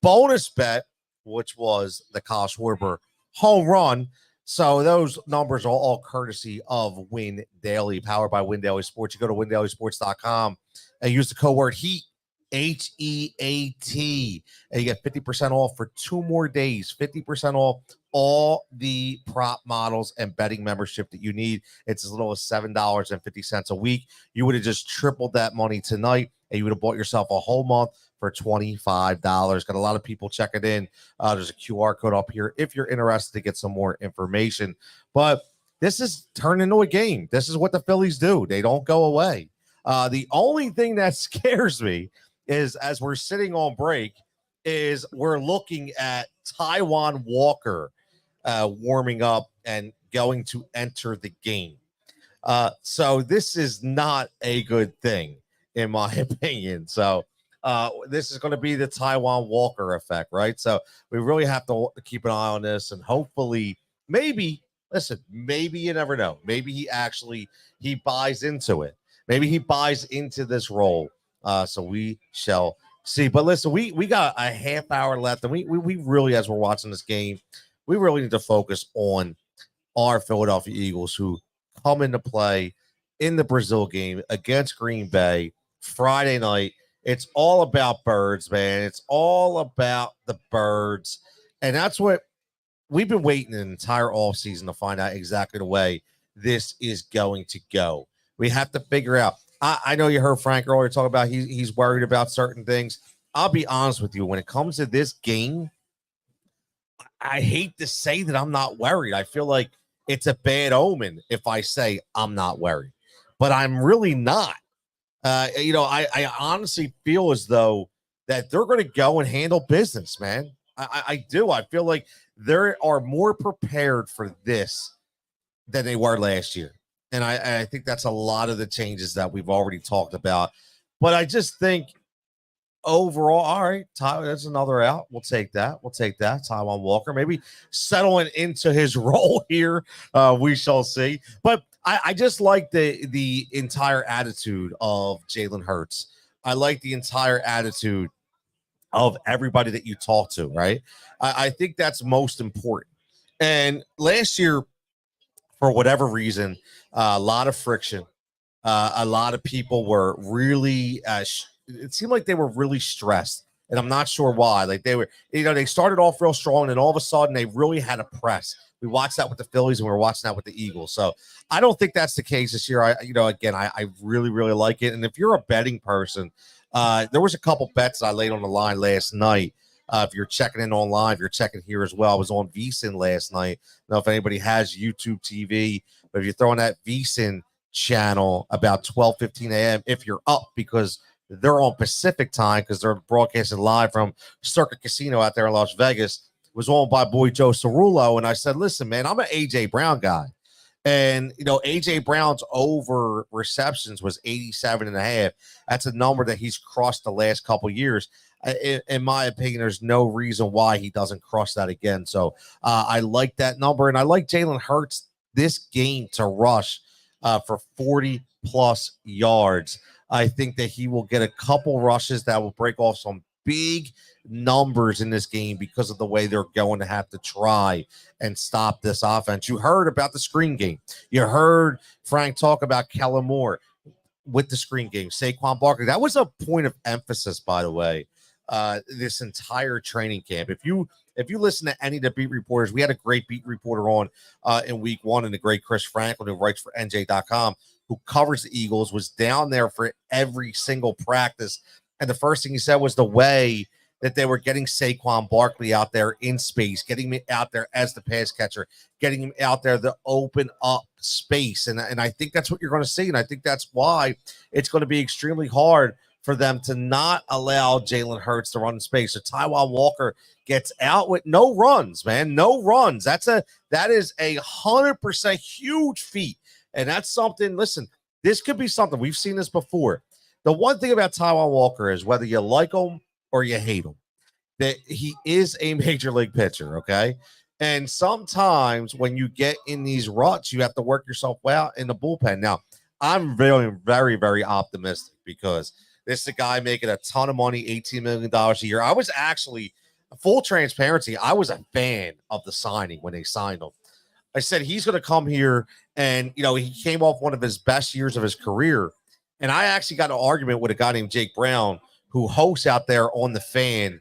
bonus bet, which was the Kyle Schwarber home run. So those numbers are all courtesy of Win Daily, powered by Win Daily Sports. You go to windailysports.com and use the code word HEAT, HEAT, and you get 50% off for 2 more days. 50% off all the prop models and betting membership that you need. It's as little as $7.50 a week. You would have just tripled that money tonight, and you would have bought yourself a whole month for $25. Got a lot of people checking in. There's a QR code up here if you're interested to get some more information. But this is turned into a game. This is what the Phillies do. They don't go away. The only thing that scares me is, as we're sitting on break, is we're looking at Taijuan Walker warming up and going to enter the game. So this is not a good thing, in my opinion. So this is going to be the Taijuan Walker effect, right? So we really have to keep an eye on this, and hopefully, maybe you never know. Maybe he buys into it. Maybe he buys into this role. So we shall see. But listen, we got a half hour left, and we really, as we're watching this game, we really need to focus on our Philadelphia Eagles, who come into play in the Brazil game against Green Bay Friday night. It's all about birds, man. It's all about the birds. And that's what we've been waiting an entire offseason to find out exactly the way this is going to go. We have to figure out. I know you heard Frank earlier talk about he's worried about certain things. I'll be honest with you. When it comes to this game, I hate to say that I'm not worried. I feel like it's a bad omen if I say I'm not worried, but I'm really not. I honestly feel as though that they're going to go and handle business, man. I do. I feel like they are more prepared for this than they were last year. And I think that's a lot of the changes that we've already talked about. But I just think overall, all right, Ty, that's another out. We'll take that. Taijuan Walker, maybe settling into his role here. We shall see. But I just like the entire attitude of Jalen Hurts. I like the entire attitude of everybody that you talk to, right? I think that's most important. And last year, for whatever reason, a lot of friction. A lot of people were really it seemed like they were really stressed, and I'm not sure why. Like they were, they started off real strong, and all of a sudden they really had a press. We watched that with the Phillies, and we were watching that with the Eagles. So I don't think that's the case this year. I really, really like it. And if you're a betting person, there was a couple bets I laid on the line last night. If you're checking in online, if you're checking here as well, I was on VSiN last night. I don't know if anybody has YouTube TV, but if you're throwing that VSiN channel about 12:15 a.m., if you're up, because they're on Pacific time, because they're broadcasting live from Circuit Casino out there in Las Vegas. It was owned by boy Joe Cerullo, and I said, listen, man, I'm an A.J. Brown guy. And, A.J. Brown's over receptions was 87.5. That's a number that he's crossed the last couple years. In my opinion, there's no reason why he doesn't cross that again. So I like that number, and I like Jalen Hurts this game to rush for 40-plus yards. I think that he will get a couple rushes that will break off some big numbers in this game because of the way they're going to have to try and stop this offense. You heard about the screen game. You heard Frank talk about Kellen Moore with the screen game. Saquon Barkley. That was a point of emphasis, by the way, this entire training camp. If you listen to any of the beat reporters, we had a great beat reporter on in week 1, and the great Chris Franklin, who writes for NJ.com, who covers the Eagles, was down there for every single practice. And the first thing he said was the way that they were getting Saquon Barkley out there in space, getting him out there as the pass catcher, getting him out there to open up space. And I think that's what you're going to see. And I think that's why it's going to be extremely hard for them to not allow Jalen Hurts to run in space. So Taiwan Walker gets out with no runs, man. No runs. That is 100% huge feat. And that's something, listen, this could be something. We've seen this before. The one thing about Taiwan Walker is whether you like him or you hate him, that he is a major league pitcher, okay? And sometimes when you get in these ruts, you have to work yourself out in the bullpen. Now, I'm very, very, very optimistic because this is a guy making a ton of money, $18 million a year. I was actually, full transparency, I was a fan of the signing when they signed him. I said, he's going to come here, and, he came off one of his best years of his career. And I actually got an argument with a guy named Jake Brown, who hosts out there on The Fan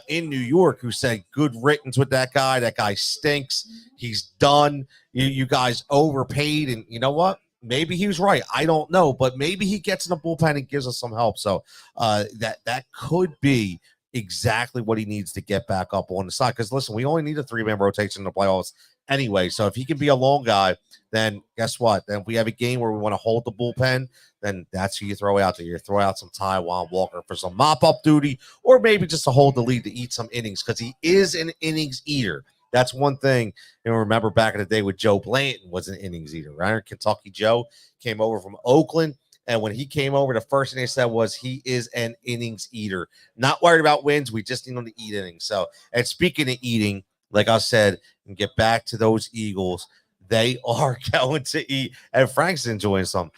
in New York, who said, good riddance with that guy. That guy stinks. He's done. You guys overpaid. And you know what? Maybe he was right. I don't know. But maybe he gets in the bullpen and gives us some help. So that could be exactly what he needs to get back up on the side. Because, listen, we only need a 3-man rotation in the playoffs anyway. So if he can be a lone guy, then guess what? Then if we have a game where we want to hold the bullpen, then that's who you throw out there. You throw out some Taiwan Walker for some mop-up duty, or maybe just to hold the lead to eat some innings, because he is an innings eater. That's one thing. Remember back in the day with Joe Blanton was an innings eater, right? Kentucky Joe came over from Oakland, and when he came over, the first thing they said was he is an innings eater. Not worried about wins. We just need him to eat innings. So, and speaking of eating, like I said, and get back to those Eagles, they are going to eat. And Frank's enjoying some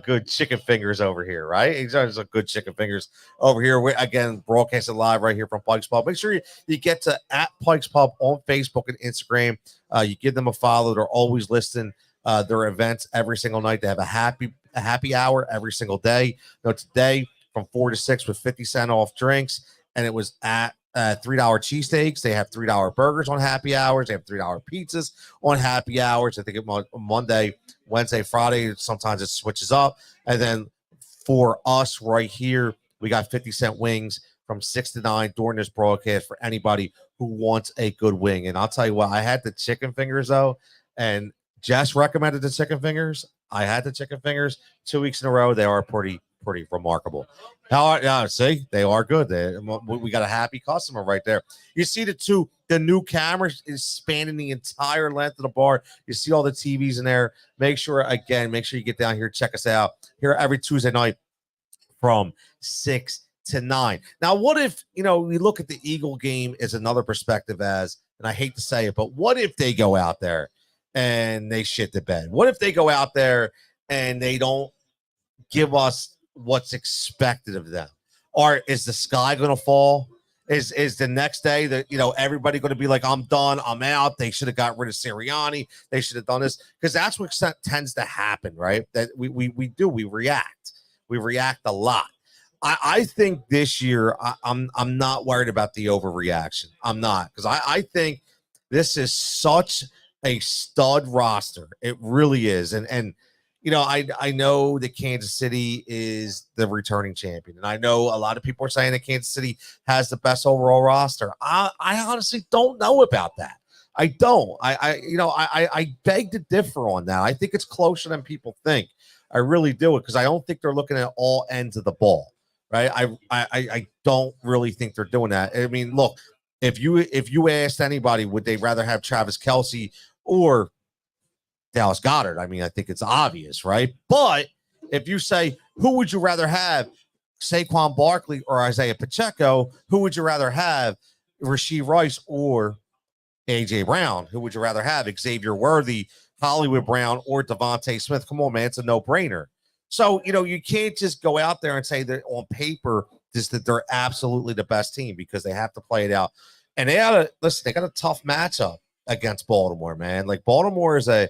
good chicken fingers over here, right? He's enjoying some good chicken fingers over here. We're, again, broadcasting live right here from Pike's Pub. Make sure you get to @Pike's Pub on Facebook and Instagram. You give them a follow. They're always listing their events every single night. They have a happy hour every single day. Today from 4 to 6 with 50 cents off drinks, and it was at $3 cheesesteaks. They have $3 burgers on happy hours. They have $3 pizzas on happy hours. I think Monday, Wednesday, Friday, sometimes it switches up. And then for us right here, we got 50-cent wings from 6 to 9 during this broadcast for anybody who wants a good wing. And I'll tell you what, I had the chicken fingers, though, and Jess recommended the chicken fingers. I had the chicken fingers 2 weeks in a row. They are pretty remarkable. See, they are good. We got a happy customer right there. You see the new camera is spanning the entire length of the bar. You see all the TVs in there. Make sure you get down here, check us out here every Tuesday night from 6 to 9. Now, what if, we look at the Eagle game as another perspective and I hate to say it, but what if they go out there and they shit the bed? What if they go out there and they don't give us what's expected of them? Or is the sky going to fall? Is the next day that everybody going to be like, I'm done, I'm out? They should have got rid of Sirianni. They should have done this, because that's what tends to happen, right? That we react. We react a lot. I think this year I'm not worried about the overreaction. I'm not, because I think this is such a stud roster. It really is, and I know that Kansas City is the returning champion, and I know a lot of people are saying that Kansas City has the best overall roster. I honestly don't know about that. I don't. I beg to differ on that. I think it's closer than people think. I really do, because I don't think they're looking at all ends of the ball, right? I don't really think they're doing that. I mean, look, if you asked anybody, would they rather have Travis Kelce or Dallas Goedert? I mean, I think it's obvious, right? But if you say, who would you rather have, Saquon Barkley or Isaiah Pacheco? Who would you rather have, Rashee Rice or A.J. Brown? Who would you rather have, Xavier Worthy, Hollywood Brown, or Devontae Smith? Come on, man, it's a no-brainer. So, you can't just go out there and say that on paper just that they're absolutely the best team, because they have to play it out. And they got a tough matchup against Baltimore, man. Like, Baltimore is I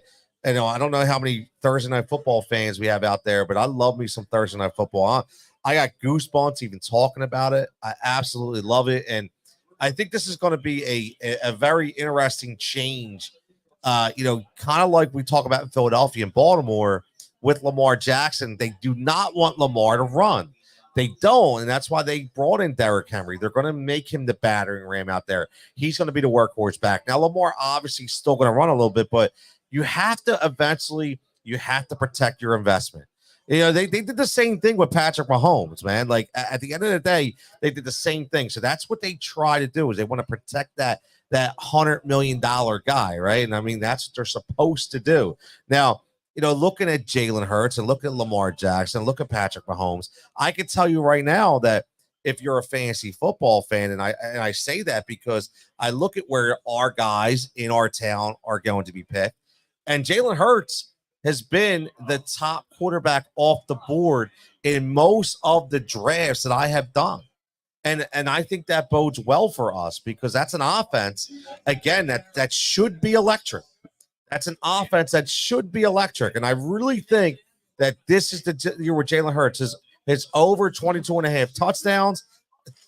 don't know how many Thursday Night Football fans we have out there, but I love me some Thursday Night Football. I got goosebumps even talking about it. I absolutely love it. And I think this is going to be a very interesting change, kind of like we talk about in Philadelphia and Baltimore with Lamar Jackson. They do not want Lamar to run. They don't, and that's why they brought in Derrick Henry. They're going to make him the battering ram out there. He's going to be the workhorse back. Now, Lamar obviously still going to run a little bit, but you have to protect your investment. You know, they did the same thing with Patrick Mahomes, man. Like at the end of the day, they did the same thing. So that's what they try to do is they want to protect that $100 million guy, right? And I mean, that's what they're supposed to do. Now, you know, looking at Jalen Hurts and look at Lamar Jackson, look at Patrick Mahomes, I can tell you right now that if you're a fantasy football fan, and I say that because I look at where our guys in our town are going to be picked, and Jalen Hurts has been the top quarterback off the board in most of the drafts that I have done. And I think that bodes well for us because that's an offense, again, that should be electric. That's an offense that should be electric. And I really think that this is the year where Jalen Hurts is over 22.5 touchdowns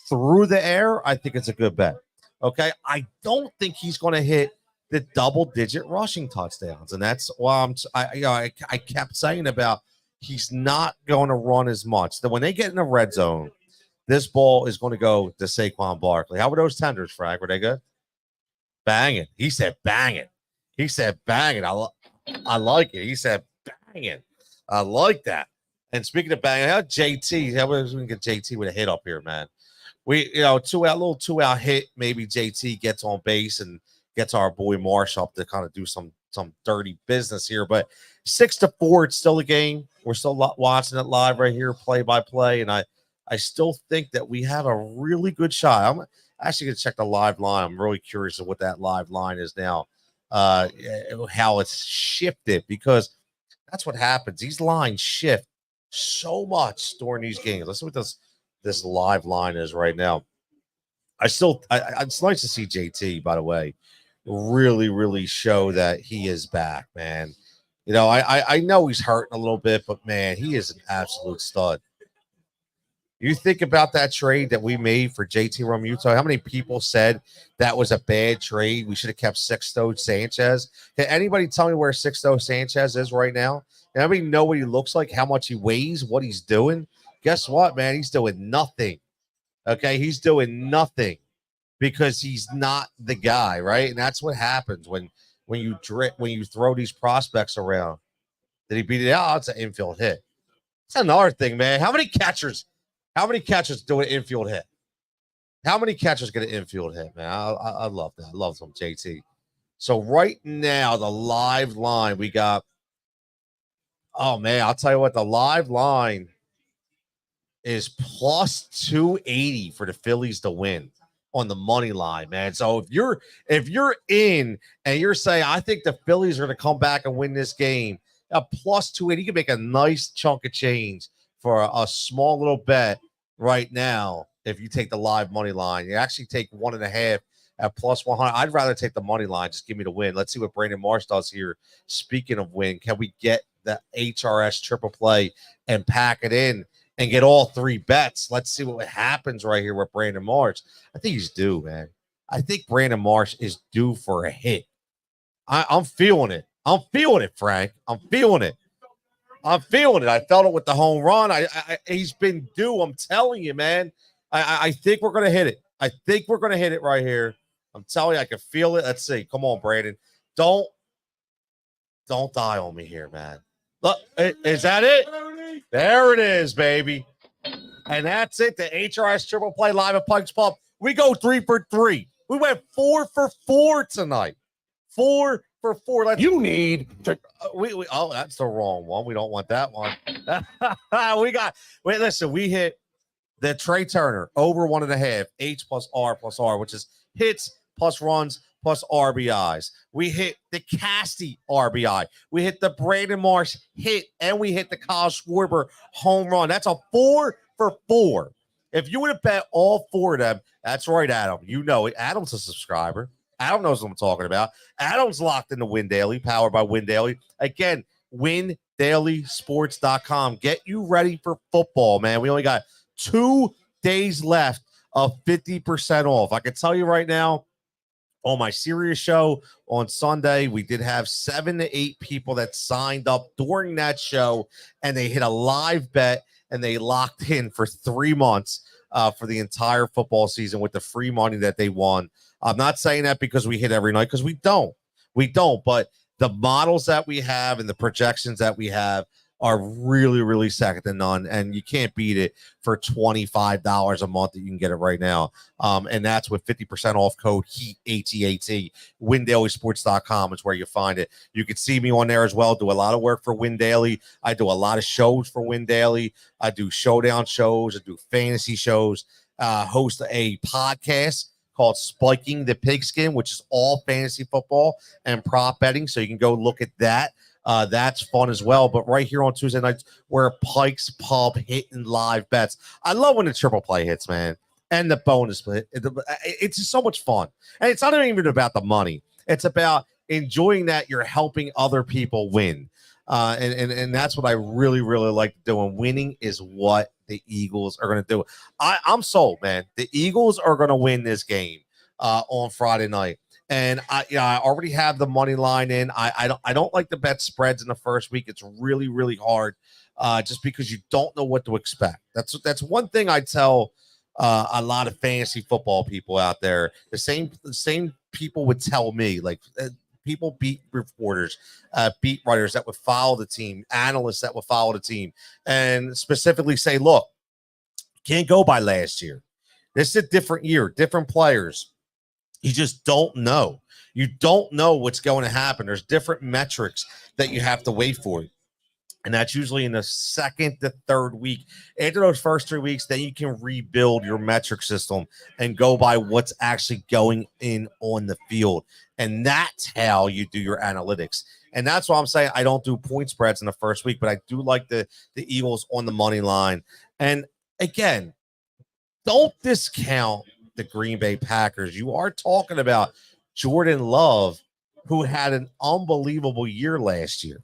through the air. I think it's a good bet. Okay. I don't think he's going to hit the double-digit rushing touchdowns, and that's why I kept saying about he's not going to run as much. That when they get in the red zone, this ball is going to go to Saquon Barkley. How were those tenders, Frank? Were they good? Bang it. He said bang it. He said bang it. I like it. He said bang it. I like that. And speaking of bang, how JT? How was we can get JT with a hit up here, man? We little two out hit. Maybe JT gets on base and gets our boy Marsh up to kind of do some dirty business here. But 6-4, it's still a game. We're still watching it live right here, play by play. And I still think that we have a really good shot. I'm actually going to check the live line. I'm really curious of what that live line is now, how it's shifted, because that's what happens. These lines shift so much during these games. Let's see what this live line is right now. It's nice to see JT, by the way, really, really show that he is back, man. You know, I know he's hurting a little bit, but man, he is an absolute stud. You think about that trade that we made for JT Realmuto. How many people said that was a bad trade? We should have kept Sixto Sanchez. Can anybody tell me where Sixto Sanchez is right now? Can anybody know what he looks like, how much he weighs, what he's doing? Guess what, man? He's doing nothing. Okay, he's doing nothing because he's not the guy, right? And that's what happens when you throw these prospects around. Did he beat it out? It's an infield hit. It's another thing, man. How many catchers do an infield hit? How many catchers get an infield hit, man? I love that. I love some JT. So right now, the live line we got. Oh man, I'll tell you what, the live line is plus 280 for the Phillies to win on the money line, man. So if you're in and you're saying I think the Phillies are going to come back and win this game, a plus 280, you can make a nice chunk of change for a small little bet right now. If you take the live money line, you actually take 1.5 at plus 100. I'd rather take the money line. Just give me the win. Let's see what Brandon Marsh does here. Speaking of win, can we get the HRS triple play and pack it in and get all 3 bets? Let's see what happens right here with Brandon Marsh. I think he's due, man. I think Brandon Marsh is due for a hit. I'm feeling it. I'm feeling it, Frank. I'm feeling it. I felt it with the home run. He's been due. I'm telling you, man. I think we're going to hit it. I think we're going to hit it right here. I'm telling you, I can feel it. Let's see. Come on, Brandon. Don't die on me here, man. Look, is that it? There it is, baby. And that's it. The HRS triple play live at Pike's Pub. We go 3 for 3. We went 4 for 4 tonight. 4 for 4. You need to. Oh, that's the wrong one. We don't want that one. We hit the Trey Turner over 1.5, H plus R, which is hits plus runs plus RBIs. We hit the Casty RBI. We hit the Brandon Marsh hit, and we hit the Kyle Schwarber home run. That's a 4 for 4. If you would have bet all 4 of them, that's right, Adam. You know it. Adam's a subscriber. Adam knows what I'm talking about. Adam's locked into Win Daily, powered by Win Daily. Again, WinDailySports.com. Get you ready for football, man. We only got 2 days left of 50% off. I can tell you right now, on my Sirius show on Sunday, we did have 7 to 8 people that signed up during that show, and they hit a live bet, and they locked in for 3 months for the entire football season with the free money that they won. I'm not saying that because we hit every night, because we don't. But the models that we have and the projections that we have, are really, really second to none, and you can't beat it for $25 a month that you can get it right now. And that's with 50% off code HEAT, HEAT. WinDailySports.com is where you find it. You can see me on there as well. Do a lot of work for Win Daily. I do a lot of shows for Win Daily. I do showdown shows. I do fantasy shows. Host a podcast called Spiking the Pigskin, which is all fantasy football and prop betting. So you can go look at that. That's fun as well. But right here on Tuesday nights, we're Pike's Pub hitting live bets. I love when the triple play hits, man, and the bonus play. It's just so much fun. And it's not even about the money. It's about enjoying that you're helping other people win. And that's what I really, really like to do. And winning is what the Eagles are going to do. I'm sold, man. The Eagles are going to win this game on Friday night. And I already have the money line in. I don't like to bet spreads in the first week. It's really, really hard, just because you don't know what to expect. That's one thing I tell a lot of fantasy football people out there. The same people would tell me, like people, beat reporters, beat writers that would follow the team, analysts that would follow the team, and specifically say, look, can't go by last year. This is a different year, different players. You just don't know. You don't know what's going to happen. There's different metrics that you have to wait for. And that's usually in the second to third week. After those first 3 weeks, then you can rebuild your metric system and go by what's actually going in on the field. And that's how you do your analytics. And that's why I'm saying I don't do point spreads in the first week, but I do like the Eagles on the money line. And again, don't discount the Green Bay Packers. You are talking about Jordan Love, who had an unbelievable year last year.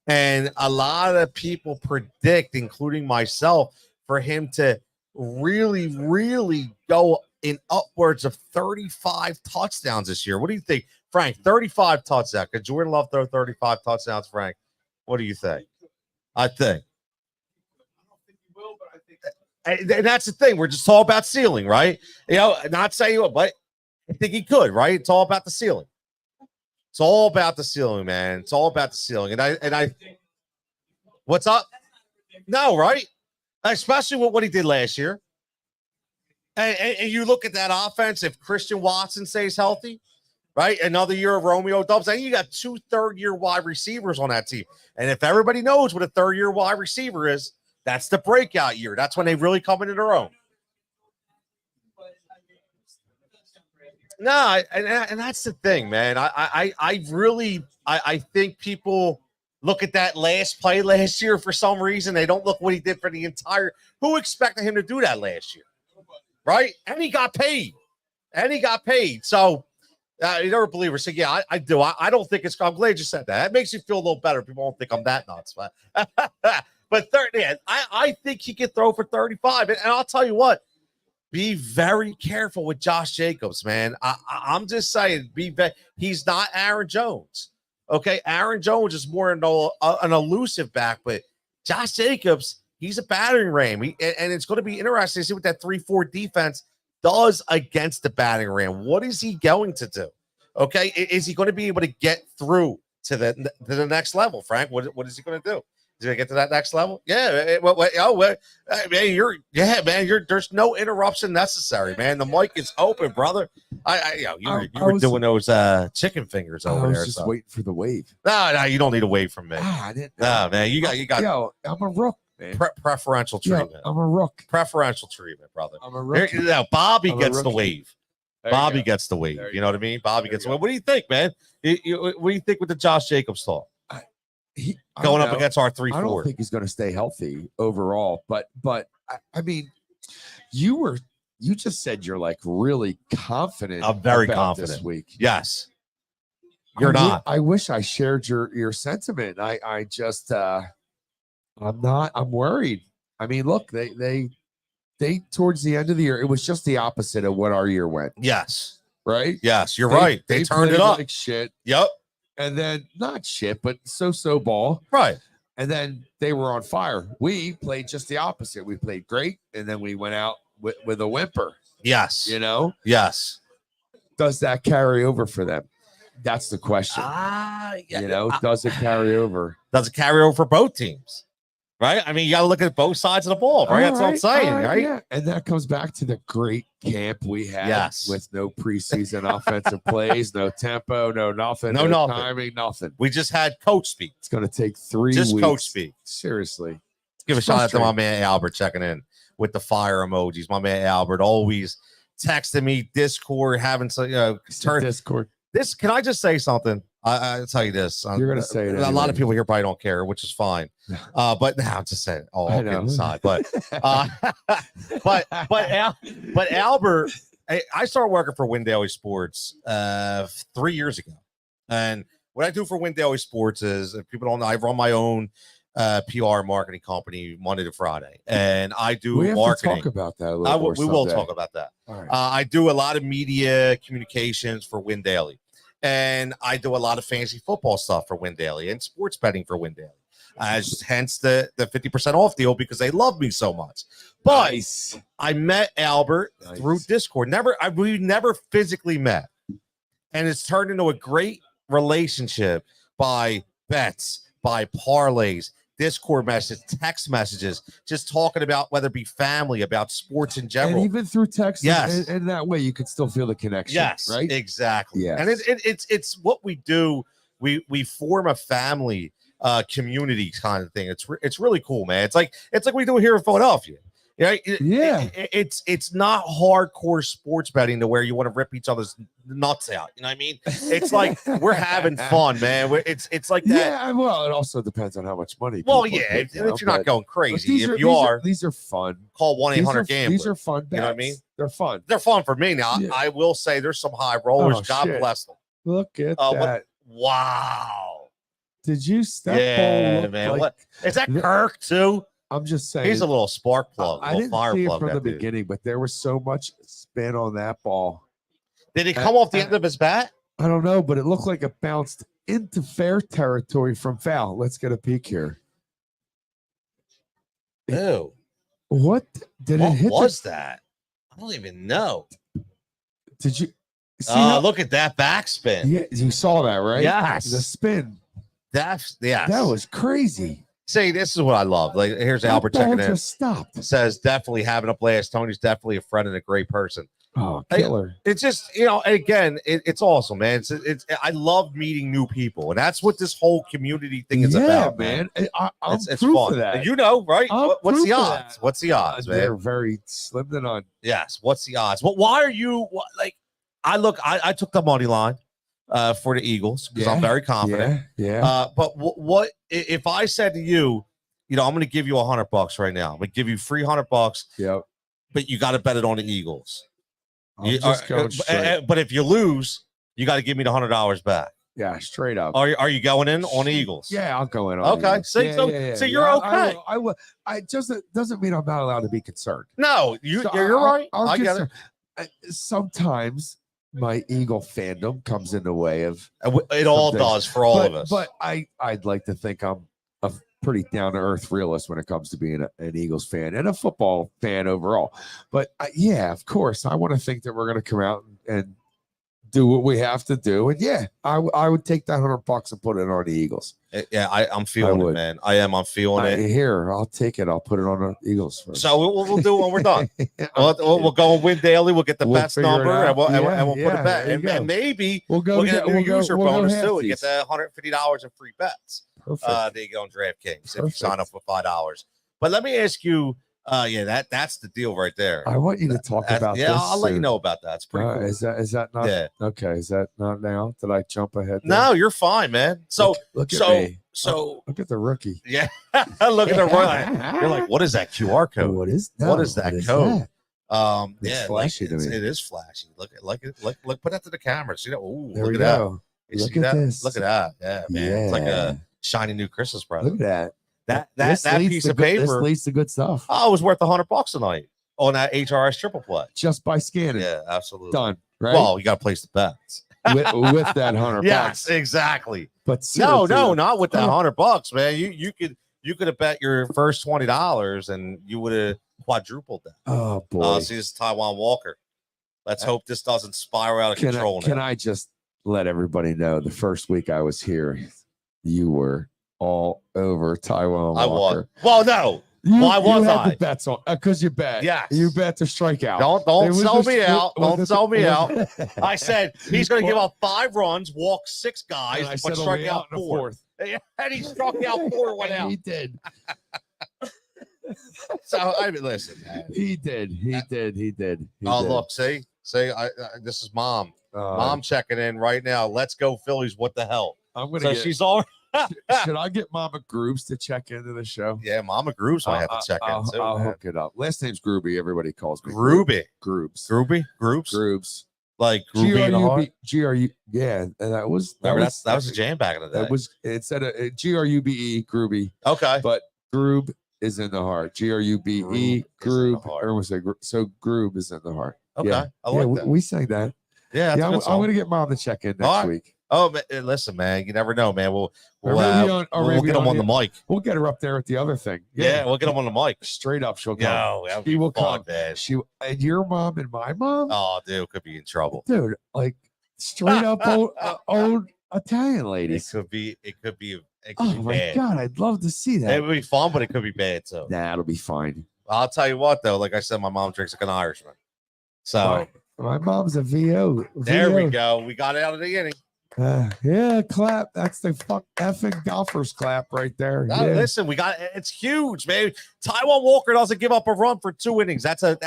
And a lot of people predict, including myself, for him to really, really go in upwards of 35 touchdowns this year. What do you think, Frank? 35 touchdowns. Could Jordan Love throw 35 touchdowns, Frank? What do you think? I think. And that's the thing. We're just all about ceiling, right? You know, not saying what, but I think he could, right? It's all about the ceiling. It's all about the ceiling, man. It's all about the ceiling. And I what's up? No, right? Especially with what he did last year. And you look at that offense, if Christian Watson stays healthy, right? Another year of Romeo Doubs. And you got 2 third-year wide receivers on that team. And if everybody knows what a third-year wide receiver is, that's the breakout year. That's when they really come into their own. No, and that's the thing, man. I really think people look at that last play last year for some reason. They don't look what he did for the entire. Who expected him to do that last year, right? And he got paid. So you're a believer. So yeah, I do. I don't think it's. I'm glad you said that. That makes you feel a little better. People don't think I'm that nuts, but 30. I think he can throw for 35. And I'll tell you what. Be very careful with Josh Jacobs, man. I'm just saying, he's not Aaron Jones. Okay, Aaron Jones is more an elusive back, but Josh Jacobs, he's a battering ram. And it's going to be interesting to see what that 3-4 defense does against the battering ram. What is he going to do? Okay, is he going to be able to get through to the next level, Frank? What is he going to do? Did I get to that next level? Yeah. Man, there's no interruption necessary, man. The mic is open, brother. You were doing those chicken fingers over there. I was just waiting for the wave. No, you don't need a wave from me. I didn't. No, man, you got. Yo, I'm a rook, man. Preferential treatment. Yo, I'm a rook. Preferential treatment, brother. I'm a rook. Bobby gets the wave. Bobby gets the wave. You know what I mean? Bobby gets the wave. What do you think, man? What do you think with the Josh Jacobs talk? Going up against our 3-4. I don't think he's going to stay healthy overall, but I mean, you just said you're like really confident. I'm very about confident this week. Yes, you're not. I wish I shared your sentiment. I just I'm not. I'm worried. I mean, look, they towards the end of the year, it was just the opposite of what our year went. Yes, right. Yes, you're right. They turned it up like shit. Yep. And then not shit, but so ball. Right. And then they were on fire. We played just the opposite. We played great, and then we went out with a whimper. Yes. You know? Yes. Does that carry over for them? That's the question. Yeah. You know, does it carry over? Does it carry over for both teams? right? I mean, you got to look at both sides of the ball, right? That's what I'm saying, right? Yeah. And that comes back to the great camp we had Yes. with no preseason offensive plays, no tempo, no nothing, No nothing. timing, nothing. We just had coach speak. It's going to take 3 Just weeks. coach speak. Seriously. Give a It's shout out to my frustrating. man Albert checking in with the fire emojis. My man Albert always texting me, Discord, having some It's the Discord. this. Can I just say something? I'll tell you this. You're gonna say it a lot anyway. of people here probably don't care, which is fine. But now I'm just saying all I kidding know. aside. But but Albert, I started working for Win Daily Sports 3 years ago, and what I do for Win Daily Sports is, if people don't know, I run my own PR marketing company Monday to Friday, and I do We have marketing. to talk about that a little more We will someday. talk about that. All right. I do a lot of media communications for Win Daily, and I do a lot of fantasy football stuff for Win Daily and sports betting for Win Daily. Hence the 50% off deal, because they love me so much. But Nice. I met Albert Nice. through Discord. We never physically met, and it's turned into a great relationship by bets, by parlays, Discord messages, text messages, just talking about whether it be family, about sports in general. And even through text, Yes. and that way you could still feel the connection. Yes, right. exactly. Yes. And it's what we do. We form a family community kind of thing. It's really cool, man. It's like we do here in Philadelphia. Yeah, it's not hardcore sports betting to where you want to rip each other's nuts out. You know what I mean? It's like we're having fun, man. It's like that. Yeah, well, it also depends on how much money. Well, people yeah, put if down, you're not but- going but crazy, if these are fun. call 1-800 These gambler. are fun bets. You know what I mean? They're fun. They're fun for me. Now, Yeah. I will say there's some high rollers. Oh, God shit. bless them. Look at What- that. Wow. Did you step Yeah, ball? man. Like, What is that, the- Kirk too? I'm just saying. He's a little spark plug, I little didn't fire see it plug. from the that dude. beginning, but there was so much spin on that ball. Did it come off the end of his bat? I don't know, but it looked like it bounced into fair territory from foul. Let's get a peek here. Ew. What did What it hit? was that? I don't even know. Did you see? Oh, how, look at that backspin. yeah, you saw that, right? Yes. the spin. That's yes. That was crazy. See, this is what I love. Like, here's That Albert ball checking in. just stopped. Says definitely having a blast. Tony's definitely a friend and a great person. Oh, Hey, killer! It's just, again, it's awesome, man. It's I love meeting new people, and that's what this whole community thing is about, man. I'm It's proof fun. of that. You know, right? I'm What's the proof of odds? that. What's the odds, man? They're very slim to none. Yes. What's the odds? Well, why are you like? I took the money line for the Eagles because I'm Yeah, very confident. Yeah. But what if I said to you, I'm going to give you $100 right now. I'm going to give you $300, Yep. but you got to bet it on the Eagles. I'm just going straight. But if you lose, you got to give me the $100 back. Yeah, straight up. Are you going in on the Eagles? Yeah, I'll go in on Okay. Eagles. See, so you're okay. I will. I just doesn't mean I'm not allowed to be concerned. No, So you're right. I'll I get get it. Sometimes my Eagle fandom comes in the way of It all something. does for all but, of us. But I'd like to think I'm a pretty down to earth realist when it comes to being an Eagles fan and a football fan overall. But yeah, of course, I want to think that we're going to come out and do what we have to do. And yeah, I would take that $100 and put it on the Eagles. Yeah, I'm feeling it, would. man. I'm feeling it. Here, I'll take it. I'll put it on the Eagles first. So we'll do it when we're done. We'll go and win daily. We'll get the We'll best figure it number, out. and we'll put Yeah, it back. there you go. And maybe we'll go we'll get a new user we'll go bonus too. And halfsies. get the $150 in free bets. Perfect. There you go on DraftKings if you sign up Perfect. for $5. But let me ask you, that's the deal right there. I want you to talk about yeah, this. I'll let you soon. know about that. It's pretty cool. Is that not Yeah. okay? Is that not now? Did I jump ahead? there? No, you're fine, man. So look at so me. so Look at the rookie. yeah. Look at the run. You're like, what is that QR code? What is What is that code? that? It's Yeah, flashy to me. it is flashy. Look, put that to the camera. See that? Ooh, There look we at that. go. You Look see at that? this. Look at that. Yeah, man. It's like a shiny new Christmas Look present. at that. That leads piece to of good- This paper, leads to good stuff. oh, it was worth $100 tonight on that HRS triple play. Just by scanning. Yeah, absolutely. Done. Right. Well, you got to place the bets. with that $100. Yes, exactly. But No, seriously, not with that Huh. $100, man. You could have bet your first $20 and you would have quadrupled that. Oh boy. See, this is Taiwan Walker. Let's hope this doesn't spiral out of control. Can I just let everybody know the first week I was here, you were all over Taiwan I Walker. was. Well, no. Why was had I? the bets on because you bet. Yes. You bet to strike out. Don't It was sell the- me out. was Don't it- sell me was- out. I said he's going to give Well, up 5 runs, walk 6 and guys, I but said strike only out in the 4. fourth. And he struck out 4, went And out. He did. So I mean, listen, man. He did. He did. Oh, look, see, this is mom. Mom checking in right now. Let's go Phillies. What the hell? I'm gonna So get. she's all. Should I get Mama Grooves to check into the show? Yeah, Mama Grooves might have to check in too. I'll man. hook it up. Last name's Grooby. Everybody calls me Groovy. Grooves. Groups. Grooves. Like Groovy in the heart. G-R-U. Yeah, and that was Remember that was a jam back in the day. That was instead of G-R-U-B-E Groovy, okay. but Groob is in the heart. G-R-U-B-E Groob. Everyone say so. Groob is in the heart. Okay, Yeah. I like that. We sang that. Yeah, that's Yeah, a good I'm song. gonna get Mom to check in next All right. week. Oh, man, listen, man, you never know, man. We'll Or maybe on- or we'll maybe get him on on the mic. We'll get her up there with the other thing. Yeah, we'll get him on the mic. Straight up, she'll come. Yo, that would She be will fun, come. man. She and your mom and my mom, Oh, dude, could be in trouble. dude, like straight up old Italian It ladies. could be. It could be Oh my bad. god, I'd love to see It that. would be fun, but it could be bad too. Nah, it'll be fine. I'll tell you what, though. Like I said, my mom drinks like an Irishman. So My mom's a VO. there we VO. go. We got it out of the inning. Yeah, clap. That's the effing golfer's clap right there. Now, Yeah. listen, we got it's huge, man. Taiwan Walker doesn't give up a run for 2 innings. That's a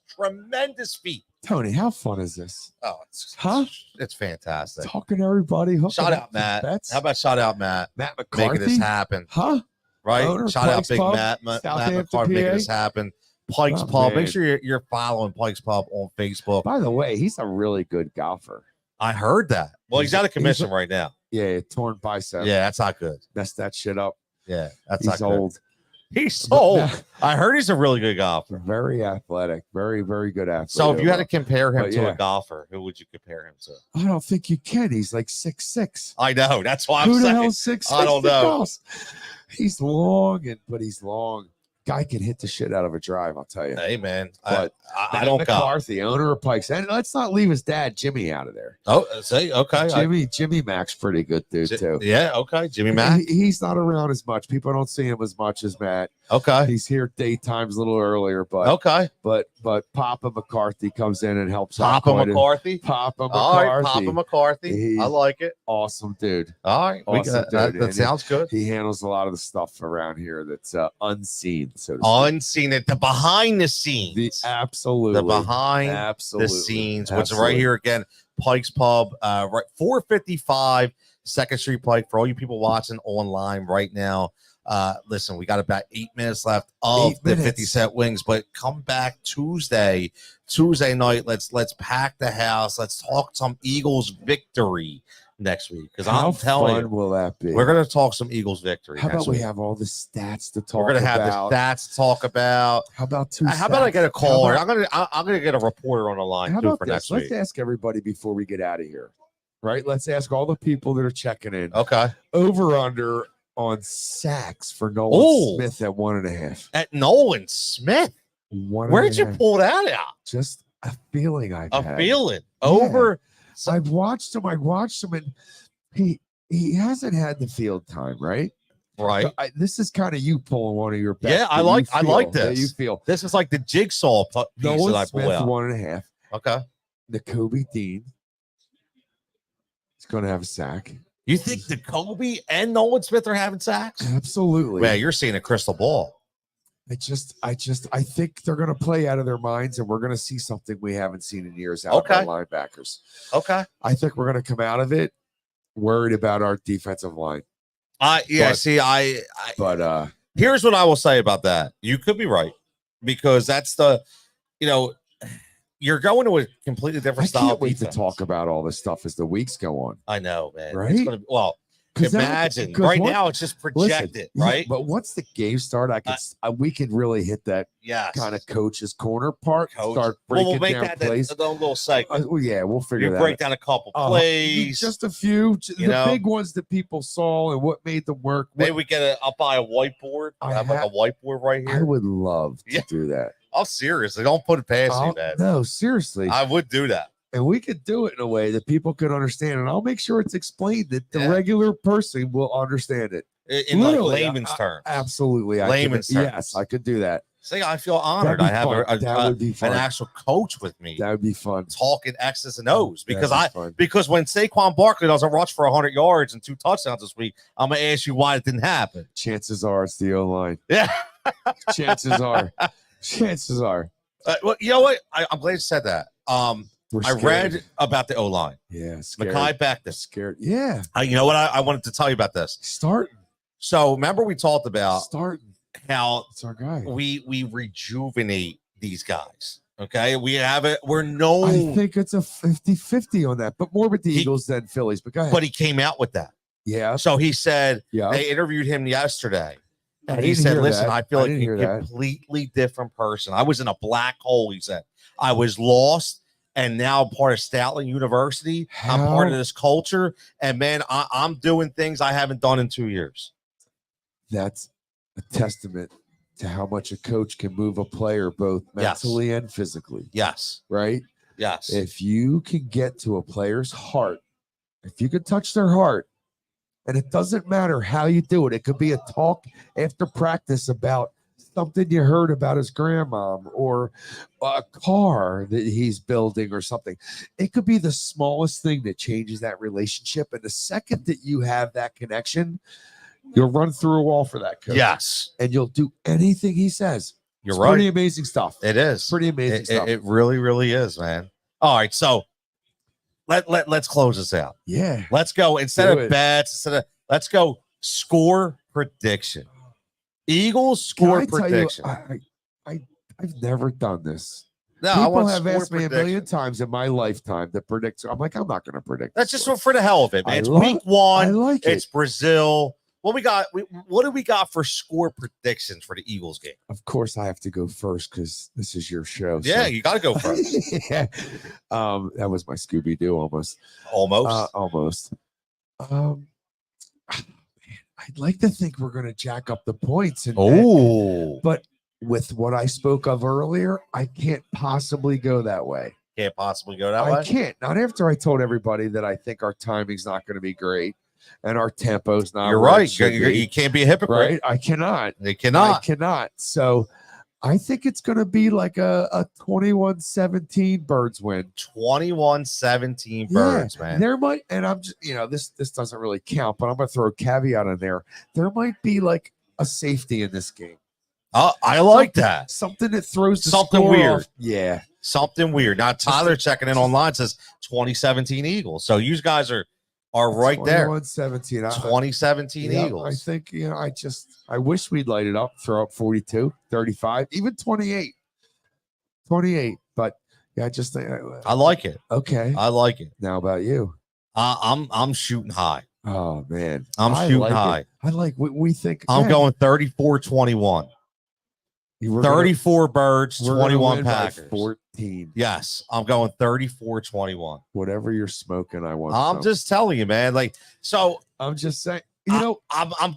tremendous feat. Tony, how fun is this? Oh, it's Huh? It's fantastic. Talking to everybody. hooking Shout up out the Matt. bets. How about shout out Matt? Matt Making McCarthy? this happen. Huh? Right? Owner of Shout out Pike's Big Pub, Matt Southampton McCarthy making PA. this happen. Pike's Oh, Pub. man. Make sure you're following Pike's Pub on Facebook. By the way, he's a really good golfer. I heard that. Well, he's He's- out of commission he's- right now. Yeah, torn bicep. Yeah, that's not good. Messed that shit up. Yeah, that's He's not good. old. He's old. I heard he's a really good golfer. Very athletic. Very, very good athlete. So if you had to compare him But to yeah. a golfer, who would you compare him to? I don't think you can. He's like 6'6". I know. That's why I'm Who the saying. hell's 6'6"? I don't know. He's long, but he's long. Guy can hit the shit out of a drive, I'll tell you. Hey, man. But I don't golf. McCarthy, owner of Pikes. And let's not leave his dad, Jimmy, out of there. Oh, say, okay. Jimmy Mac's pretty good dude, too. Yeah, okay. Jimmy Mack. He's not around as much. People don't see him as much as Matt. Okay. He's here daytimes a little earlier, but Okay. but Papa McCarthy comes in and helps out. Papa quite a- McCarthy. Papa All right, McCarthy. Papa McCarthy. He's I like it. Awesome dude. All right. We Awesome got, that dude. that And sounds good. He handles a lot of the stuff around here that's unseen, so to speak. Unseen it. The behind the scenes. The absolutely The behind absolutely the scenes, which is Absolutely. right here again. Pike's Pub, right 455 2nd Street Pike. For all you people watching online right now, listen, we got about 8 minutes left of 8 the 50 minutes. cent wings, but come back Tuesday night. Let's pack the house. Let's talk some Eagles victory next week, because How I'm telling fun you, will that be? we're gonna talk some Eagles victory. How next about we week. have all the stats to talk We're gonna have about? the stats to talk about. How about two? How about I get a stats? caller? How about- I'm gonna get a reporter on the line How too about for this? next Let's week. ask everybody before we get out of here. Right? Let's ask all the people that are checking in. Okay. Over under on sacks for Nolan Ooh. Smith at 1.5. At Nolan Smith. Where'd you 1.5. pull that out? Just a feeling I've A had. feeling over. I've watched him. And he hasn't had the field time, right? Right. This is kind of you pulling one of your bets. Yeah, I that like- you I like feel, that this. You feel This is like the jigsaw piece Nolan that I Smith pull out. 1.5. Okay. Nakobe Dean is going to have a sack. You think the Kobe and Nolan Smith are having sacks? Absolutely. Man, you're seeing a crystal ball. I think they're going to play out of their minds, and we're going to see something we haven't seen in years out of Okay. our linebackers. Okay. I think we're going to come out of it worried about our defensive line. But Here's what I will say about that. You could be right, because that's you're going to a completely I different style. can't wait to defense. talk about all this stuff as the weeks go on. I know, man. Right? It's gonna be, well, 'Cause that- imagine 'cause right what- now it's just Listen, projected, yeah, right? but once the game start, we can really hit that Yes. kind of coach's corner part. Coach. Start Well, breaking we'll make down that plays. the little segment. Well, yeah, we'll figure You that. break out. down a couple Uh, plays. Just a few, You the know? big ones that people saw and what made them work. Maybe we get I'll buy a whiteboard. I have like a whiteboard right I here. would love to Yeah. do that. I'm serious. Don't put it past you, man. No, seriously. I would do that. And we could do it in a way that people could understand. And I'll make sure it's explained that the Yeah. regular person will understand it. in like Literally, layman's terms. Absolutely. Layman's terms. Yes, I could do that. See, I feel honored. That'd I be have fun. That would be an fun. actual coach with me That would be fun. talking X's and O's because That'd be fun. because when Saquon Barkley doesn't rush for 100 yards and 2 touchdowns this week, I'm gonna ask you why it didn't happen. Chances are it's the O-line. Yeah. Chances are. Chances are. Well, you know what? I'm glad you said that. We're I scared. read about the O-line. Yeah, scared. Mekhi Becton. Scared. Yeah. You know what? I wanted to tell you about this. Starting. So remember we talked about Starting. how It's our guy. we rejuvenate these guys. Okay, we have it. We're known. I think it's a 50-50 on that, but more with the Eagles than Phillies. But go ahead. But he came out with that. Yeah. So he said Yeah. they interviewed him yesterday, I and he didn't said, hear "Listen, that. I feel I like didn't a hear that. completely different person. I was in a black hole." He said, "I was lost, and now I'm part of Stoutland University. I'm part of How- this culture, and man, I'm doing things I haven't done in 2 years." That's a testament to how much a coach can move a player both Yes. mentally and physically, Yes, right? yes, If you can get to a player's heart, if you can touch their heart, and it doesn't matter how you do it, it could be a talk after practice about something you heard about his grandmom or a car that he's building or something. It could be the smallest thing that changes that relationship. And the second that you have that connection, you'll run through a wall for that coach. yes. And you'll do anything he says. You're It's right. Pretty amazing stuff. It is Pretty amazing stuff. It really, really is, man. All right, so let's close this out. Yeah. Let's go instead Do of it. bets. Let's go score prediction. Eagles Can score I tell you, prediction. I've never done this. No, I People want have score asked me a prediction. million times in my lifetime to predict. I'm like, I'm not going to predict. That's the just score. for the hell of it, man. I It's love- week I one. like It's it. Brazil. What we got? What do we got for score predictions for the Eagles game? Of course, I have to go first because this is your show. Yeah, so- you got to go first. yeah. That was my Scooby Doo almost. Almost. Almost. Man, I'd like to think we're going to jack up the points. But with what I spoke of earlier, I can't possibly go that way. Can't possibly go that I way. can't. Not after I told everybody that I think our timing's not going to be great and our tempo's not. You're where it right. should be, You can't be a hypocrite. right? I cannot. They I cannot. cannot. So I think it's going to be like a 21-17 Birds win. 21-17 Birds, man. There might, and I'm just, this doesn't really count, but I'm going to throw a caveat in there. There might be like a safety in this game. I like that. Something that throws the Something score weird. off. Yeah. Something weird. Now Tyler checking in online says 2017 Eagles. So you guys are right there. 21-17. 2017 Yeah, Eagles. I think, I wish we'd light it up, throw up 42, 35, even 28. 28. But yeah, I just think, I like it. okay. I like it. Now about you. I'm shooting high. Oh, man. I'm I shooting like it. high. I like what we think. I'm yeah, going 34-21. we're gonna- 34 Birds, we're gonna 21 win by Packers. 14. Yes, I'm going 34-21. Whatever you're smoking, I want. I'm some. just telling you, man. Like, so I'm just saying. I'm Go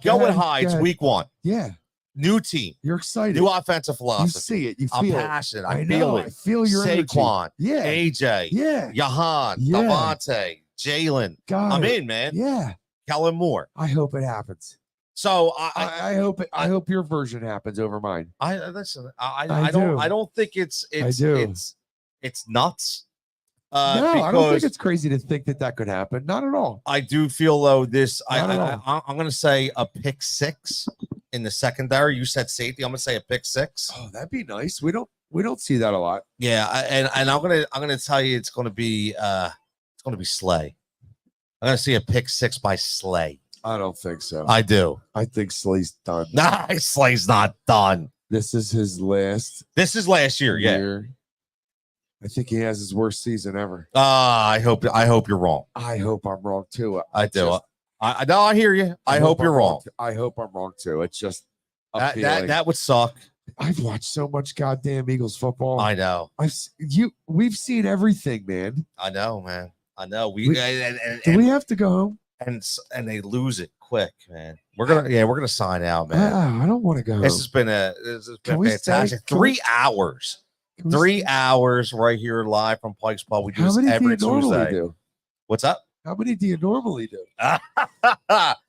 going ahead, high. go It's ahead. week one. Yeah, New team. you're excited. New offensive You philosophy. see it. You I'm feel it. passionate. I I feel know. it. I feel your energy. Saquon, Yeah. AJ, Yeah. Jahan, Yeah. Devontae, Jalen. God. I'm in, man. Yeah. Kellen Moore. I hope it happens. So I hope it. I hope your version happens over mine. I listen. I do. don't think it's do. it's nuts. No, I don't think because it's crazy to think that could happen. Not at all. I do feel though this. Not at all. I'm going to say a pick six in the secondary. You said safety. I'm going to say a pick six. Oh, that'd be nice. We don't see that a lot. Yeah, and I'm gonna tell you it's gonna be Slay. I'm gonna see a pick six by Slay. I don't think so. I do. I think Slay's done. Nah, Slay's not done. This is his last This is last year. Yeah. year. I think he has his worst season ever. I hope you're wrong. I hope I'm wrong too. I do. Just- I know. I hear you. I hope you're I'm wrong. I hope I'm wrong too. It's just a That feeling. that would suck. I've watched so much goddamn Eagles football. I know. We've seen everything, man. I know, man. I know. Do we have to go home? and they lose it quick, man. We're gonna sign out, man. I don't want to go This home. has been Can we stay? fantastic. Can we- 3 hours. Can we 3 stay? hours right here live from Pike's Pub. We do How this many do every you normally Tuesday. do? What's up? How many do you normally do?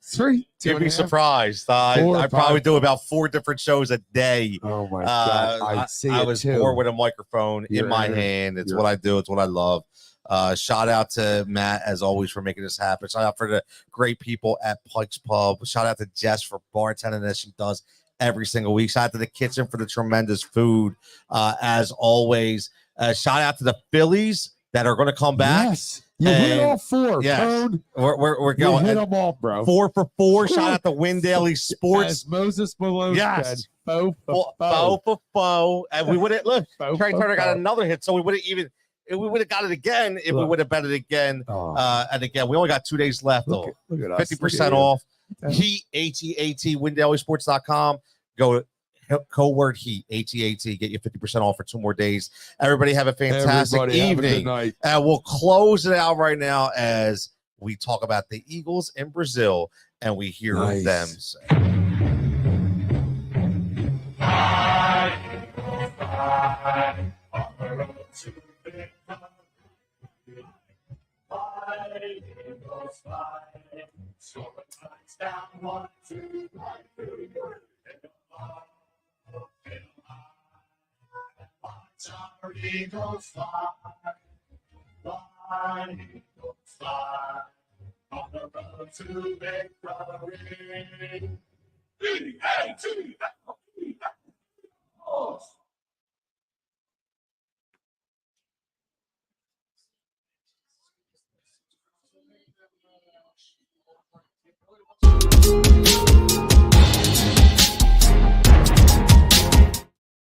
3. You'd be 2.5? surprised. 4 or I probably 5. do about 4 different shows a day. Oh my God. I see I it was too. born with a microphone You're in my in- hand. It's you're- what I do. It's what I love. Shout out to Matt, as always, for making this happen. Shout out for the great people at Pike's Pub. Shout out to Jess for bartending as she does every single week. Shout out to the kitchen for the tremendous food, as always. Shout out to the Phillies that are going to come back. Yes. You hit And- all 4. yes. Tone. We're You going hit them all, bro. 4 for 4. Shout out to Win Daily Sports. As Moses Malone Yes. said, foe for Foe foe. for foe. And we would have, look, Foe Trey for Turner got foe. another hit, so we would have got it again if we Look. would have bet it again. Oh, And again, we only got 2 days left. look at us. 50% off. Heat, Heat, WinDailySports.com. Go code Heat, HEAT. Get you 50% off for 2 more days. Everybody have a fantastic Everybody have a good evening. night. And we'll close it out right now as we talk about the Eagles in Brazil and we hear Nice. them say. Eagles fly, fly, Eagles fly, on the road to victory. E-A-T.